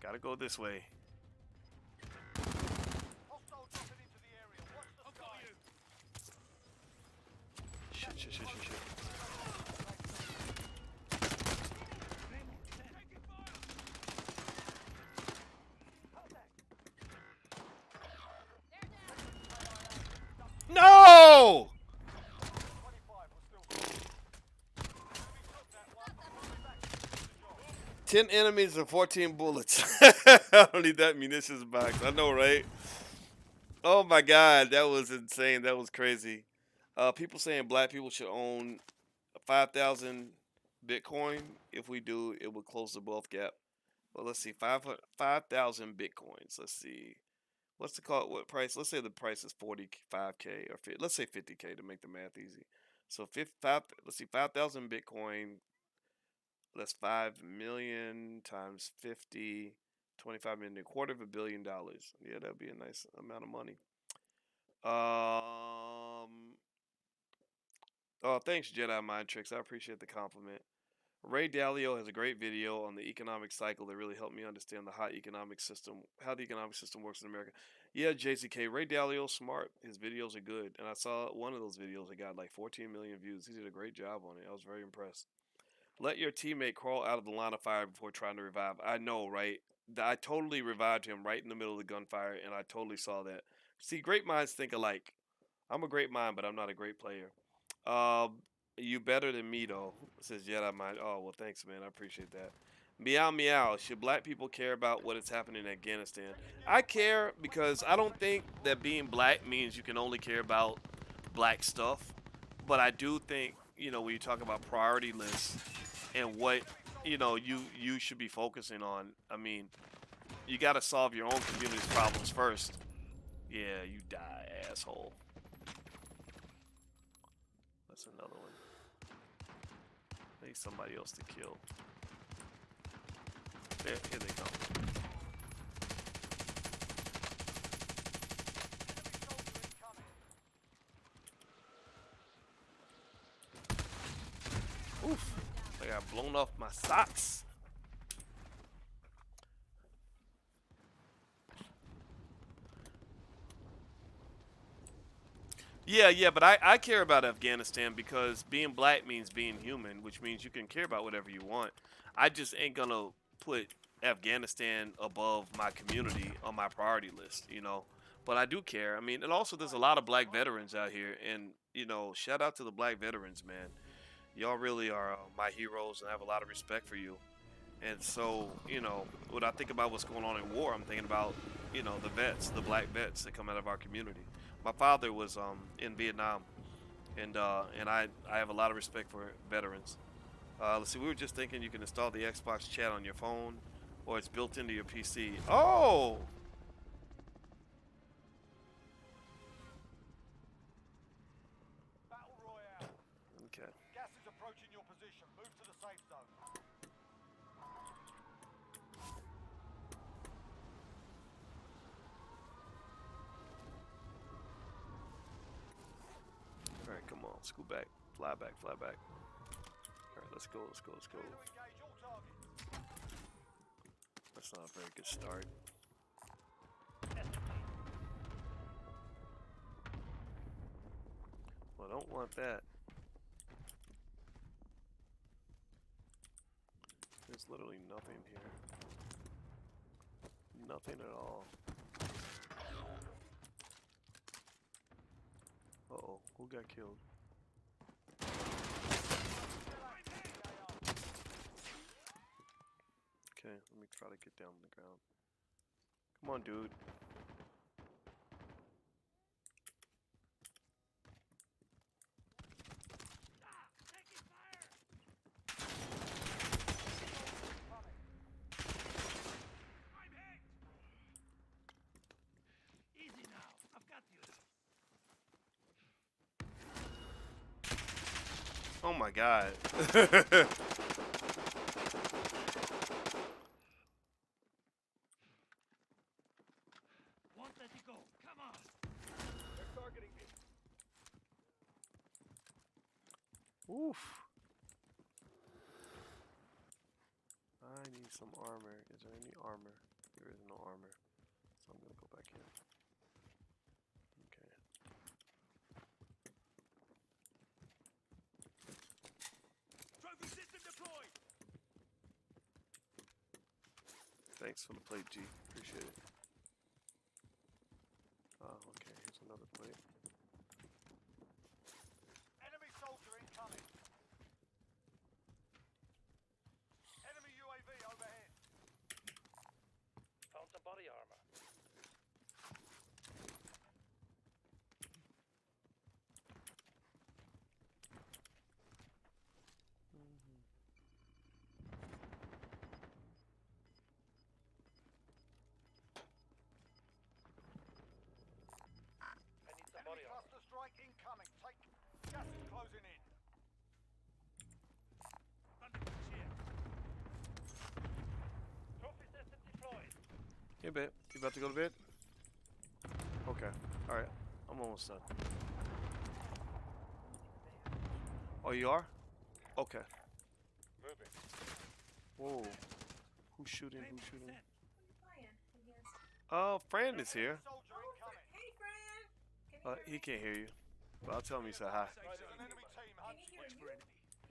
Speaker 1: Gotta go this way.
Speaker 3: Hostile dropping into the area. Watch the sky.
Speaker 1: Shit, shit, shit, shit, shit. No!
Speaker 3: 25 was still good. Enemy took that one. Push back and finish the job.
Speaker 1: 10 enemies and 14 bullets. I don't need that munitions box. I know, right? Oh my god, that was insane. That was crazy. People saying black people should own 5,000 Bitcoin. If we do, it would close the wealth gap. Well, let's see, 5,000 Bitcoins. Let's see. What's the call? What price? Let's say the price is 45K or 50, let's say 50K to make the math easy. So let's see, 5,000 Bitcoin. That's 5 million times 50, 25 million, a quarter of $1 billion. Yeah, that'd be a nice amount of money. Oh, thanks, Jedi Mind Tricks. I appreciate the compliment. Ray Dalio has a great video on the economic cycle that really helped me understand how the economic system works in America. Yeah, JCK, Ray Dalio's smart. His videos are good, and I saw one of those videos that got like 14 million views. He did a great job on it. I was very impressed. Let your teammate crawl out of the line of fire before trying to revive. I know, right? I totally revived him right in the middle of the gunfire, and I totally saw that. See, great minds think alike. I'm a great mind, but I'm not a great player. Um, you better than me though, says Jedi Mind. Oh well, thanks, man. I appreciate that. Meow meow. Should black people care about what is happening in Afghanistan? I care because I don't think that being black means you can only care about black stuff. But I do think, when you talk about priority lists and what, you should be focusing on. I mean, you got to solve your own community's problems first. Yeah, you die, asshole. That's another one. I need somebody else to kill. There, here they come.
Speaker 3: Enemy soldier incoming.
Speaker 1: Oof. I got blown off my socks. Yeah, but I care about Afghanistan because being black means being human, which means you can care about whatever you want. I just ain't gonna put Afghanistan above my community on my priority list. But I do care. I mean, and also there's a lot of black veterans out here, and shout out to the black veterans, man. Y'all really are my heroes, and I have a lot of respect for you. And so, when I think about what's going on in war, I'm thinking about, the vets, the black vets that come out of our community. My father was in Vietnam, and I have a lot of respect for veterans. Let's see, we were just thinking you can install the Xbox chat on your phone. Or it's built into your PC. Oh!
Speaker 3: Battle Royale.
Speaker 1: Okay.
Speaker 3: Gas is approaching your position. Move to the safe zone.
Speaker 1: Alright, come on. Scoot back. Fly back, fly back. Alright, let's go, let's go, let's go.
Speaker 3: Clear to engage all targets.
Speaker 1: That's not a very good start. Well, I don't want that. There's literally nothing here. Nothing at all. Uh-oh, who got killed? Okay, let me try to get down on the ground. Come on, dude.
Speaker 2: Taking fire! I'm hit! Easy now. I've got you.
Speaker 1: Oh my god.
Speaker 2: Won't let you go. Come on.
Speaker 5: They're targeting me.
Speaker 1: Oof. I need some armor. Is there any armor? There is no armor. So I'm gonna go back in. Okay.
Speaker 2: Trophy system deployed.
Speaker 1: Thanks for the plate, G. Appreciate it. Oh, okay. Here's another plate.
Speaker 3: Enemy soldier incoming. Enemy UAV overhead.
Speaker 5: Found some body armor. I need some
Speaker 3: Enemy
Speaker 5: body armor.
Speaker 3: cluster strike incoming. Take. Gas is closing in.
Speaker 2: Thunder here.
Speaker 5: Trophy system deployed.
Speaker 1: Hey, babe. You about to go to bed? Okay. Alright. I'm almost done. Oh, you are? Okay.
Speaker 5: Moving.
Speaker 1: Whoa. Who's shooting? Who's shooting?
Speaker 6: Playing against.
Speaker 1: Oh, Fran is here.
Speaker 3: Soldier incoming.
Speaker 6: Hey, Fran. Can you hear
Speaker 1: He
Speaker 6: me?
Speaker 1: can't hear you. But I'll tell him you said hi.
Speaker 3: There's an enemy team
Speaker 6: Can
Speaker 3: hunting
Speaker 6: he
Speaker 3: you.
Speaker 6: hear you?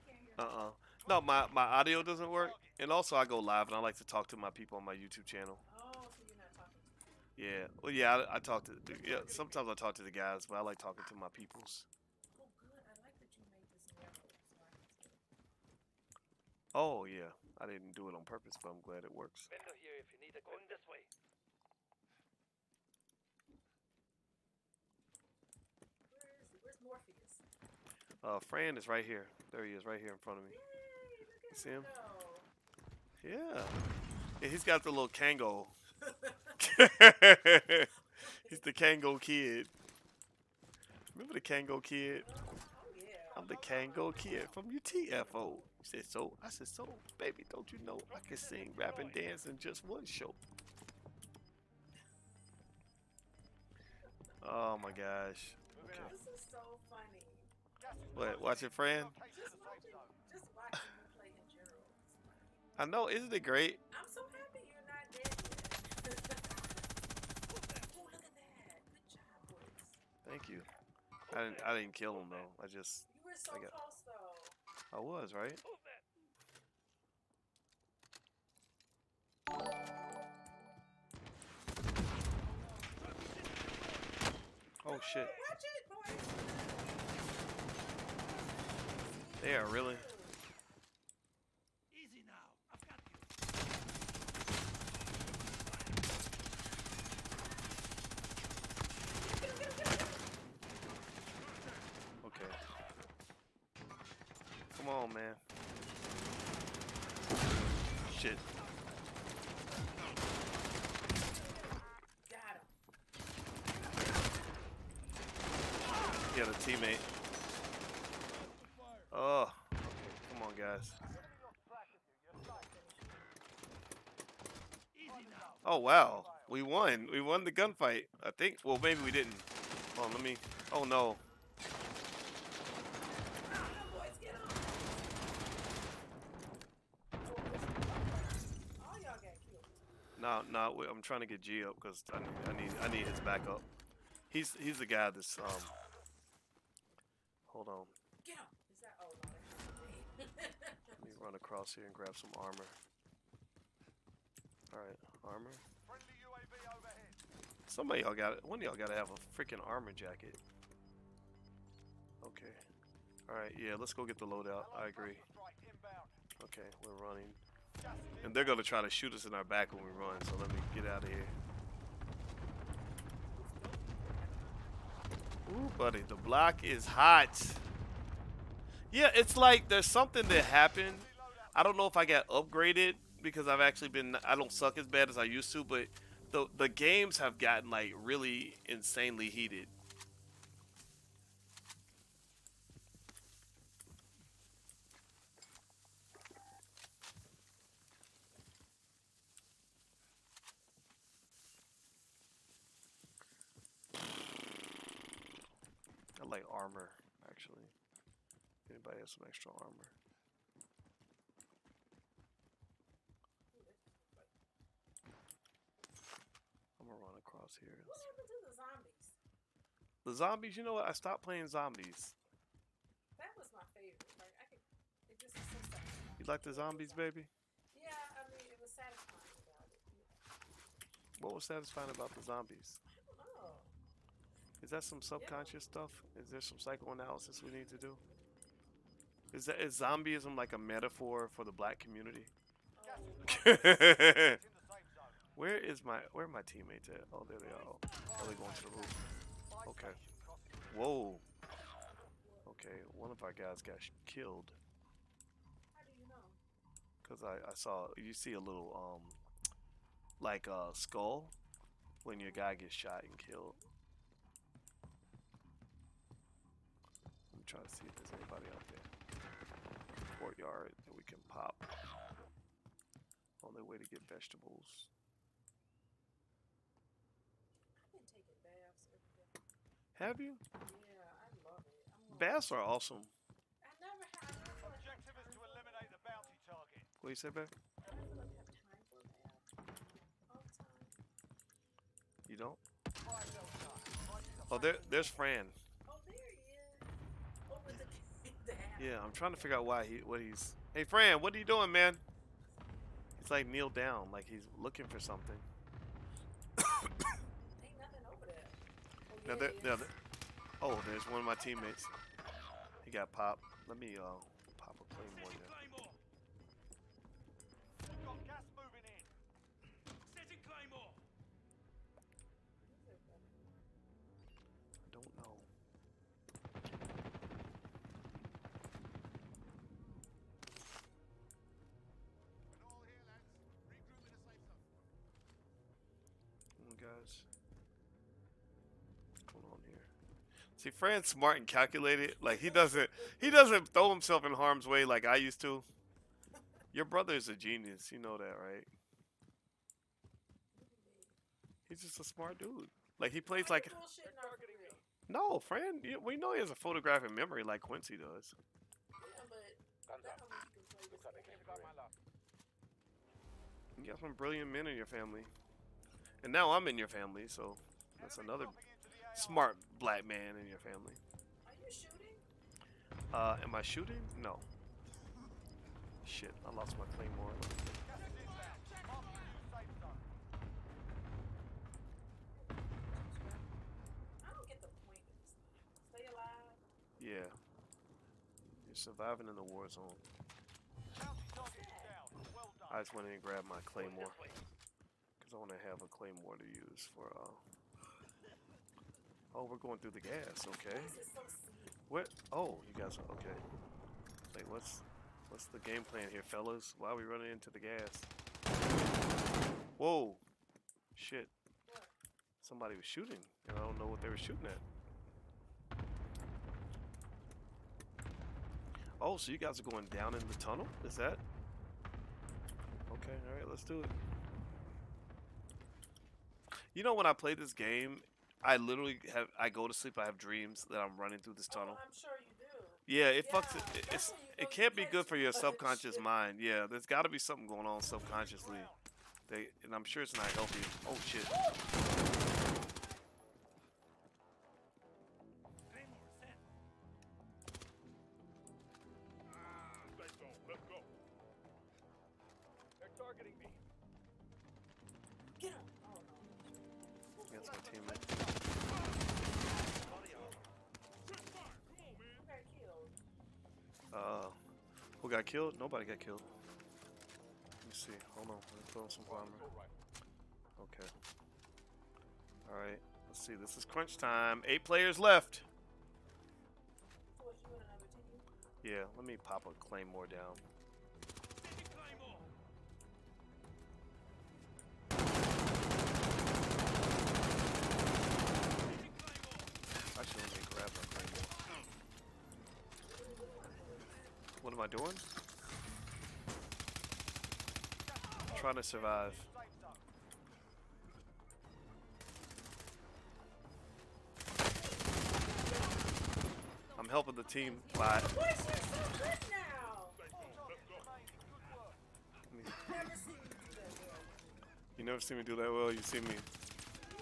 Speaker 6: He can't hear me.
Speaker 1: No, my audio doesn't work. And also I go live and I like to talk to my people on my YouTube channel.
Speaker 6: Oh, so you're not talking to me.
Speaker 1: Yeah. Well, yeah, I talk to, yeah, sometimes I talk to the guys, but I like talking to my peoples.
Speaker 6: Oh, good. I like that you made this narrow so I can see.
Speaker 1: Oh, yeah. I didn't do it on purpose, but I'm glad it works.
Speaker 5: Window here if you need it. Going this way.
Speaker 6: Where is he? Where's Morpheus?
Speaker 1: Fran is right here. There he is, right here in front of me.
Speaker 6: Yay, look at
Speaker 1: See him?
Speaker 6: go.
Speaker 1: Yeah. Yeah, he's got the little Kango. He's the Kango kid. Remember the Kango kid?
Speaker 6: Oh, yeah.
Speaker 1: I'm the Kango kid from UTFO. He said, so? I said, so, baby, don't you know I can sing, rap, and dance in just one show? Oh my gosh. Okay.
Speaker 6: This is so funny.
Speaker 3: Gas is
Speaker 1: What,
Speaker 3: closing
Speaker 1: watching
Speaker 3: in.
Speaker 1: Fran?
Speaker 3: Locate to the safe zone.
Speaker 6: Just watching you play in general. It's funny.
Speaker 1: I know, isn't it great?
Speaker 6: I'm so happy you're not dead yet. Oh, look at that. Good job, boys.
Speaker 1: Thank you. I didn't kill him though. I just,
Speaker 6: You were so
Speaker 1: I got-
Speaker 6: close, though.
Speaker 1: I was, right?
Speaker 5: Movement.
Speaker 1: Oh shit.
Speaker 6: Watch it, boys.
Speaker 1: They are really.
Speaker 2: Easy now. I've got you.
Speaker 1: Okay. Come on, man. Shit.
Speaker 6: Get him, get him, get him. Get him, get him, get him. Get him, get him, get him. Get him, get him, get him. Get him, get him, get him. Get him, get him, get him. Get him, get him, get him. Get him, get him, get him.
Speaker 1: He had a teammate. Oh, okay. Come on, guys. Oh wow, we won. We won the gunfight. I think. Well, maybe we didn't. Hold on, let me. Oh no.
Speaker 6: Boys, get on. All y'all got killed.
Speaker 1: No. I'm trying to get G up because I need his backup. He's the guy that's Hold on.
Speaker 6: Get on. Is that? Oh no, that's me.
Speaker 1: Let me run across here and grab some armor. All right, armor.
Speaker 3: Friendly UAV overhead.
Speaker 1: Somebody y'all got it. One of y'all got to have a freaking armor jacket. Okay. All right. Yeah. Let's go get the loadout. I agree.
Speaker 3: Strike inbound.
Speaker 1: Okay. We're running.
Speaker 3: Gas is
Speaker 1: And they're gonna try to shoot us in our back when we run, so let me get out of here. Ooh, buddy, the block is hot. Yeah, it's like there's something that happened. I don't know if I got upgraded because I don't suck as bad as I used to, but the games have gotten like really insanely heated. I like armor, actually. Anybody has some extra armor? I'm gonna run across here.
Speaker 6: What happened to the zombies?
Speaker 1: The zombies, you know what? I stopped playing zombies.
Speaker 6: That was my favorite. Like I could. It just is so satisfying.
Speaker 1: You like the zombies, baby?
Speaker 6: Yeah, I mean it was satisfying about it. Yeah.
Speaker 1: What was satisfying about the zombies?
Speaker 6: I don't know.
Speaker 1: Is that some subconscious stuff? Is there some psychoanalysis we need to do? Is zombieism like a metaphor for the black community?
Speaker 3: in the safe zone.
Speaker 1: Where are my teammates at? Oh, there they are. Oh, they're going to the roof. Okay. Whoa. Okay, one of our guys got killed
Speaker 6: How do you know?
Speaker 1: because I saw you see a little like a skull when your guy gets shot and killed. Let me try to see if there's anybody out there. Courtyard that we can pop on their way to get vegetables.
Speaker 6: I've been taking baths every day.
Speaker 1: Have you?
Speaker 6: Yeah, I love it.
Speaker 1: Baths are awesome.
Speaker 6: I never had.
Speaker 3: Objective is to eliminate the bounty target.
Speaker 1: What you say, babe?
Speaker 6: I don't feel like I have time for a bath all the time.
Speaker 1: You don't?
Speaker 3: Fire sale done.
Speaker 1: Oh, there's Fran.
Speaker 6: Oh, there he is. Oh, with the hat.
Speaker 1: Yeah, I'm trying to figure out what he's. Hey, Fran, what are you doing, man? He's like kneeled down, like he's looking for something.
Speaker 6: Ain't nothing over there. Oh,
Speaker 1: Now
Speaker 6: yeah,
Speaker 1: there,
Speaker 6: it
Speaker 1: now
Speaker 6: is.
Speaker 1: there, oh, there's one of my teammates. He got popped. Let me pop a claymore there.
Speaker 2: Claymore.
Speaker 3: Got gas moving in.
Speaker 2: Setting Claymore.
Speaker 1: I don't know.
Speaker 3: All here, lads. Regroup in a safe zone.
Speaker 1: Come on, guys. What's going on here? See, Fran's smart and calculated. Like he doesn't throw himself in harm's way like I used to. Your brother is a genius. You know that, right? He's just a smart dude. Like he plays like.
Speaker 6: Bullshitting our for real.
Speaker 1: No, Fran. We know he has a photographic memory like Quincy does.
Speaker 6: Yeah, but that don't mean you can play this game for real.
Speaker 1: You got some brilliant men in your family, and now I'm in your family, so that's another smart black man in your family.
Speaker 6: Are you shooting?
Speaker 1: Am I shooting? No. Shit, I lost my claymore.
Speaker 3: Gas is inbound. Mark the new safe zone.
Speaker 6: I don't get the point of this thing. Stay alive.
Speaker 1: Yeah. You're surviving in the war zone.
Speaker 3: Bounty target is down. Well done.
Speaker 1: I just went in and grabbed my claymore because I want to have a claymore to use for. Oh, we're going through the gas. Okay.
Speaker 6: This is so sweet.
Speaker 1: What? Oh, you guys are okay. Wait, what's the game plan here, fellas? Why are we running into the gas? Whoa! Shit!
Speaker 6: What?
Speaker 1: Somebody was shooting, and I don't know what they were shooting at. Oh, so you guys are going down in the tunnel? Is that? Okay, all right, let's do it. You know, when I play this game, I literally I go to sleep. I have dreams that I'm running through this
Speaker 6: Oh,
Speaker 1: tunnel.
Speaker 6: I'm sure you do.
Speaker 1: Yeah, it
Speaker 6: Yeah,
Speaker 1: fucks.
Speaker 6: that's when you
Speaker 1: It
Speaker 6: go
Speaker 1: can't be
Speaker 6: play
Speaker 1: good for
Speaker 6: too
Speaker 1: your
Speaker 6: much.
Speaker 1: subconscious mind. Yeah, there's got to be something going on subconsciously. And I'm sure it's not healthy. Oh shit.
Speaker 2: Claymore set. Safe zone. Let's go.
Speaker 3: They're targeting me.
Speaker 6: Get him. Oh no.
Speaker 1: That's my teammate.
Speaker 2: Quick fire. Come on, man.
Speaker 6: Who got killed?
Speaker 1: Who got killed? Nobody got killed. Let me see. Hold on. Let me throw some armor. Okay. All right. Let's see. This is crunch time. 8 players left.
Speaker 6: So it's you and another team?
Speaker 1: Yeah. Let me pop a claymore down.
Speaker 2: Sending Claymore. Sending Claymore.
Speaker 1: Actually, let me grab my claymore. What am I doing? Trying to survive. I'm helping the team by.
Speaker 6: Boys, you're so good now. Never seen you do that well.
Speaker 1: You never see me do that well. You see me.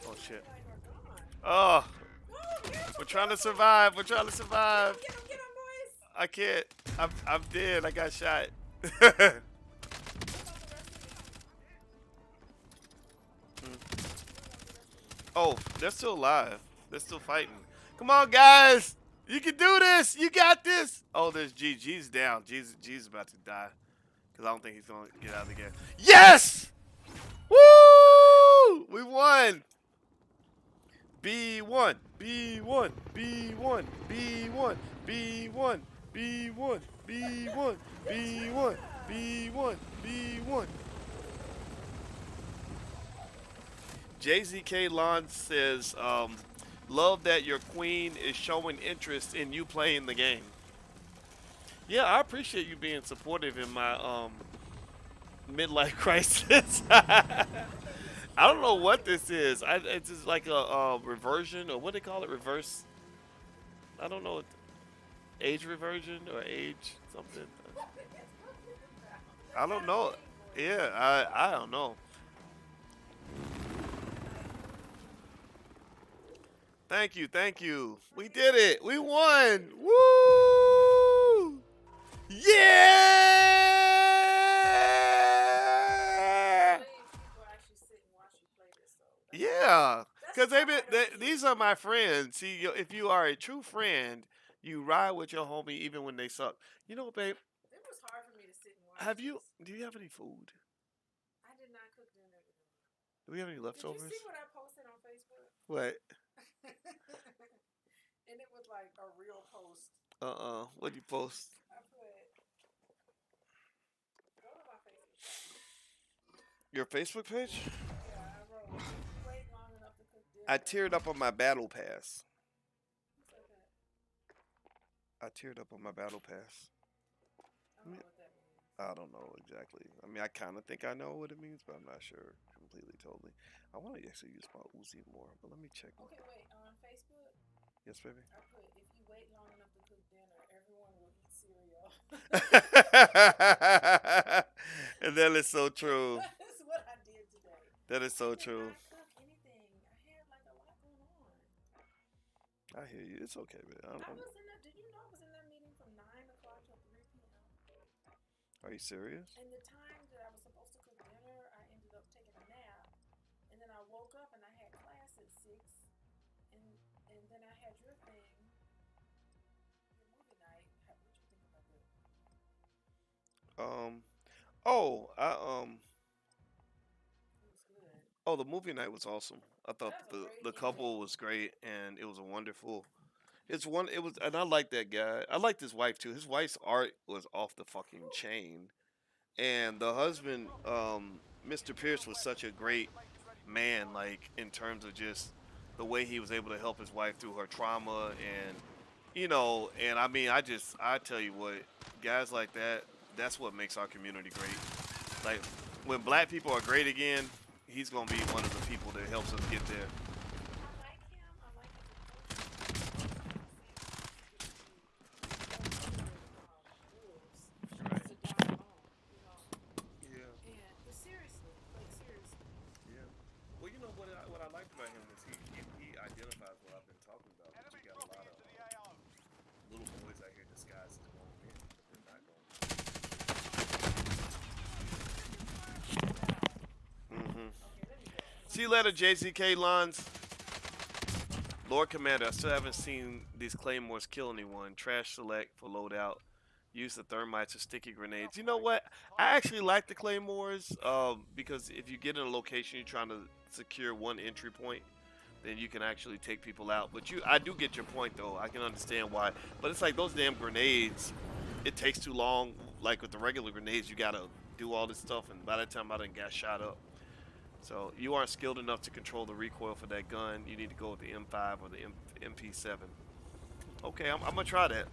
Speaker 1: Oh shit.
Speaker 6: Like we're gone.
Speaker 1: Oh,
Speaker 6: Oh, careful,
Speaker 1: we're trying to
Speaker 6: careful.
Speaker 1: survive. We're trying to survive.
Speaker 6: Get him, boys.
Speaker 1: I can't. I'm dead. I got shot. Oh, they're still alive. They're still fighting. Come on, guys. You can do this. You got this. Oh, there's G. G's down. G's about to die. Because I don't think he's going to get out of the game. Yes! Woo! We won. B1. B1. B1. B1. B1. B1. B1. B1. B1. B1. JZK Lon says, love that your queen is showing interest in you playing the game. Yeah, I appreciate you being supportive in my midlife crisis. I don't know what this is. It's just like a reversion, or what they call it, reverse. I don't know, age reversion or age something. I don't know. Yeah, I don't know. Thank you, thank you. We did it. We won. Woo! Yeah!
Speaker 6: People actually sit and watch you play this, so that's
Speaker 1: Yeah, because
Speaker 6: that's
Speaker 1: these are my friends. See, if you are a true friend, you ride with your homie even when they suck. You know, babe,
Speaker 6: It was hard for me to sit and watch.
Speaker 1: do you have any food?
Speaker 6: I did not cook dinner today.
Speaker 1: Do we have any
Speaker 6: Did
Speaker 1: leftovers?
Speaker 6: you see what I posted on Facebook?
Speaker 1: What?
Speaker 6: And it was like a real post.
Speaker 1: What'd you post?
Speaker 6: I put, go to my Facebook.
Speaker 1: Your Facebook page?
Speaker 6: Yeah, I wrote, if you wait long enough to cook dinner.
Speaker 1: I teared up on my battle pass.
Speaker 6: Who said that?
Speaker 1: I teared up on my battle pass.
Speaker 6: I don't know what that means.
Speaker 1: I don't know exactly. I mean, I kind of think I know what it means, but I'm not sure completely, totally. I want to actually use my Uzi more, but let me check.
Speaker 6: Okay, wait, on Facebook,
Speaker 1: Yes, baby.
Speaker 6: I put, if you wait long enough to cook dinner, everyone will eat cereal.
Speaker 1: And that is so true.
Speaker 6: That's what I did today.
Speaker 1: That is so
Speaker 6: I did
Speaker 1: true.
Speaker 6: not cook anything. I had like a lot going on.
Speaker 1: I hear you. It's okay, man.
Speaker 6: I was in that, did you know I was in that meeting from 9 o'clock till 3 p.m.?
Speaker 1: Are you serious?
Speaker 6: And the time that I was supposed to cook dinner, I ended up taking a nap. And then I woke up and I had class at 6. And then I had your thing, your movie night. What you think about that?
Speaker 1: Oh,
Speaker 6: It was good.
Speaker 1: oh, the movie night was awesome. I thought
Speaker 6: That was a
Speaker 1: the
Speaker 6: great
Speaker 1: couple
Speaker 6: evening.
Speaker 1: was great, and it was a wonderful. It was, and I like that guy. I liked his wife too. His wife's art was off the fucking chain, and the husband, Mr. Pierce, was such a great man. Like in terms of just the way he was able to help his wife through her trauma and You know, and I mean, I tell you what, guys like that, that's what makes our community great. Like when black people are great again, he's gonna be one of the people that helps us get there.
Speaker 6: I like him. I like his approach. I'm not saying he should just be those other wolves to die alone.
Speaker 1: Yeah,
Speaker 6: And but seriously, like seriously,
Speaker 1: yeah. Well, you know what I liked about him is he identifies what I've been talking about. That you
Speaker 3: Enemy
Speaker 1: got a
Speaker 3: dropping
Speaker 1: lot of
Speaker 3: into the AO.
Speaker 1: little boys out here disguised as grown men, but they're not grown men.
Speaker 6: okay, let me go because
Speaker 1: See
Speaker 6: I'm
Speaker 1: you
Speaker 6: about
Speaker 1: later,
Speaker 6: to see.
Speaker 1: JCK Lons. Lord Commander, I still haven't seen these claymores kill anyone. Trash select for loadout. Use the thermites or sticky grenades. You know what? I actually like the claymores because if you get in a location you're trying to secure one entry point, then you can actually take people out. But I do get your point though. I can understand why. But it's like those damn grenades. It takes too long. Like with the regular grenades, you gotta do all this stuff, and by that time I done got shot up. So you aren't skilled enough to control the recoil for that gun. You need to go with the M5 or the MP7. Okay, I'm gonna try that.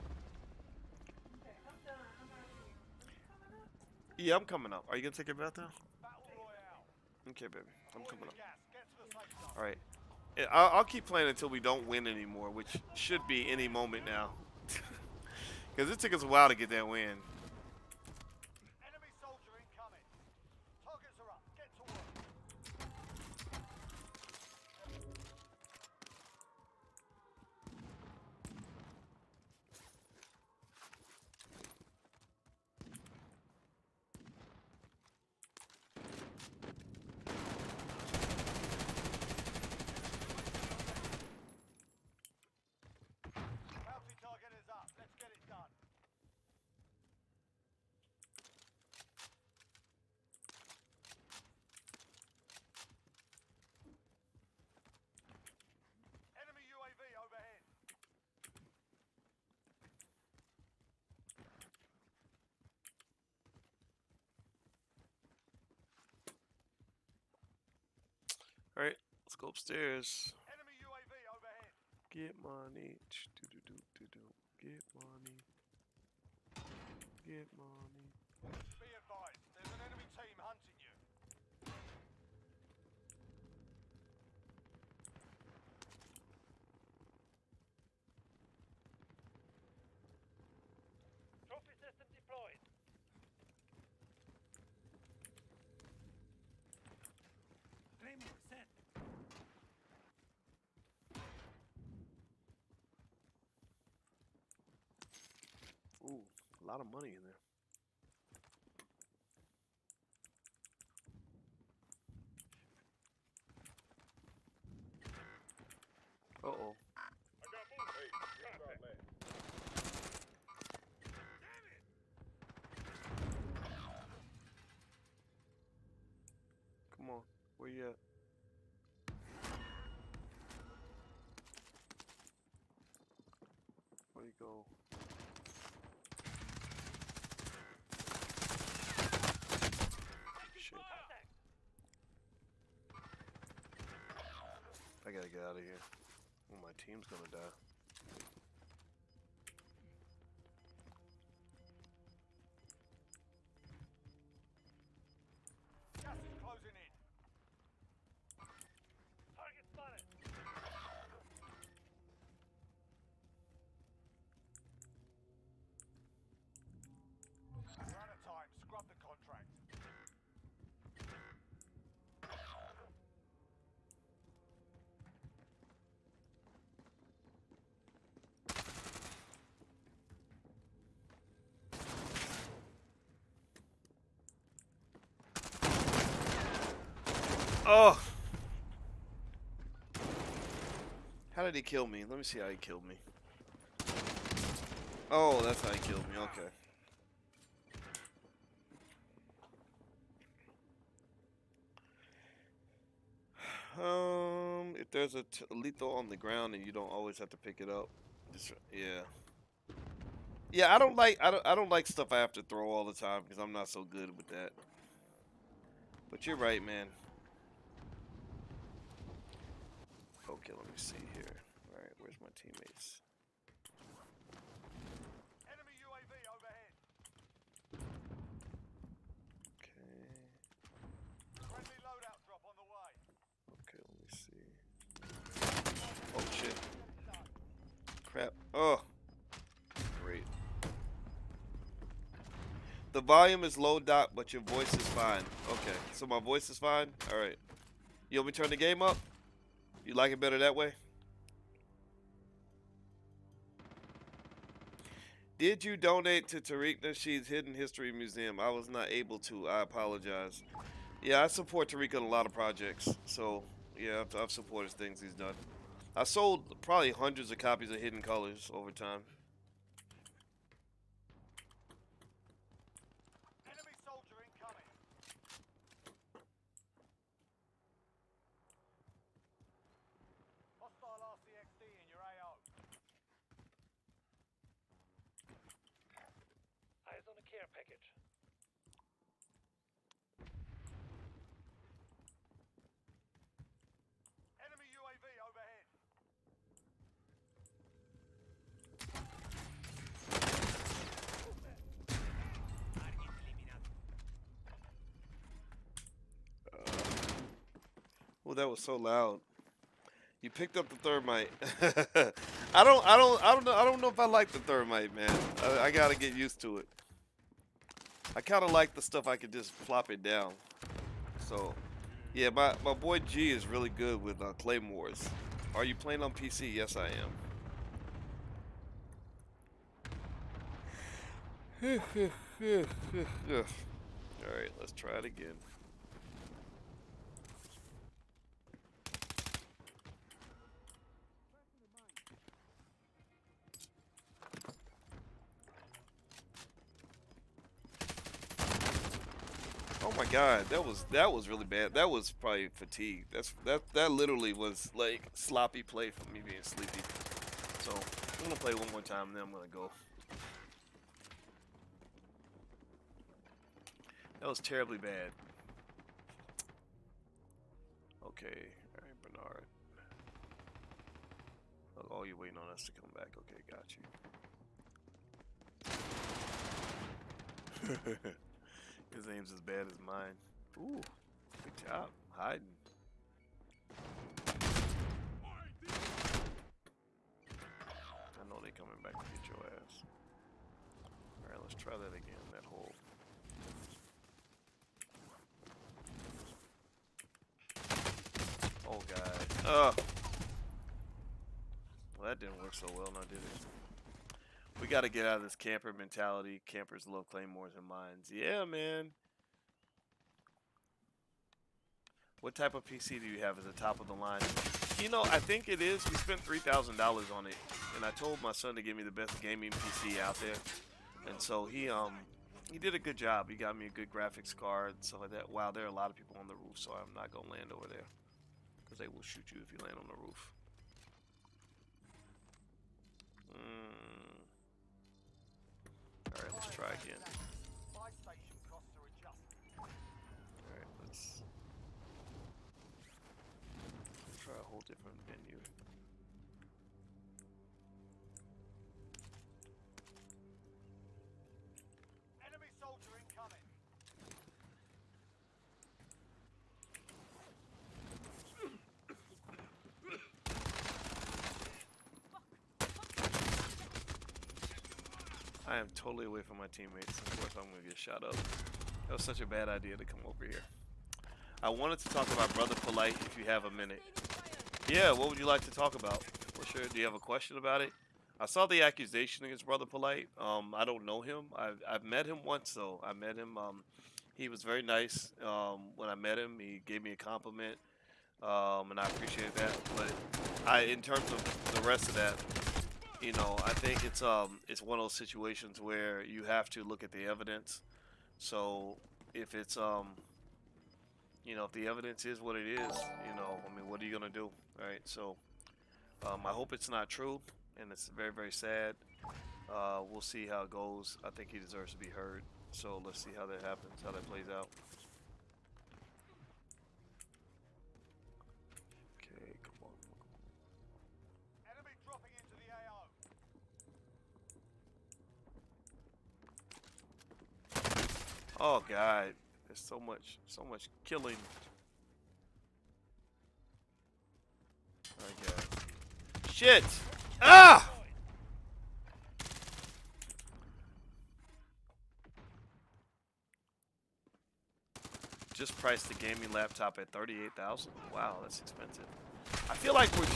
Speaker 6: Okay, I'm done. I'm out of here. Are you coming up? Are you
Speaker 1: Yeah,
Speaker 6: coming
Speaker 1: I'm
Speaker 6: up?
Speaker 1: coming up. Are you gonna take your bath now?
Speaker 3: Battle Royale.
Speaker 1: Okay, baby. I'm
Speaker 3: Throwing
Speaker 1: coming
Speaker 3: the
Speaker 1: up.
Speaker 3: gas. Get to the safe zone.
Speaker 1: All right. I'll keep playing until we don't win anymore, which should be any moment now. Because it took us a while to get that win.
Speaker 3: Enemy soldier incoming. Targets are up. Get to work. Bounty target is up. Let's get it done. Enemy UAV overhead.
Speaker 1: All right, let's go upstairs.
Speaker 3: Enemy UAV overhead.
Speaker 1: Get money. Do. Get money. Get money.
Speaker 3: Be advised, there's an enemy team hunting you.
Speaker 5: Trophy system deployed.
Speaker 2: Claymore set.
Speaker 1: Ooh, a lot of money in there. Uh-oh. Come on. Where you at? Where you go? Shit. I gotta get out of here. Oh, my team's gonna die.
Speaker 3: Gas is closing in.
Speaker 5: Target spotted.
Speaker 3: We're out of time. Scrub the contract.
Speaker 1: Oh! How did he kill me? Let me see how he killed me. Oh, that's how he killed me. Okay. If there's a lethal on the ground and you don't always have to pick it up, just yeah, yeah. I don't like stuff I have to throw all the time because I'm not so good with that. But you're right, man. Okay, let me see here. All right, where's my teammates? crap. Oh, great. The volume is low, Doc, but your voice is fine. Okay, so my voice is fine? Alright. You want me to turn the game up? You like it better that way? Did you donate to Tariq Nasheed's Hidden History Museum? I was not able to. I apologize. Yeah, I support Tariq on a lot of projects. So, yeah, I've supported things he's done. I sold probably hundreds of copies of Hidden Colors over time.
Speaker 3: Enemy soldier incoming. Hostile RCXD in your AO.
Speaker 5: Eyes on a care package.
Speaker 3: Enemy UAV overhead.
Speaker 1: Oh, that was so loud. You picked up the thermite. I don't know if I like the thermite, man. I gotta get used to it. I kind of like the stuff I can just plop it down. So, yeah, my boy G is really good with claymores. Are you playing on PC? Yes, I am. All right, let's try it again. Oh my God, that was really bad. That was probably fatigue. That literally was like sloppy play from me being sleepy. So I'm gonna play one more time, and then I'm gonna go. That was terribly bad. Okay, all right, Bernard. Oh, you're waiting on us to come back. Okay, got you. His aim's as bad as mine. Ooh, good job hiding. I know they coming back to get your ass. All right, let's try that again. That hole. Oh God. Ugh. Well, that didn't work so well, now did it? We got to get out of this camper mentality. Campers love claymores and mines. Yeah, man. What type of PC do you have as a top of the line? You know, I think it is. We spent $3,000 on it, and I told my son to give me the best gaming PC out there. And so he did a good job. He got me a good graphics card, stuff like that. Wow, there are a lot of people on the roof, so I'm not gonna land over there because they will shoot you if you land on the roof. All right, let's try again.
Speaker 3: Buy station costs are adjusted.
Speaker 1: All right, let's try a whole different menu.
Speaker 3: Enemy soldier incoming.
Speaker 1: I am totally away from my teammates. Of course, I'm gonna get shot up. That was such a bad idea to come over here. I wanted to talk about Brother Polite if you have a minute. Yeah, what would you like to talk about? For sure. Do you have a question about it? I saw the accusation against Brother Polite. I don't know him. I've met him once though. I met him. He was very nice. When I met him, he gave me a compliment, and I appreciate that. But in terms of the rest of that, you know, I think it's one of those situations where you have to look at the evidence. So if it's you know, if the evidence is what it is, you know, I mean, what are you gonna do, right? So I hope it's not true, and it's very, very sad. We'll see how it goes. I think he deserves to be heard. So let's see how that happens, how that plays out. Okay, come on.
Speaker 3: Enemy dropping into the AO.
Speaker 1: Oh God, there's so much killing. Okay. Shit! Ah! Just priced the gaming laptop at 38,000. Wow, that's expensive. I feel like we're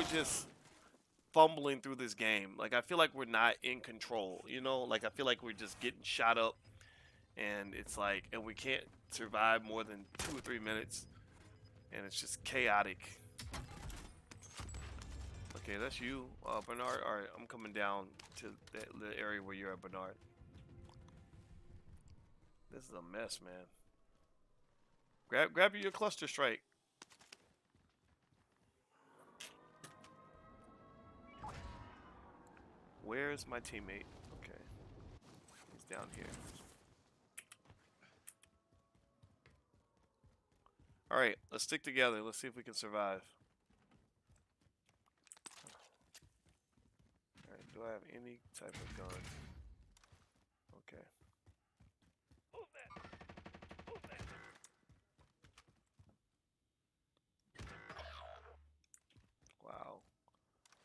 Speaker 1: just fumbling through this game. Like I feel like we're not in control. You know, like I feel like we're just getting shot up, and it's like, and we can't survive more than 2 or 3 minutes, and it's just chaotic. Okay, that's you, Bernard. All right, I'm coming down to the area where you're at, Bernard. This is a mess, man. Grab your cluster strike. Where is my teammate? Okay, he's down here. All right, let's stick together. Let's see if we can survive. All right, do I have any type of gun? Okay.
Speaker 2: Move that. Move that.
Speaker 1: Wow,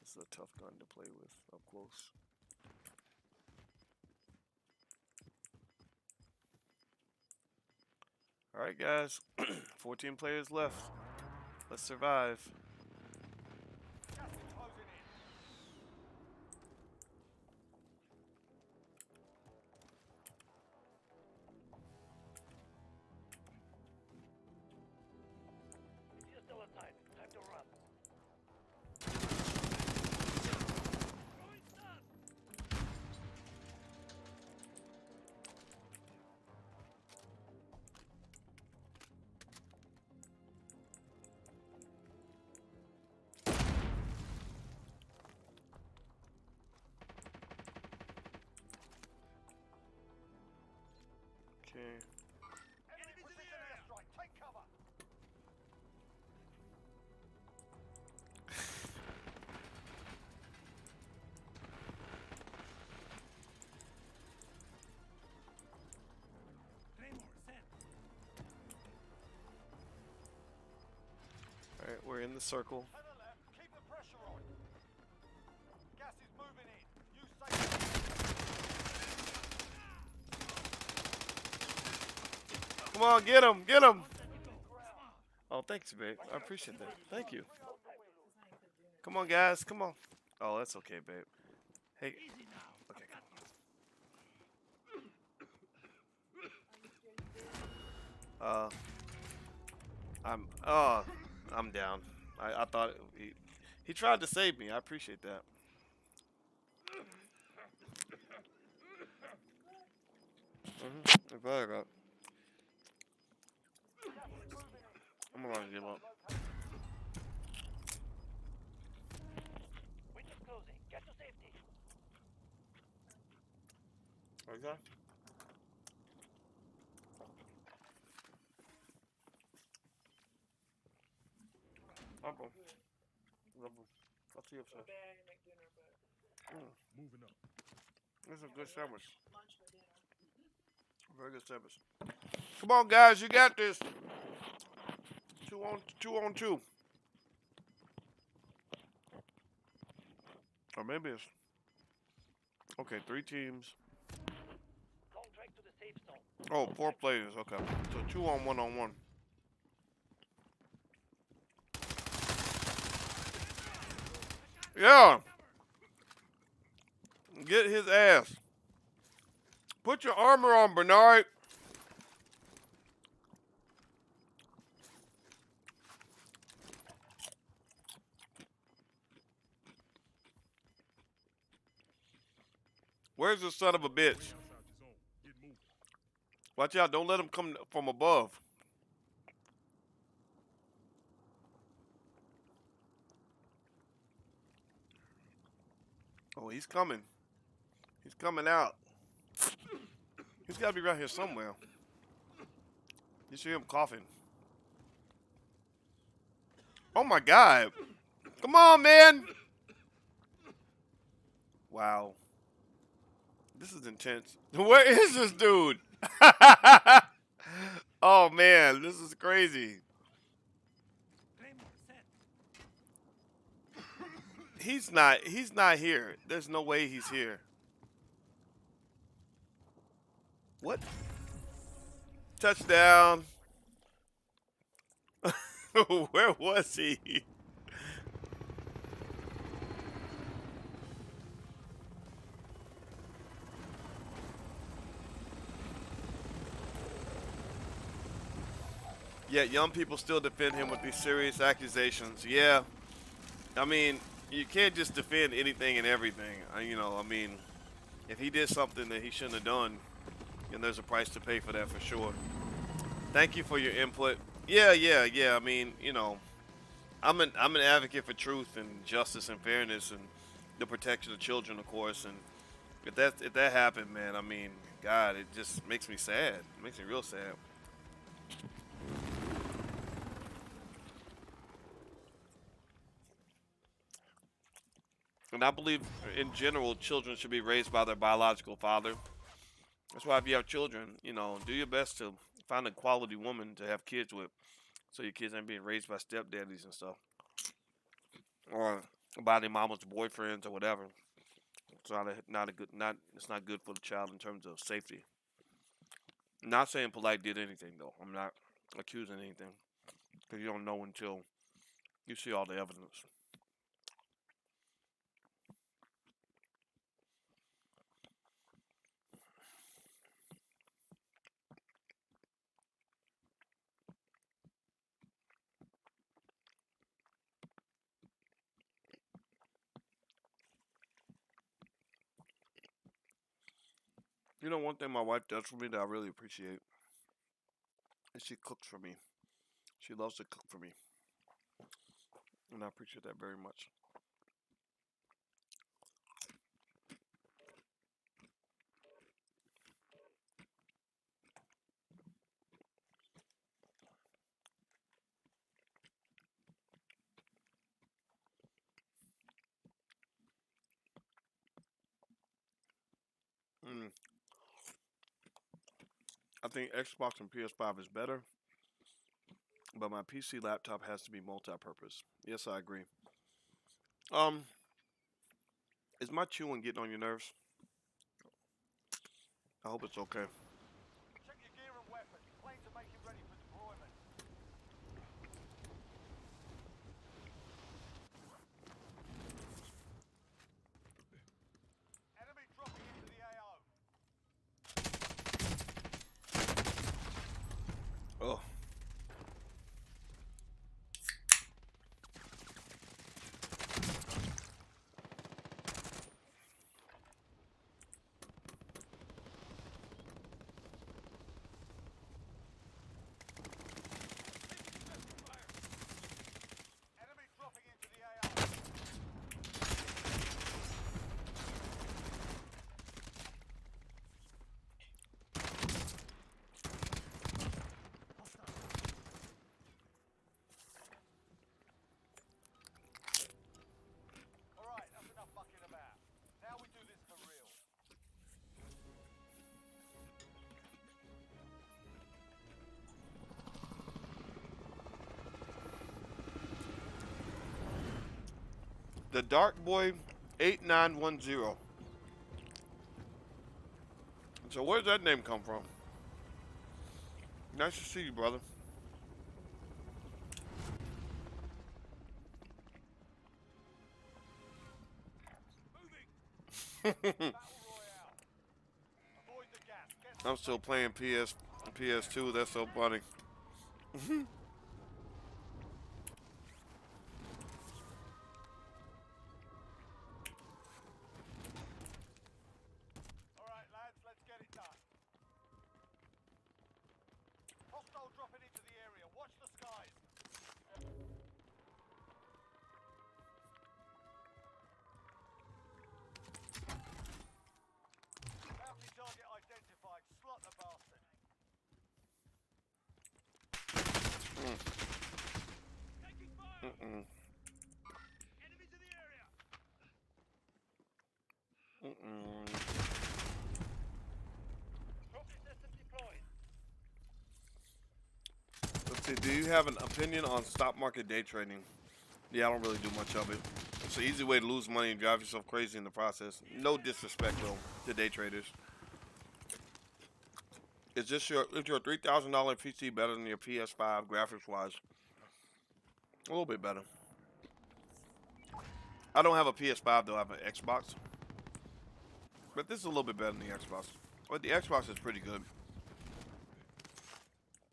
Speaker 1: this is a tough gun to play with up close. All right, guys, 14 players left. Let's survive.
Speaker 3: Gas is closing in.
Speaker 5: You're still inside. Time to run.
Speaker 2: Throwing stun.
Speaker 1: Okay.
Speaker 3: Enemy precision airstrike. Take cover.
Speaker 2: Claymore, send.
Speaker 1: All right, we're in the circle.
Speaker 3: To the left. Keep the pressure on. Gas is moving in. Use safe.
Speaker 1: Come on, get him, get him. Oh, thanks, babe. I appreciate that. Thank you. Come on, guys, come on. Oh, that's okay, babe. Hey,
Speaker 2: Easy now.
Speaker 1: okay, come on. I'm down. I thought he tried to save me. I appreciate that. I got. I'm gonna give up.
Speaker 5: Windows closing. Get to safety.
Speaker 1: Okay. I'll see you
Speaker 6: For
Speaker 1: upstairs.
Speaker 6: bad, I didn't make dinner, but
Speaker 2: Moving up.
Speaker 1: This is a good sandwich.
Speaker 6: lunch for dinner.
Speaker 1: Very good service. Come on, guys, you got this. Two on two. Or maybe it's okay. 3 teams.
Speaker 5: Long track to the safe zone.
Speaker 1: Oh, 4 players. Okay, so 2 on 1 on 1. Yeah. Get his ass. Put your armor on, Bernard. Where's this son of a bitch?
Speaker 2: Outside the zone. Get moving.
Speaker 1: Watch out. Don't let him come from above. Oh, he's coming. He's coming out. He's got to be right here somewhere. You see him coughing. Oh, my God. Come on, man. Wow. This is intense. Where is this dude? Oh, man. This is crazy.
Speaker 2: Claymore, send.
Speaker 1: He's not here. There's no way he's here. What? Touchdown. Where was he? Yet young people still defend him with these serious accusations. Yeah, I mean, you can't just defend anything and everything. I mean, if he did something that he shouldn't have done, then there's a price to pay for that for sure. Thank you for your input. Yeah, yeah, yeah. I mean, I'm an advocate for truth and justice and fairness and the protection of children, of course. And if that happened, man, I mean, God, it just makes me sad. It makes me real sad. And I believe, in general, children should be raised by their biological father. That's why if you have children, do your best to find a quality woman to have kids with, so your kids ain't being raised by stepdaddies and stuff, or by their mama's boyfriends or whatever. It's not a good not it's not good for the child in terms of safety. Not saying Polite did anything though. I'm not accusing anything because you don't know until you see all the evidence. One thing my wife does for me that I really appreciate is she cooks for me. She loves to cook for me, and I appreciate that very much. Mm. I think Xbox and PS5 is better, but my PC laptop has to be multi-purpose. Yes, I agree. Um, is my chewing getting on your nerves? I hope it's okay.
Speaker 3: Check your gear and weapons. Planes are making ready for deployment. Enemy dropping into the AO.
Speaker 1: Oh,
Speaker 3: Enemy dropping into the AO. Alright, that's enough fucking about. Now we do this for real.
Speaker 1: the Dark Boy 8910. So where's that name come from? Nice to see you, brother.
Speaker 3: Battle Royale. Avoid the gas. Get some
Speaker 1: I'm still
Speaker 3: safe
Speaker 1: playing PS2. That's so funny.
Speaker 3: Alright, lads, let's get it done. Hostile dropping into the area. Watch the skies. Bounty target identified. Slot the bastard.
Speaker 2: Taking fire!
Speaker 1: Mm-mm.
Speaker 2: Enemies in the area!
Speaker 1: Mm-mm.
Speaker 5: Trophy system deployed.
Speaker 1: Let's see. Do you have an opinion on stock market day trading? Yeah, I don't really do much of it. It's an easy way to lose money and drive yourself crazy in the process. No disrespect though to day traders. Is your $3,000 PC better than your PS5 graphics wise? little bit better. I don't have a PS5 though. I have an Xbox, but this is a little bit better than the Xbox. But the Xbox is pretty good.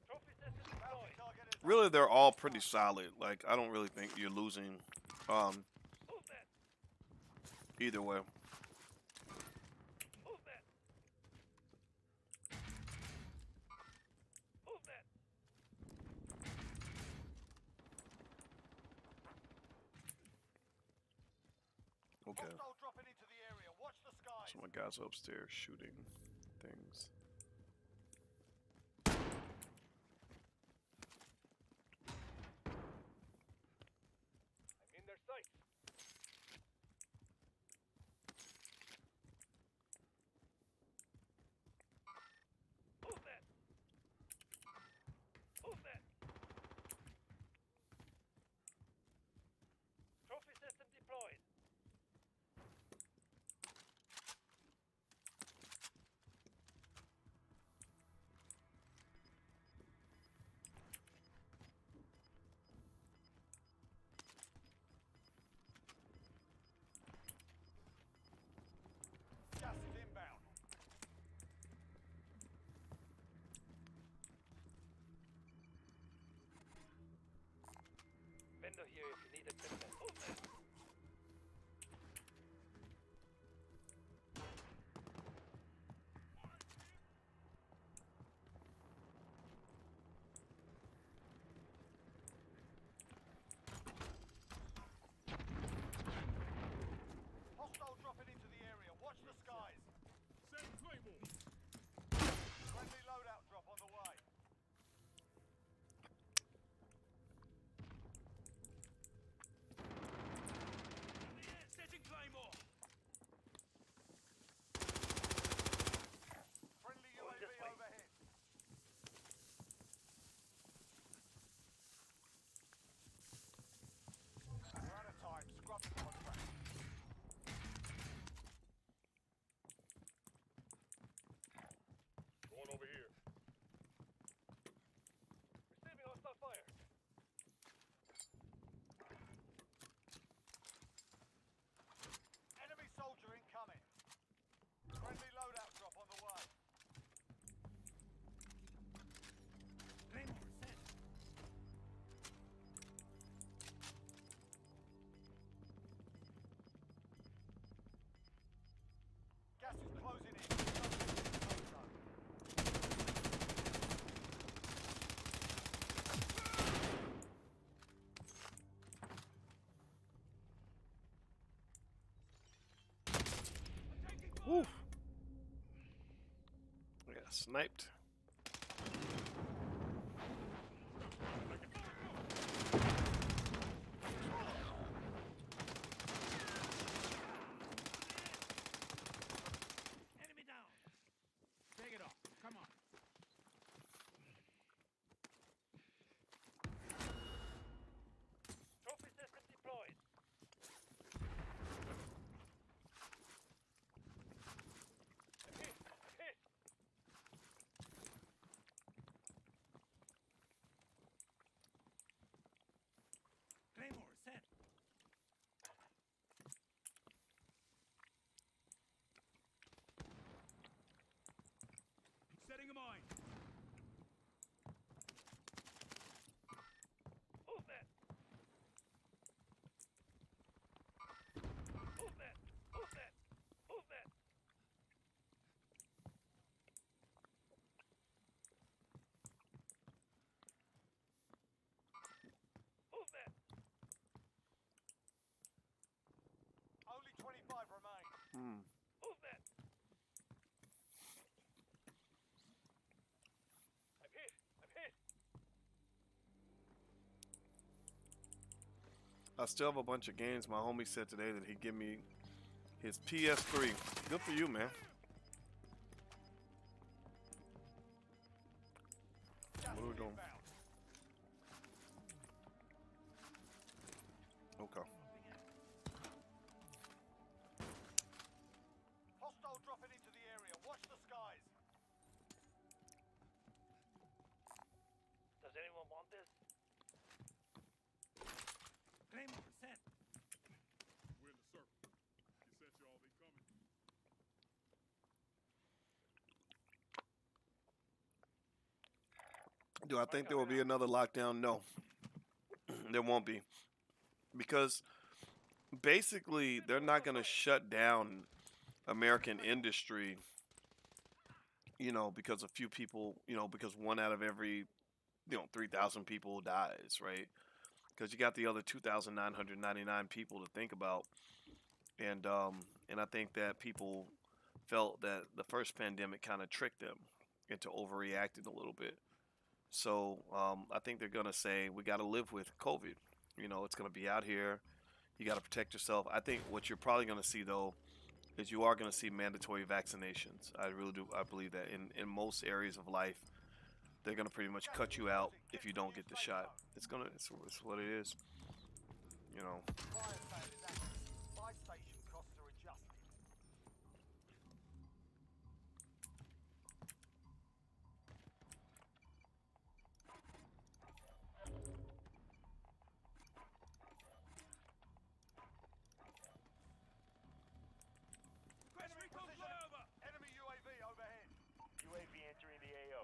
Speaker 5: Trophy system deployed.
Speaker 3: Target is
Speaker 1: Really, they're all pretty solid. Like I don't really think you're losing
Speaker 5: Move that.
Speaker 1: either way.
Speaker 5: Move that. Move that.
Speaker 1: Okay.
Speaker 3: hostile dropping into the area. Watch the skies.
Speaker 1: So my guys are upstairs shooting things.
Speaker 5: I'm in their sights. Move that. Move that. Trophy system deployed.
Speaker 3: Gas is inbound.
Speaker 5: Vendor here if you need assistance. Move that.
Speaker 3: Hostile dropping into the area. Watch the skies.
Speaker 2: Send Claymore.
Speaker 3: Friendly loadout drop on the way.
Speaker 2: Setting Claymore.
Speaker 3: Friendly
Speaker 5: Going
Speaker 3: UAV
Speaker 5: this way.
Speaker 3: overhead. We're out of time. Scrub the contract.
Speaker 2: Going over here.
Speaker 5: Receiving hostile fire.
Speaker 3: Enemy soldier incoming. Friendly loadout drop on the way.
Speaker 2: Claymore, set.
Speaker 3: Gas is closing in. Safe zone.
Speaker 1: Woo. I got sniped.
Speaker 2: Enemy down. Take it off. Come on.
Speaker 5: Trophy system deployed. I'm hit. I'm hit.
Speaker 2: Claymore, set. Setting a mine.
Speaker 5: Move that. Move that. Move that. Move that. Move that.
Speaker 3: Only 25 remain.
Speaker 5: Move that. I'm hit. I'm hit.
Speaker 1: I still have a bunch of games. My homie said today that he'd give me his PS3. Good for you, man.
Speaker 3: Gas
Speaker 1: What are we
Speaker 3: is
Speaker 1: doing?
Speaker 3: inbound.
Speaker 1: Okay.
Speaker 3: Hostile dropping into the area. Watch the skies.
Speaker 5: Does anyone want this?
Speaker 1: Do I think there will be another lockdown? No, there won't be because basically they're not going to shut down American industry, because a few people, because one out of every, 3,000 people dies, right? Because you got the other 2,999 people to think about, and I think that people felt that the first pandemic kind of tricked them into overreacting a little bit. So I think they're gonna say we got to live with COVID. It's gonna be out here. You got to protect yourself. I think what you're probably gonna see though is you are gonna see mandatory vaccinations. I really do. I believe that in most areas of life, they're gonna pretty much cut you out if you don't get the shot. It's what it is. You know.
Speaker 3: Fire sale is active. Buy station costs are adjusted.
Speaker 2: Request recon flyover.
Speaker 3: Enemy UAV overhead.
Speaker 4: UAV entering the AO.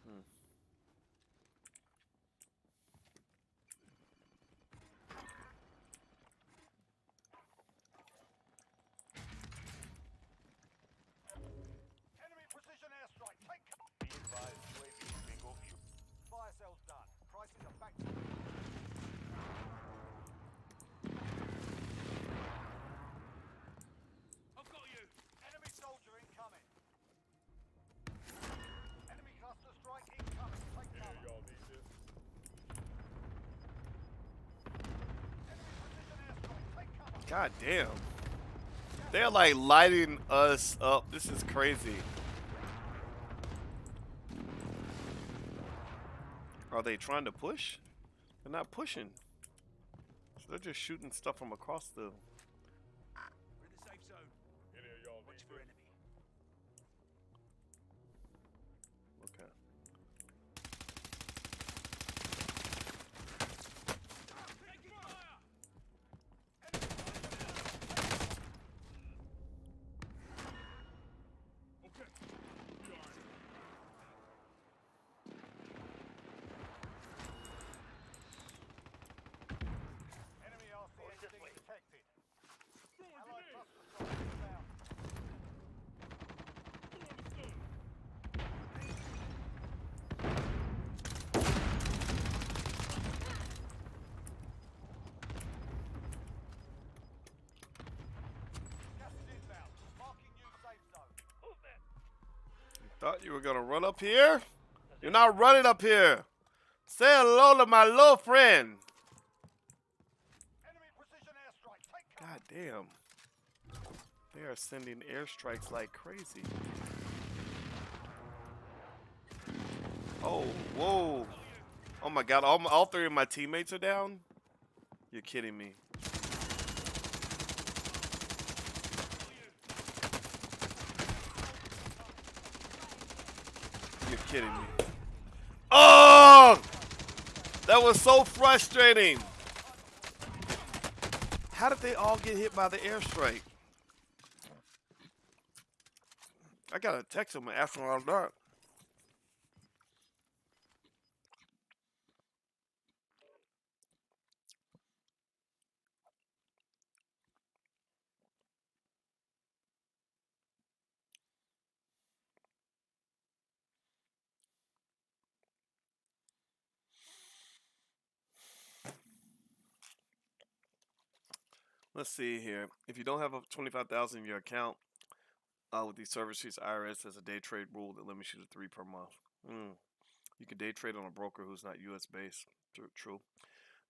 Speaker 1: Hmm.
Speaker 3: Enemy precision airstrike. Take cover.
Speaker 4: Be advised, UAV is bingo fuel.
Speaker 3: Fire sale's done. Prices are back to
Speaker 2: I've got you.
Speaker 3: enemy soldier incoming. Enemy cluster strike incoming. Take cover.
Speaker 4: Y'all need this.
Speaker 3: Enemy precision airstrike. Take cover.
Speaker 1: God damn. They're like lighting us up. This is crazy. Are they trying to push? They're not pushing. So they're just shooting stuff from across the.
Speaker 2: We're in the safe zone.
Speaker 4: Any of y'all
Speaker 2: Watch
Speaker 4: need
Speaker 2: for
Speaker 4: this?
Speaker 2: enemy.
Speaker 1: Okay.
Speaker 2: Taking fire. Okay. We are.
Speaker 3: Enemy RCXD detected.
Speaker 2: Throwing
Speaker 3: Allied
Speaker 2: grenade.
Speaker 3: cluster strike inbound.
Speaker 2: Understood.
Speaker 3: Gas is inbound. Marking new safe zone.
Speaker 1: Thought you were gonna run up here? You're not running up here. Say hello to my little friend.
Speaker 3: Enemy precision airstrike. Take cover.
Speaker 1: God damn. They are sending airstrikes like crazy. Oh, whoa. Oh my god, all three of my teammates are down? You're kidding me. You're kidding me. Oh! That was so frustrating. How did they all get hit by the airstrike? I gotta text them and ask them all that. Let's see here. If you don't have a 25,000 in your account with these service fees, IRS has a day trade rule that limits you to 3 per month. You can day trade on a broker who's not U.S. based. True.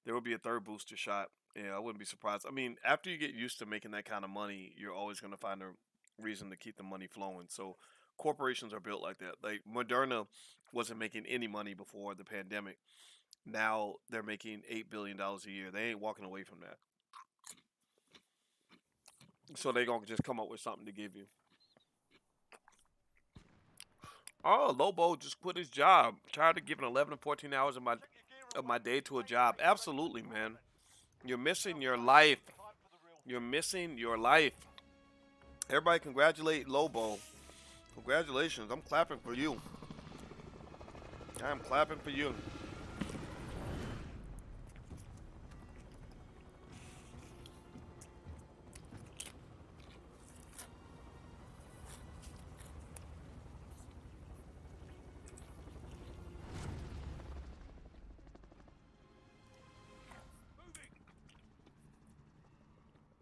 Speaker 1: There will be a third booster shot. Yeah, I wouldn't be surprised. I mean, after you get used to making that kind of money, you're always going to find a reason to keep the money flowing. So corporations are built like that. Like Moderna wasn't making any money before the pandemic. Now they're making $8 billion a year. They ain't walking away from that. So they gonna just come up with something to give you. Oh, Lobo just quit his job. Tired of giving 11 to 14 hours of my day to a job. Absolutely, man. You're missing your life.
Speaker 3: Time for the real
Speaker 1: You're missing your life. Everybody congratulate Lobo. Congratulations. I'm clapping for you. I am clapping for you.
Speaker 2: Moving.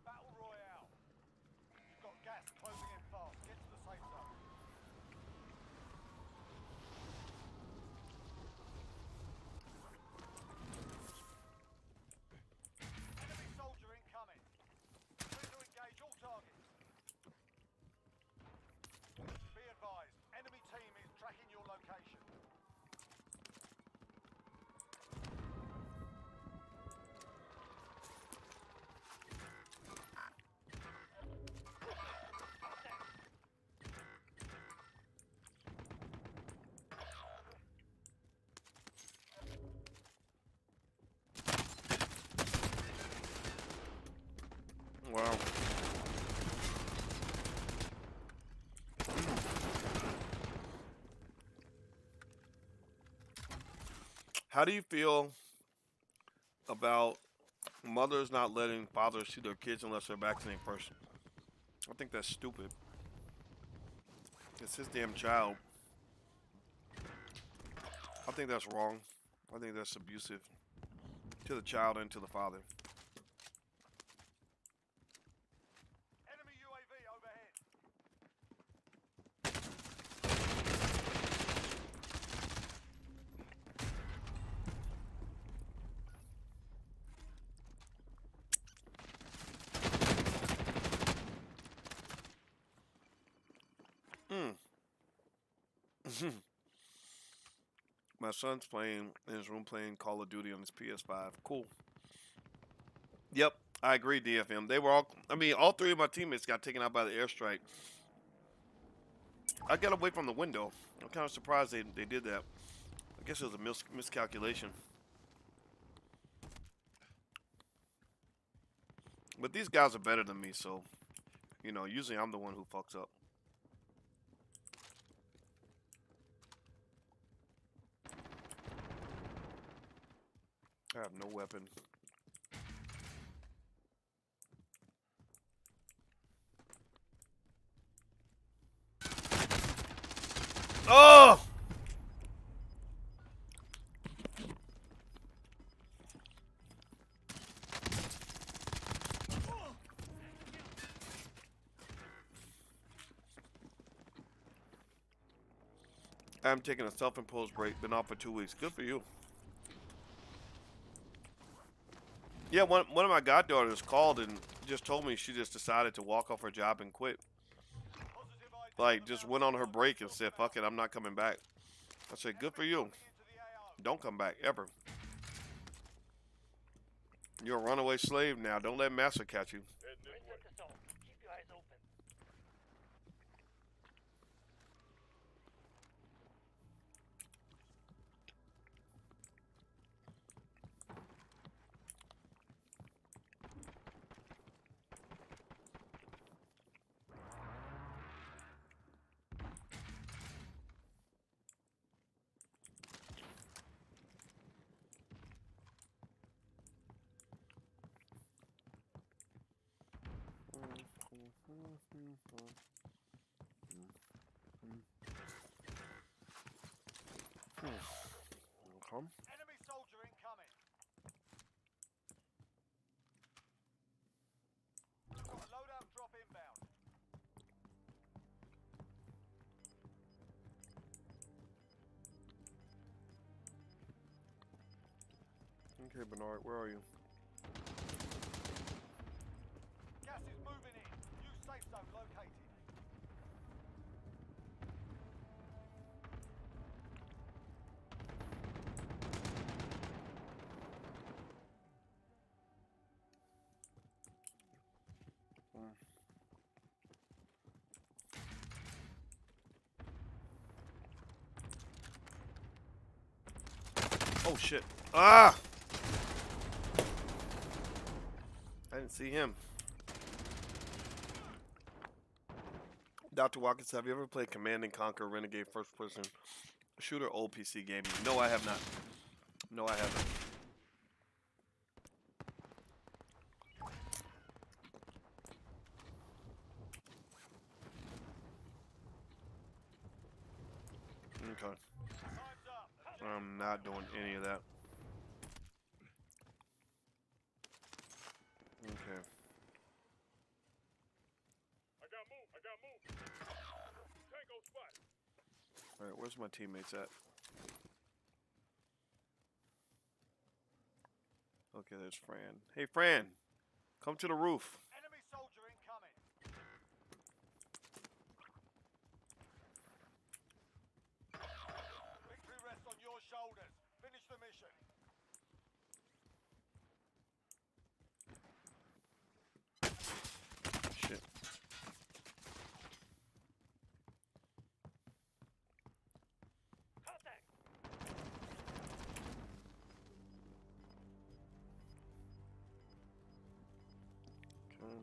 Speaker 3: Battle Royale. You've got gas closing in fast. Get to the safe zone. Enemy soldier incoming. Clear to engage all targets. Be advised, enemy team is tracking your location.
Speaker 1: Wow. How do you feel about mothers not letting fathers see their kids unless they're vaccinated first? I think that's stupid. It's his damn child. I think that's wrong. I think that's abusive to the child and to the father.
Speaker 3: Enemy UAV overhead.
Speaker 1: My son's playing in his room playing Call of Duty on his PS5. Cool. Yep, I agree, DFM. They were all three of my teammates got taken out by the airstrike. I got away from the window. I'm kind of surprised they did that. I guess it was a miscalculation. But these guys are better than me, so, usually I'm the one who fucks up. I have no weapon. Oh! I'm taking a self-imposed break. Been off for 2 weeks. Good for you. Yeah, one of my goddaughters called and just told me she just decided to walk off her job and quit.
Speaker 3: Positive ID
Speaker 1: Like,
Speaker 3: on the
Speaker 1: just
Speaker 3: battle
Speaker 1: went on her
Speaker 3: royale.
Speaker 1: break and said, fuck it, I'm not coming back. I said, good for you.
Speaker 3: Dropping into the AO.
Speaker 1: Don't come back, ever. You're a runaway slave now. Don't let master catch you.
Speaker 5: Mindset assault. Keep your eyes open.
Speaker 1: Come.
Speaker 3: Enemy soldier incoming. Got a loadout drop inbound.
Speaker 1: Okay, Bernard, where are you?
Speaker 3: Gas is moving in. New safe zone located.
Speaker 1: Oh, shit. Ah! I didn't see him. Dr. Watkins, have you ever played Command and Conquer Renegade first person shooter old PC gaming? No, I have not. No, I haven't. Okay.
Speaker 3: Time's up.
Speaker 1: I'm not doing any of that. Okay.
Speaker 2: I got move. I got move. Tango spot.
Speaker 1: Alright, where's my teammates at? Okay, there's Fran. Hey, Fran! Come to the roof.
Speaker 3: Enemy soldier incoming. Victory rests on your shoulders. Finish the mission.
Speaker 1: Shit.
Speaker 5: Contact.
Speaker 1: Okay.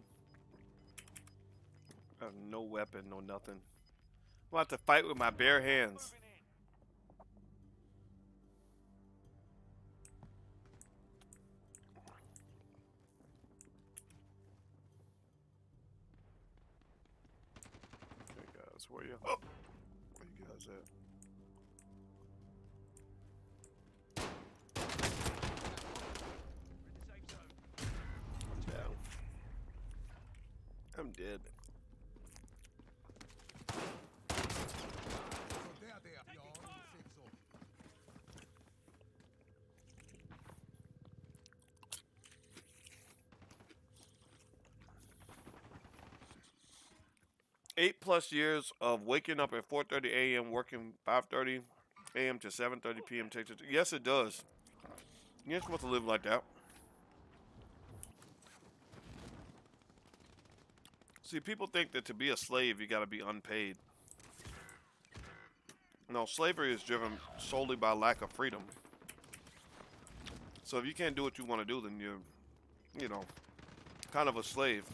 Speaker 1: I have no weapon, no nothing. I'm about to fight with my bare hands.
Speaker 3: Moving in.
Speaker 1: Okay, guys, where you? Oh, where you guys at?
Speaker 2: Safe zone.
Speaker 1: I'm down. I'm dead.
Speaker 2: Taking fire.
Speaker 1: 8+ years of waking up at 4:30 a.m., working 5:30 a.m. to 7:30 p.m. Yes, it does. You're supposed to live like that. See, people think that to be a slave, you got to be unpaid. No, slavery is driven solely by lack of freedom. So if you can't do what you want to do, then you're, you know, kind of a slave.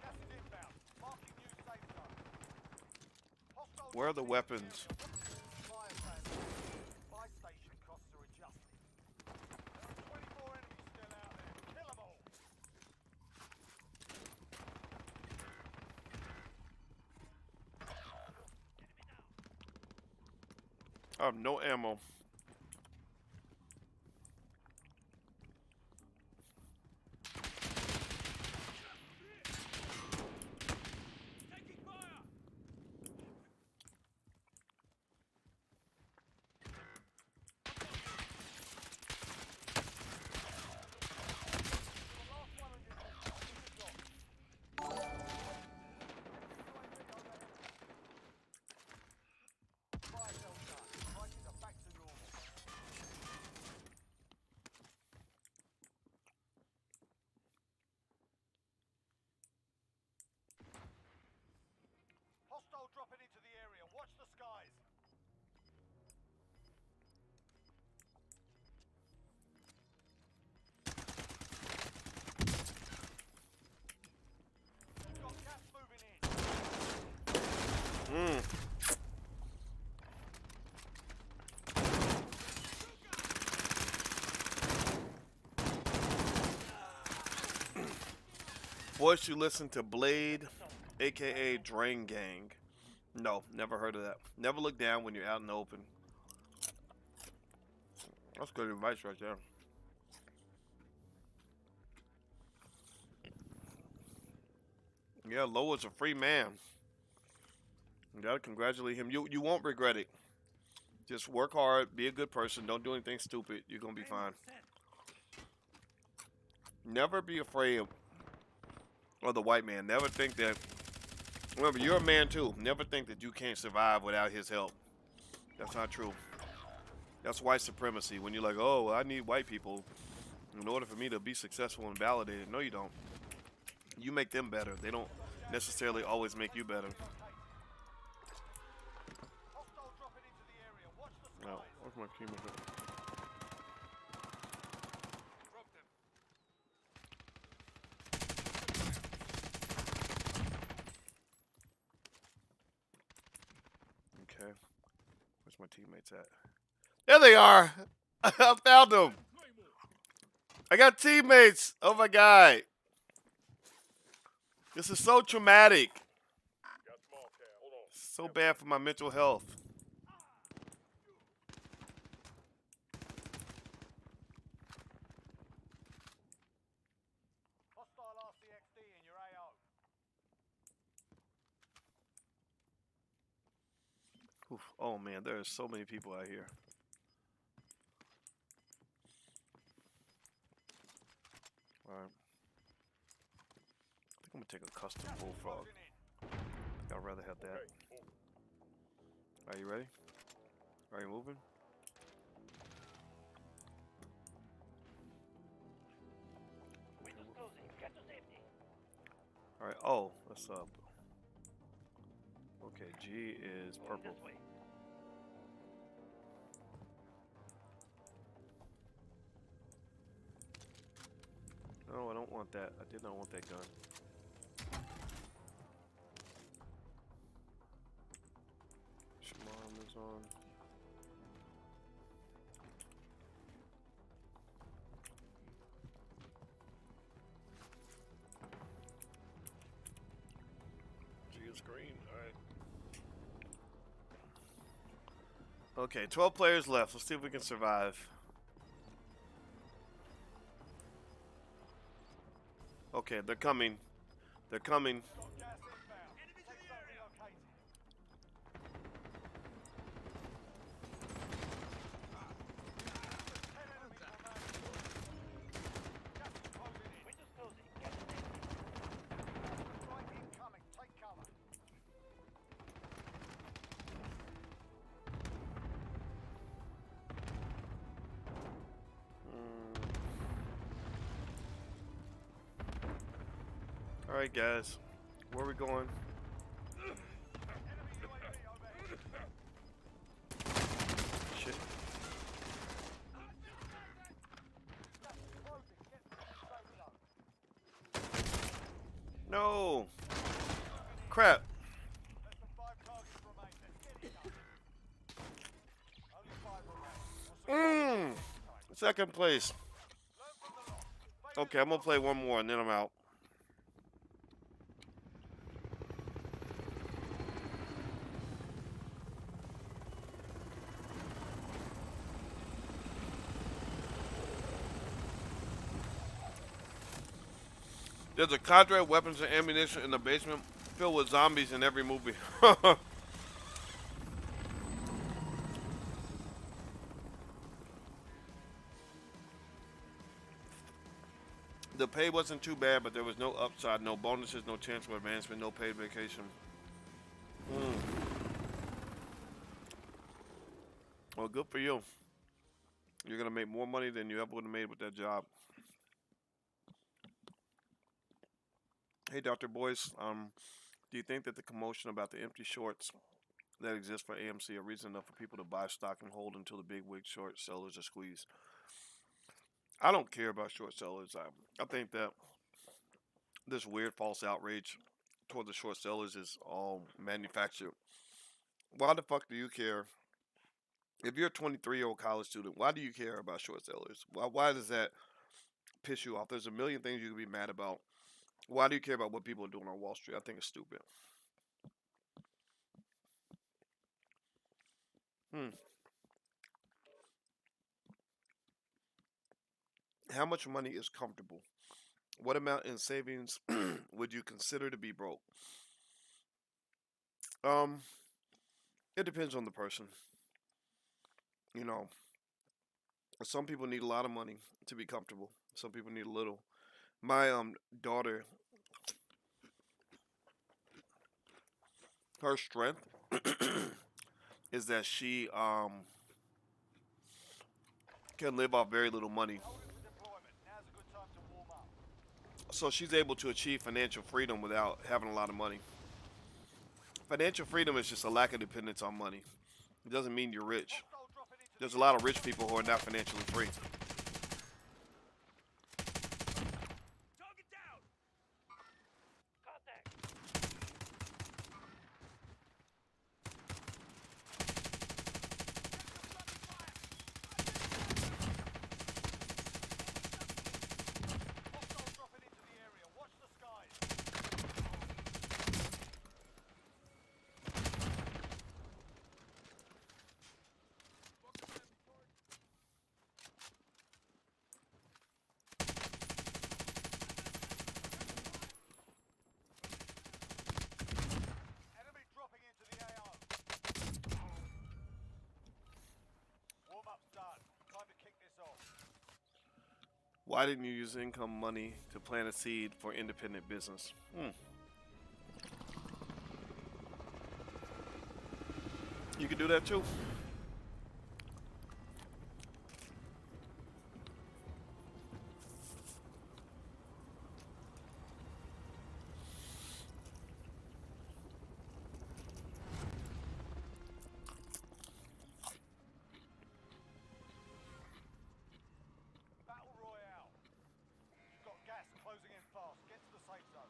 Speaker 3: Gas is inbound. Marking new safe zone. Hostile
Speaker 1: Where are the
Speaker 3: dropping into
Speaker 1: weapons?
Speaker 3: Fire station. Buy station costs are adjusted. 24 enemies still out there. Kill them all.
Speaker 1: I have no ammo.
Speaker 2: Taking fire.
Speaker 3: The last one on your list. Good job. UAV overhead. Fire cell done. Prices are back to normal. Hostile dropping into the area. Watch the skies. Got gas moving in.
Speaker 1: Mm. Boys, you listen to Blade, aka Drain Gang. No, never heard of that. Never look down when you're out in the open. That's good advice right there. Yeah, Loa's a free man. You gotta congratulate him. You won't regret it. Just work hard, be a good person, don't do anything stupid. You're gonna be fine. Never be afraid of the white man. Never think that. Remember, you're a man too. Never think that you can't survive without his help. That's not true. That's white supremacy. When you're like, oh, I need white people in order for me to be successful and validated. No, you don't. You make them better. They don't necessarily always make you better.
Speaker 3: Hostile dropping into the area. Watch the skies.
Speaker 1: No, where's my teammate?
Speaker 2: Broke them.
Speaker 1: Where's my teammates at? There they are. I found them. I got teammates. Oh my god. This is so traumatic. So bad for my mental health.
Speaker 3: Hostile RCXD in your AO.
Speaker 1: Oof. Oh man, there are so many people out here. Alright. I think I'm gonna take a custom bullfrog. I'd rather have that. Are you ready? Are you moving?
Speaker 5: Windows closing. Get to safety.
Speaker 1: Alright, oh, what's up? Okay, G is
Speaker 5: Going
Speaker 1: purple.
Speaker 5: this way.
Speaker 1: No, I don't want that. I did not want that gun. Shimon is on. G is green. Alright. Okay, 12 players left. Let's see if we can survive. Okay, they're coming. They're coming.
Speaker 3: Got gas inbound.
Speaker 2: Enemies
Speaker 3: Safe
Speaker 2: in the
Speaker 3: zone
Speaker 2: area.
Speaker 3: relocated. Ten enemies remaining. Gas is closing in.
Speaker 5: Windows closing. Get to safety.
Speaker 3: Strike incoming. Take cover.
Speaker 1: All right, guys. Where are we going?
Speaker 3: Enemy UAV overhead.
Speaker 1: Shit.
Speaker 3: Gas is closing. Get to the safe zone.
Speaker 1: No. Crap.
Speaker 3: Less than 5 targets remain. Let's get it done. Only 5 remain. We'll secure
Speaker 1: Second place.
Speaker 3: Learn from the loss. Fake
Speaker 1: Okay, I'm gonna play one more and then I'm out. There's a cadre of weapons and ammunition in the basement filled with zombies in every movie. The pay wasn't too bad, but there was no upside, no bonuses, no chance for advancement, no paid vacation. Well, good for you. You're gonna make more money than you ever would have made with that job. Hey, Dr. Boyce, do you think that the commotion about the empty shorts that exist for AMC are reason enough for people to buy stock and hold until the big wig short sellers are squeezed? I don't care about short sellers. I think that this weird false outrage toward the short sellers is all manufactured. Why the fuck do you care? If you're a 23-year-old college student, why do you care about short sellers? Why does that piss you off? There's a million things you can be mad about. Why do you care about what people are doing on Wall Street? I think it's stupid. How much money is comfortable? What amount in savings would you consider to be broke? Um, it depends on the person. You know, some people need a lot of money to be comfortable. Some people need a little. My daughter, her strength is that she can live off very little money.
Speaker 3: Hold it for deployment. Now's a good time to warm up.
Speaker 1: So she's able to achieve financial freedom without having a lot of money. Financial freedom is just a lack of dependence on money. It doesn't mean you're rich.
Speaker 3: Hostile dropping into
Speaker 1: There's
Speaker 3: the
Speaker 1: a lot of rich people who are not financially free.
Speaker 2: Target down.
Speaker 5: Contact.
Speaker 1: Why didn't you use income money to plant a seed for independent business? You can do that too.
Speaker 3: Battle Royale. You've got gas closing in fast. Get to the safe zone.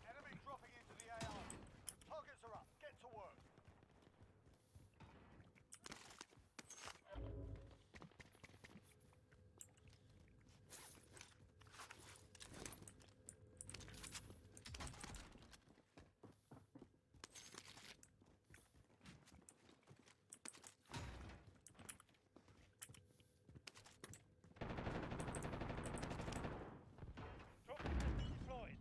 Speaker 3: Enemy dropping into the AO. Targets are up. Get to work.
Speaker 2: Trophy system deployed.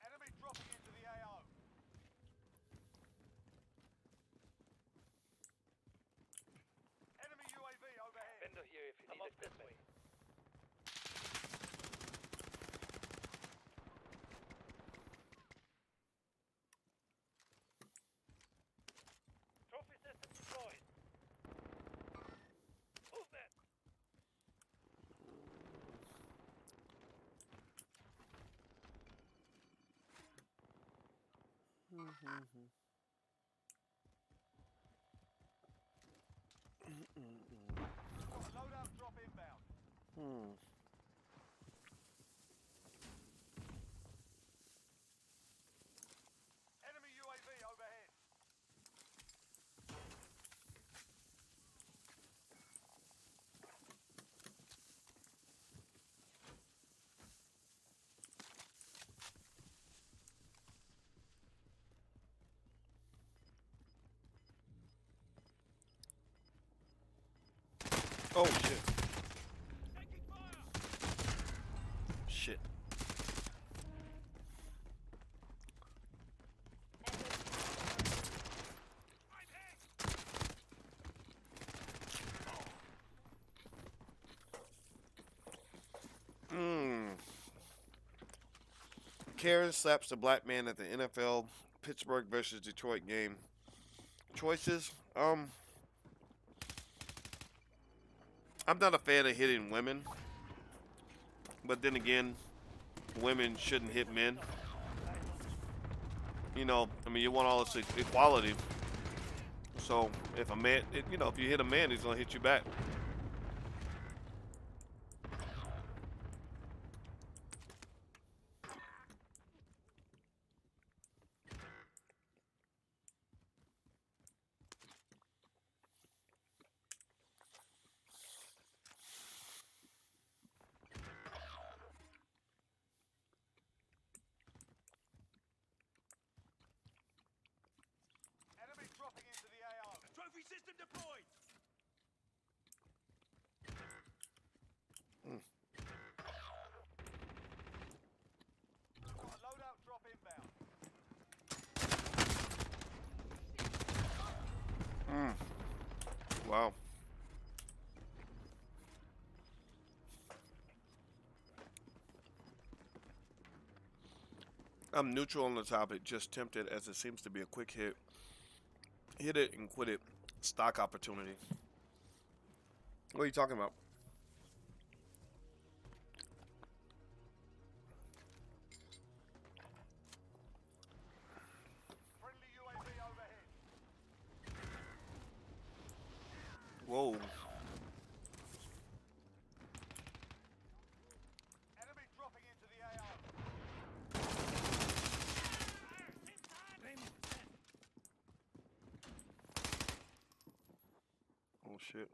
Speaker 3: Enemy dropping into the AO. Enemy UAV overhead.
Speaker 5: Vendor here if you need equipment.
Speaker 2: Trophy system deployed. Move that.
Speaker 3: Got a loadout drop inbound. Enemy UAV overhead.
Speaker 1: Oh shit.
Speaker 2: Taking fire.
Speaker 1: Shit.
Speaker 2: I'm hit.
Speaker 1: Karen slaps the black man at the NFL Pittsburgh versus Detroit game. Choices? I'm not a fan of hitting women, but then again, women shouldn't hit men. You know, I mean, you want all this equality. So if a man, if you hit a man, he's gonna hit you back.
Speaker 3: Enemy dropping into the AO.
Speaker 2: Trophy system deployed.
Speaker 3: Got a loadout drop inbound.
Speaker 1: Wow. I'm neutral on the topic, just tempted as it seems to be a quick hit. Hit it and quit it. Stock opportunity. What are you talking about?
Speaker 3: Friendly UAV overhead.
Speaker 1: Whoa.
Speaker 3: Enemy dropping into the AO.
Speaker 1: Shit.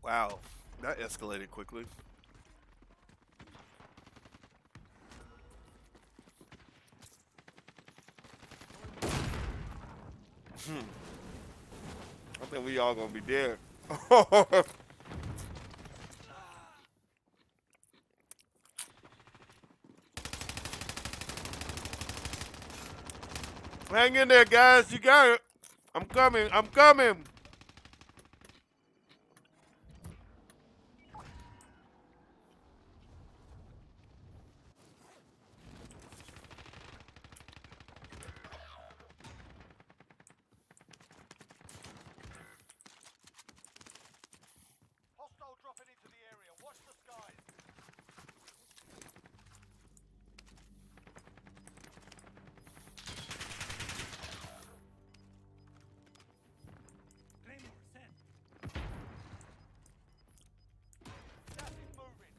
Speaker 1: Wow, that escalated quickly. I think we all gonna be dead. Hang in there, guys. You got it. I'm coming. I'm coming.
Speaker 3: Hostile dropping into the area. Watch the skies.
Speaker 2: Claymore, sent.
Speaker 3: Gas is moving.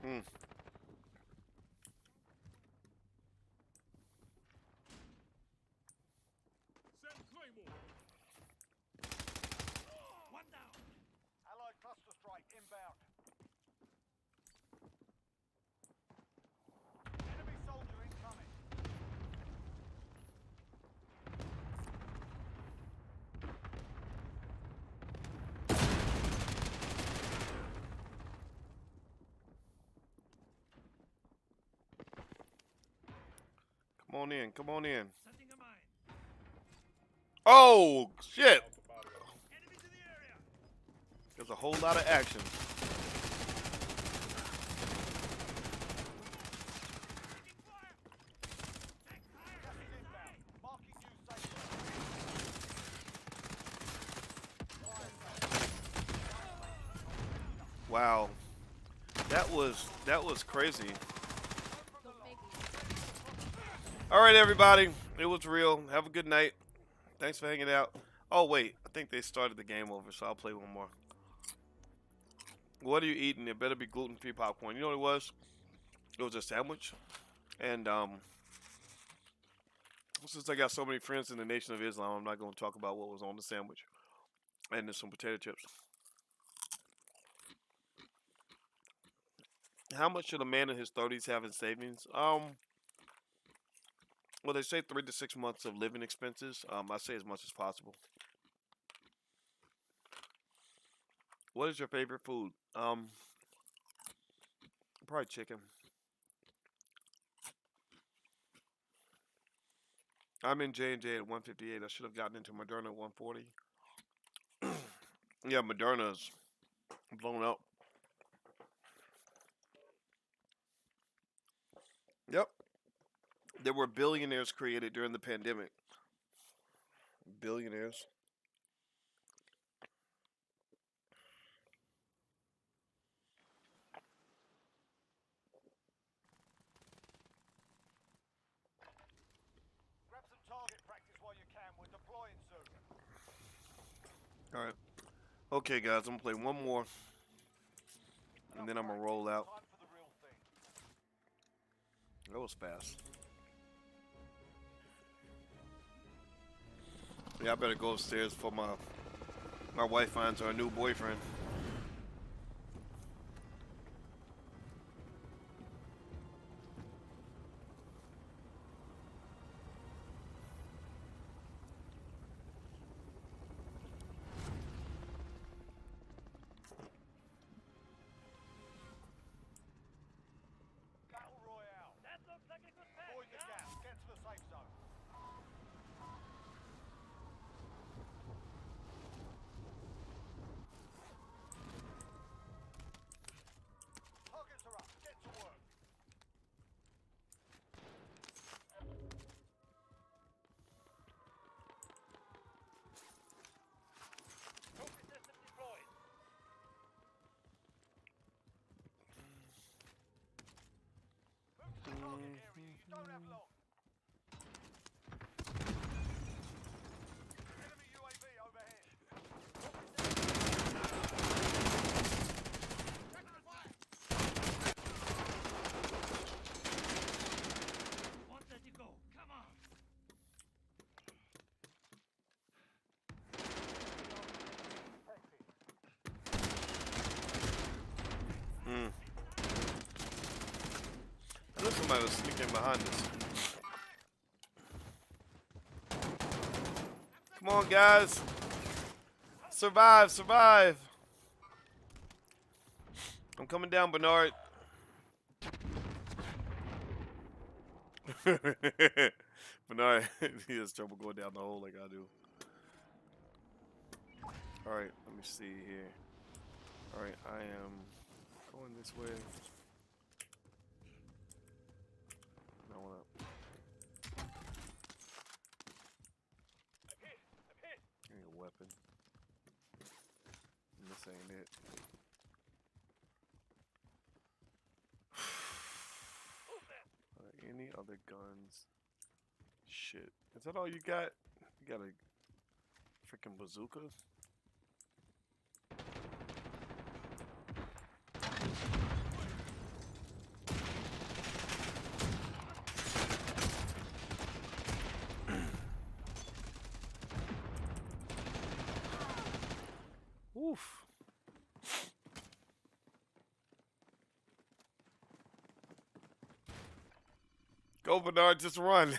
Speaker 1: Mm.
Speaker 2: Send Claymore. One down.
Speaker 3: Allied cluster strike inbound. Enemy soldier incoming.
Speaker 1: Come on in. Come on in.
Speaker 2: Setting a mine.
Speaker 1: Oh shit!
Speaker 2: Enemies in the area.
Speaker 1: There's a whole lot of action.
Speaker 2: Taking fire. Take fire.
Speaker 3: Gas is inbound. Marking new safe zone.
Speaker 1: Wow, that was crazy. All right, everybody, it was real. Have a good night. Thanks for hanging out. Oh wait, I think they started the game over, so I'll play one more. What are you eating? It better be gluten-free popcorn. You know what it was? It was a sandwich, and since I got so many friends in the Nation of Islam, I'm not going to talk about what was on the sandwich. And there's some potato chips. How much should a man in his 30s have in savings? Well, they say 3 to 6 months of living expenses. I say as much as possible. What is your favorite food? Probably chicken. I'm in J&J at 158. I should have gotten into Moderna at 140. Yeah, Moderna's blown up. Yep. There were billionaires created during the pandemic. Billionaires.
Speaker 3: Grab some target practice while you can. We're deploying soon.
Speaker 1: All right. Okay, guys, I'm gonna play one more, and then I'm gonna roll out.
Speaker 3: Time for the real thing.
Speaker 1: That was fast. Yeah, I better go upstairs before my wife finds her new boyfriend.
Speaker 3: Battle Royale.
Speaker 2: That looks like a good pack.
Speaker 3: Avoid the gas. Get to the safe zone.
Speaker 1: knew somebody was sneaking behind us. Come on, guys. Survive, survive. I'm coming down, Bernard. Bernard, he has trouble going down the hole like I do. Alright, let me see here. Alright, I am going this way. I wanna. I need a weapon. And this ain't it. Any other guns? Shit. Is that all you got? You got a freaking bazooka? Oof. Go, Bernard, just run.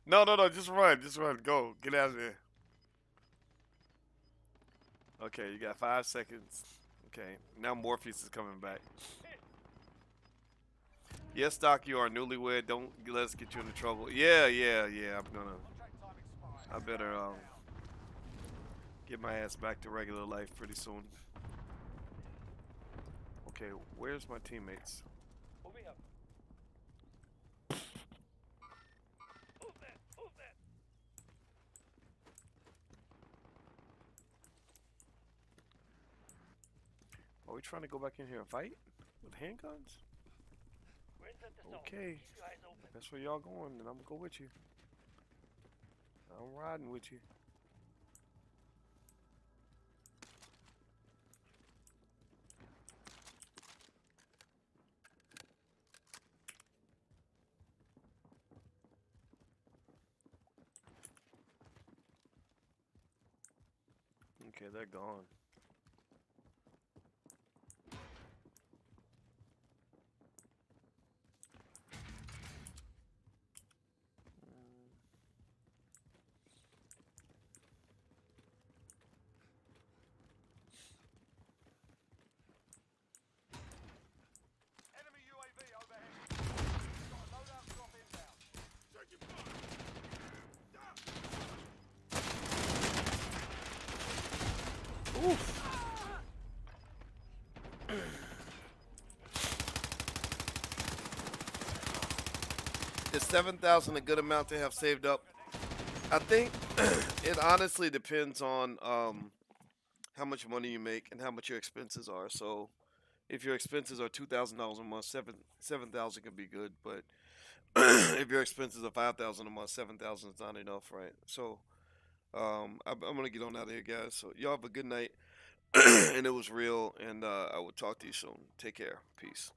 Speaker 1: No, just run. Just run. Go. Get out of there. Okay, you got 5 seconds. Okay, now Morpheus is coming back. Yes, Doc, you are newlywed. Don't let us get you into trouble. Yeah. I'm gonna. I better get my ass back to regular life pretty soon. Okay, where's my teammates? Are we trying to go back in here and fight with handguns? Okay, that's where y'all going, and I'm gonna go with you. I'm riding with you. Okay, they're gone.
Speaker 3: Enemy UAV overhead. Got a loadout drop inbound.
Speaker 1: Oof. Is 7,000 a good amount to have saved up? I think it honestly depends on how much money you make and how much your expenses are. So if your expenses are $2,000 a month, 7,000 can be good. But if your expenses are 5,000 a month, 7,000 is not enough, right? So I'm gonna get on out of here, guys. So y'all have a good night, and it was real. And I will talk to you soon. Take care. Peace.